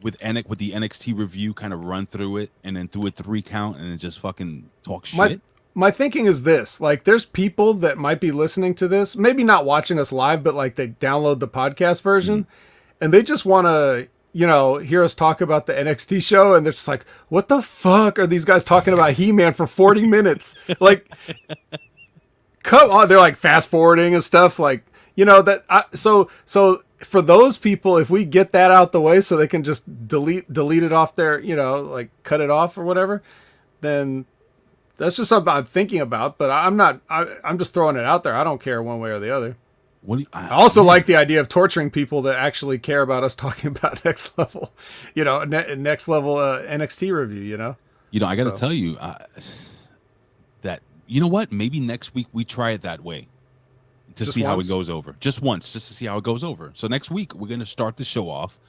with the NXT review, kind of run through it, and then do a 3 count, and then just fucking talk shit? My thinking is this, like, there's people that might be listening to this, maybe not watching us live, but like they download the podcast version and they just want to, hear us talk about the NXT show. And they're just like, what the fuck are these guys talking about He-Man for 40 minutes? Like, come on. They're like fast forwarding and stuff like, so for those people, if we get that out the way so they can just delete it off their, like cut it off or whatever, then that's just something I'm thinking about, but I'm just throwing it out there. I don't care one way or the other. I also like the idea of torturing people that actually care about us talking about next level NXT review, I got to tell you that, what? Maybe next week we try it that way to see how it goes over. Just once, just to see how it goes over. So next week we're going to start the show off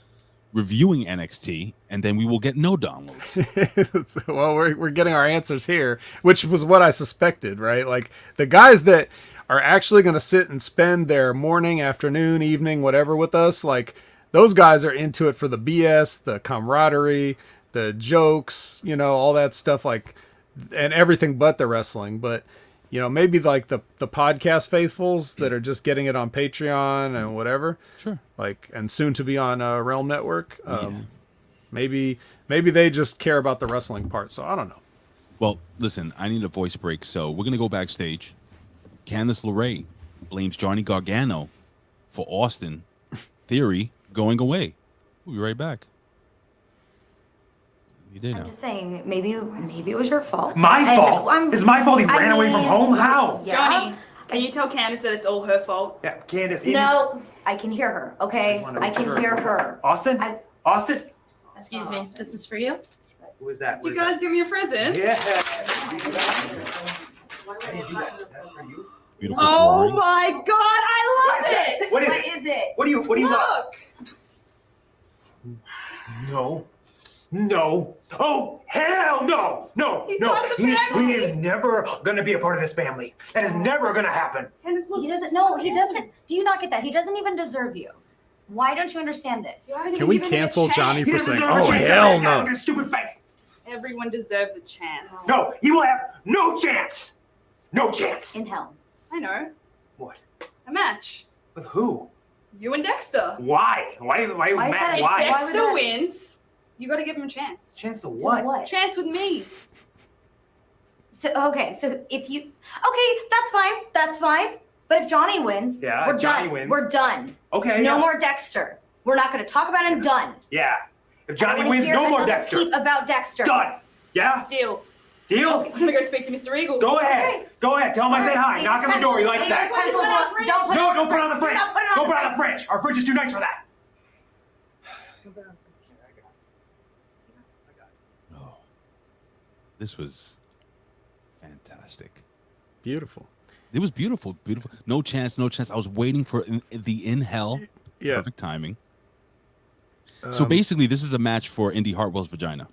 reviewing NXT, and then we will get no downloads. Well, we're getting our answers here, which was what I suspected, right? Like, the guys that are actually going to sit and spend their morning, afternoon, evening, whatever with us, like, those guys are into it for the BS, the camaraderie, the jokes, all that stuff, like, and everything but the wrestling. But maybe like the podcast faithfuls that are just getting it on Patreon and whatever. Sure. Like, and soon to be on Realm Network. Maybe they just care about the wrestling part. So I don't know. Well, listen, I need a voice break. So we're going to go backstage. Candice LeRae blames Johnny Gargano for Austin Theory going away. We'll be right back. I'm just saying, maybe it was your fault. My fault? It's my fault he ran away from home? How? Yeah. Johnny, can you tell Candice that it's all her fault? Yeah, Candice. No, I can hear her, okay? I can hear her. Austin? Austin? Excuse me, this is for you. Who is that? You guys give me a present? Yeah. Beautiful oh Ferrari. my God, I love it! What is it? What do you Look! No. No. Oh, hell no. No. He's no. part of the family. He is never going to be a part of this family. That is never going to happen. He doesn't. No, he doesn't. Do you not get that? He doesn't even deserve you. Why don't you understand this? Can we cancel Johnny for saying, oh, hell no? Your stupid face. Everyone deserves a chance. No, he will have no chance. No chance. In hell. I know. What? A match. With who? You and Dexter. Why? Why, Matt? If Why? Dexter wins, you got to give him a chance. Chance to what? Chance with me. So if you, that's fine. But if Johnny wins, we're Johnny done. wins. We're done. Okay. No more Dexter. We're not going to talk about him. Done. Yeah. If I Johnny don't wanna wins, hear no more another Dexter. peep about Dexter. Done. Yeah? Deal. Deal? I'm gonna go speak to Mr. Eagle. Go ahead. Go ahead. Tell him I say hi. Leave Knock his on the door. He pencils- likes leave that. his pencils on- Don't put it No, don't put it on the Do fridge. not put it on Don't the put it on the fridge. Our fridge is too nice for that. This was fantastic. Beautiful. It was beautiful, beautiful. No chance, no chance. I was waiting for the in hell. Yeah. Perfect timing. So basically, this is a match for Indy Hartwell's vagina.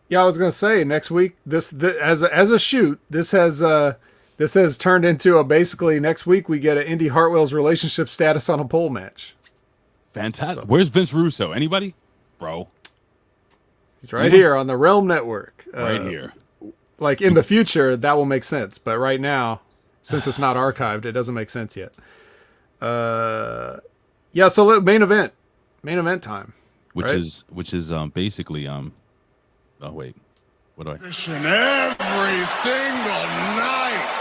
Yeah, I was gonna say next week. This as a shoot. This has turned into a basically next week we get an Indy Hartwell's relationship status on a pole match. Fantastic. Where's Vince Russo? Anybody? Bro. He's right here on the Realm Network. Right here. Like in the future, that will make sense. But right now, since it's not archived, it doesn't make sense yet. Yeah. So main event time. Which right? is basically oh wait, what do I? Every single night.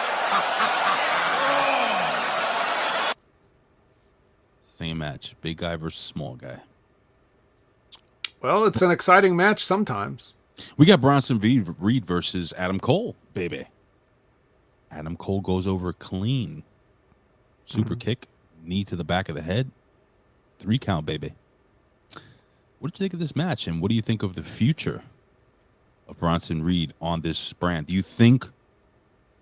Same match, big guy versus small guy. Well, it's an exciting match sometimes. We got Bronson Reed versus Adam Cole, baby. Adam Cole goes over clean. Super kick, knee to the back of the head. 3 count, baby. What did you think of this match, and what do you think of the future of Bronson Reed on this brand? Do you think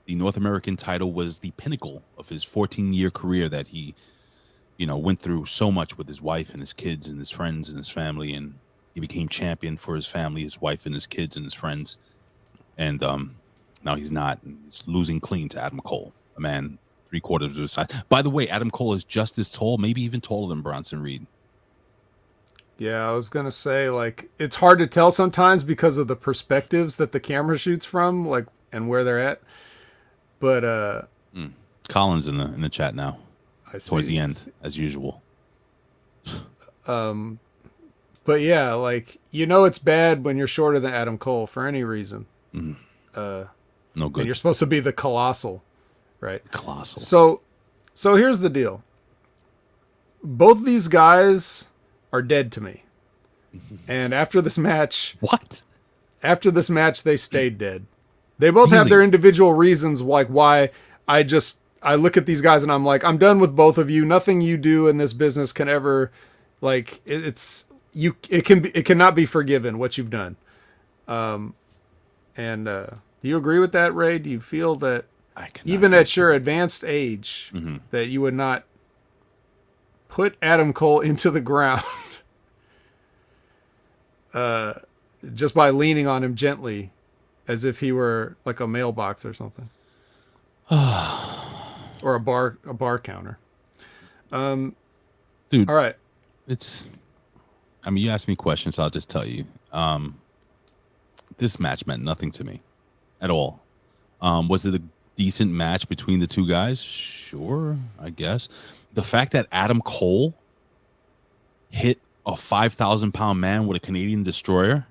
the North American title was the pinnacle of his 14-year career that he, went through so much with his wife and his kids and his friends and his family, and he became champion for his family, his wife and his kids and his friends, and now he's not. He's losing clean to Adam Cole, a man 3/4 of his size. By the way, Adam Cole is just as tall, maybe even taller than Bronson Reed. Yeah, I was gonna say, like, it's hard to tell sometimes because of the perspectives that the camera shoots from, like, and where they're at. But Colin's in the chat now. I see. Towards the end, as usual. But yeah, like, it's bad when you're shorter than Adam Cole for any reason. No good. And you're supposed to be the colossal, right? Colossal. So here's the deal. Both these guys are dead to me. And after this match... What? After this match, they stayed dead. They both have their individual reasons, like why I look at these guys and I'm like, I'm done with both of you. Nothing you do in this business can ever, like, it cannot be forgiven what you've done. Do you agree with that, Ray? Do you feel that even at your advanced age that you would not put Adam Cole into the ground just by leaning on him gently as if he were like a mailbox or something? Or a bar counter. Dude. All right. You asked me questions, so I'll just tell you. This match meant nothing to me at all. Was it a decent match between the two guys? Sure, I guess. The fact that Adam Cole hit a 5,000-pound man with a Canadian destroyer,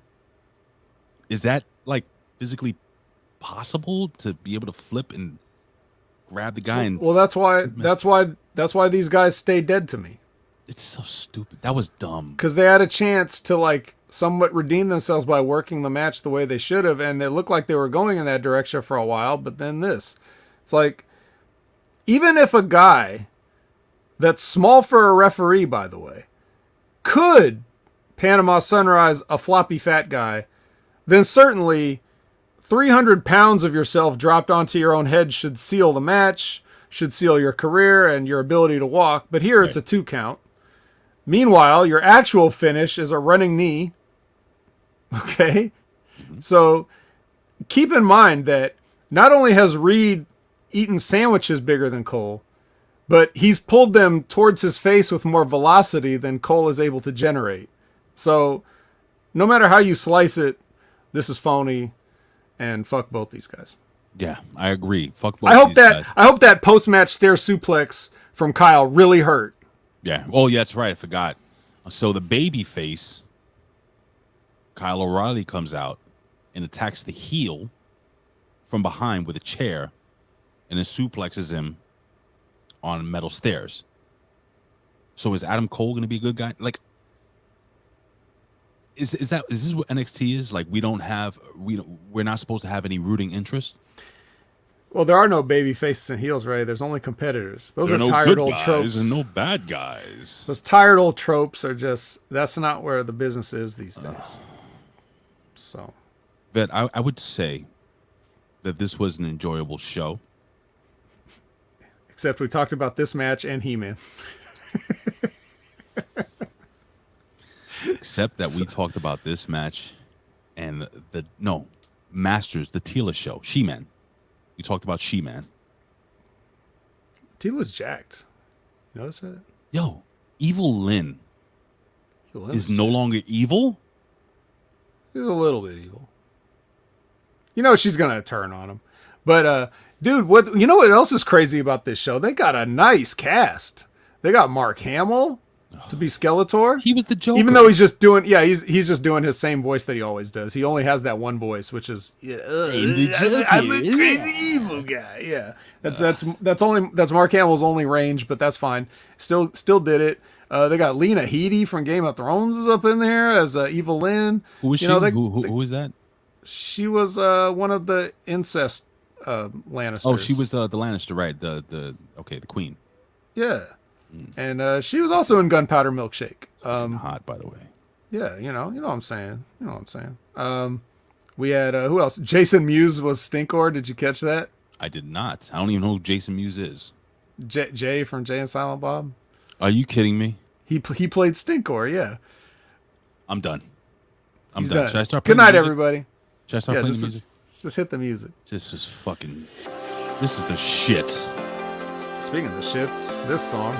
is that like physically possible to be able to flip and grab the guy? Well, that's why these guys stay dead to me. It's so stupid. That was dumb. Because they had a chance to like somewhat redeem themselves by working the match the way they should have, and it looked like they were going in that direction for a while, but then this. It's like, even if a guy that's small for a referee, by the way, could Panama Sunrise a floppy fat guy, then certainly 300 pounds of yourself dropped onto your own head should seal the match, should seal your career and your ability to walk. But here it's a 2 count. Meanwhile, your actual finish is a running knee. Okay? So keep in mind that not only has Reed eaten sandwiches bigger than Cole, but he's pulled them towards his face with more velocity than Cole is able to generate. So no matter how you slice it, this is phony, and fuck both these guys. Yeah, I agree. Fuck both I these guys. hope that post-match stair suplex from Kyle really hurt. Yeah. Oh, yeah, that's right. I forgot. So the baby face, Kyle O'Reilly, comes out and attacks the heel from behind with a chair and then suplexes him on metal stairs. So is Adam Cole going to be a good guy? Like, Is this what NXT is? Like we're not supposed to have any rooting interest? Well, there are no baby faces and heels, right? There's only competitors. Those are no tired good old guys tropes. and no bad guys. Those tired old tropes are that's not where the business is these days. So, Vet, I would say that this was an enjoyable show. Except we talked about this match and He-Man. Except that we talked about this match and Masters, the Tila show, She-Man. We talked about She-Man. Tila's jacked. You notice that? Yo, Evil Lynn is no longer evil? He's a little bit evil. You know she's gonna turn on him. But dude, what else is crazy about this show? They got a nice cast. They got Mark Hamill to be Skeletor. He was the Joker. Even though he's just doing he's just doing his same voice that he always does. He only has that one voice, which is I'm a crazy evil guy. Yeah. That's Mark Hamill's only range, but that's fine. Still did it. They got Lena Headey from Game of Thrones is up in there as Evil Lynn. Who is she? Who is that? She was one of the incest Lannisters. Oh, she was the Lannister, right? The queen. Yeah. And she was also in Gunpowder Milkshake. Hot, by the way. Yeah, you know what I'm saying. We had who else? Jason Mewes was Stinkor. Did you catch that? I did not. I don't even know who Jason Mewes is. Jay from Jay and Silent Bob. Are you kidding me? He played Stinkor. Yeah. I'm done. He's done. done. Should I start? Good playing night, music? everybody. Should I start playing music? Just hit the music. This is the shits. Speaking of the shits, this song.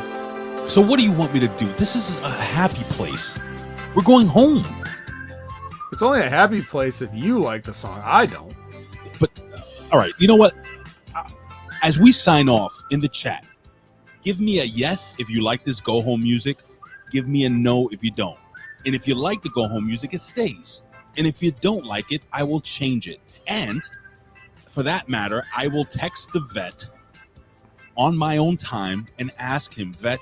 So what do you want me to do? This is a happy place. We're going home. It's only a happy place if you like the song. I don't. But all right, you know what? As we sign off in the chat, give me a yes if you like this go home music. Give me a no if you don't. And if you like the go home music, it stays. And if you don't like it, I will change it. And for that matter, I will text the vet on my own time and ask him, Vet,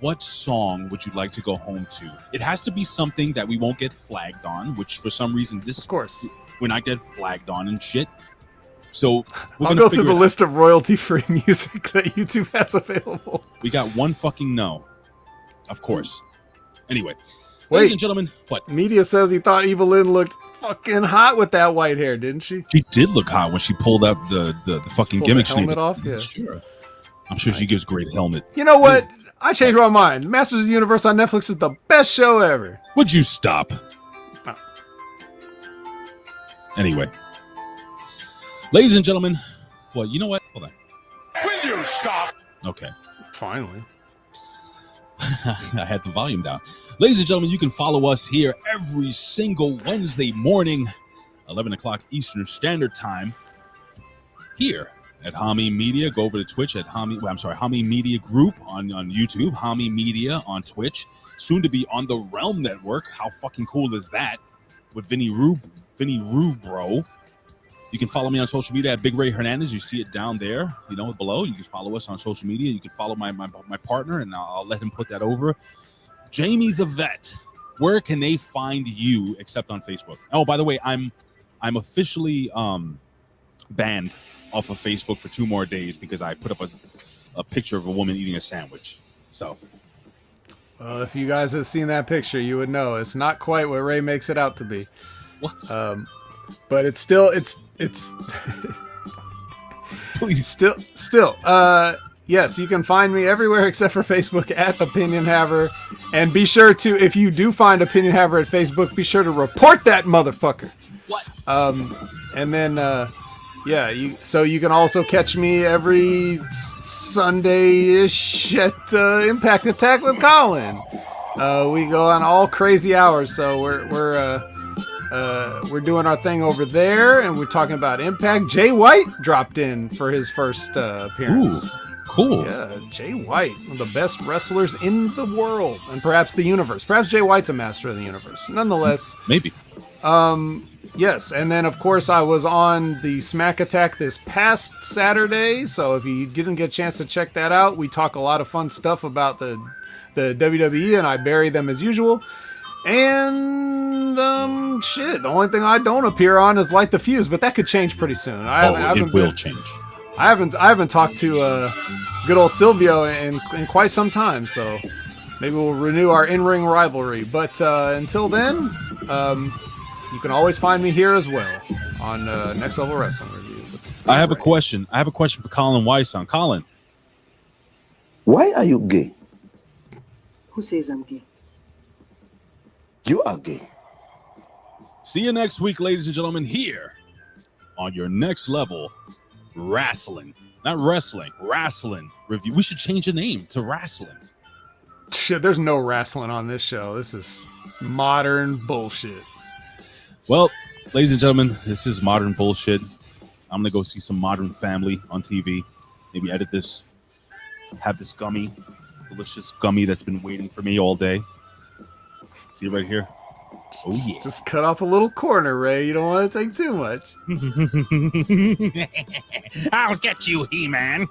what song would you like to go home to? It has to be something that we won't get flagged on, which for some reason of course we're not get flagged on and shit. So I'll go through the list of royalty-free music that YouTube has available. We got one fucking no, of course. Anyway, ladies and gentlemen, what? Media says he thought Evil Lynn looked fucking hot with that white hair, didn't she? She did look hot when she pulled out the fucking gimmick. The helmet off, yeah. Sure. I'm sure she gives great helmet. You know what? I changed my mind. Masters of the Universe on Netflix is the best show ever. Would you stop? No. Anyway. Ladies and gentlemen, well, you know what? Hold on. Will you stop? Okay. Finally. I had the volume down. Ladies and gentlemen, you can follow us here every single Wednesday morning, 11 o'clock Eastern Standard Time, here at Hami Media. Go over to Twitch at Hami Media Group on YouTube, Hami Media on Twitch, soon to be on the Realm Network. How fucking cool is that? With Vinny Rue, bro. You can follow me on social media at Big Ray Hernandez. You see it down there, below. You can follow us on social media. You can follow my partner, and I'll let him put that over. Jamie the Vet. Where can they find you except on Facebook? Oh, by the way, I'm officially banned off of Facebook for 2 more days because I put up a picture of a woman eating a sandwich. So, if you guys have seen that picture, you would know it's not quite what Ray makes it out to be. What? But it's still please still yes, you can find me everywhere except for Facebook at Opinion Haver, and be sure to, if you do find Opinion Haver at Facebook, be sure to report that motherfucker. What? And then you can also catch me every Sunday-ish at Impact Attack with Colin. We go on all crazy hours, so we're doing our thing over there, and we're talking about Impact. Jay White dropped in for his first appearance. Ooh, cool. Yeah, Jay White, one of the best wrestlers in the world, and perhaps the universe. Perhaps Jay White's a master of the universe. Nonetheless, maybe. Yes, and then of course I was on the Smack Attack this past Saturday, so if you didn't get a chance to check that out, we talk a lot of fun stuff about the WWE, and I bury them as usual. And shit, the only thing I don't appear on is Light the Fuse, but that could change pretty soon. It will change. I haven't talked to good old Silvio in quite some time, so maybe we'll renew our in-ring rivalry. But until then, you can always find me here as well on Next Level Wrestling Review. I have a question. I have a question for Colin Weisson. Colin, why are you gay? Who says I'm gay? You are gay. see you next week, ladies and gentlemen, here on your Next Level Wrestling. Not wrestling, wrestling review. We should change the name to wrestling. Shit, there's no wrestling on this show. This is modern bullshit. Well, ladies and gentlemen, this is modern bullshit. I'm going to go see some Modern Family on TV. Maybe edit this. Have this gummy, delicious gummy that's been waiting for me all day. See it right here? Oh, yeah. Just cut off a little corner, Ray. You don't want to take too much. I'll get you, He-Man.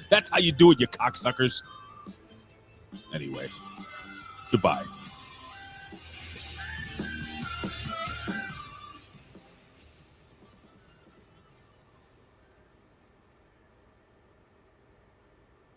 That's how you do it, you cocksuckers. Anyway, goodbye.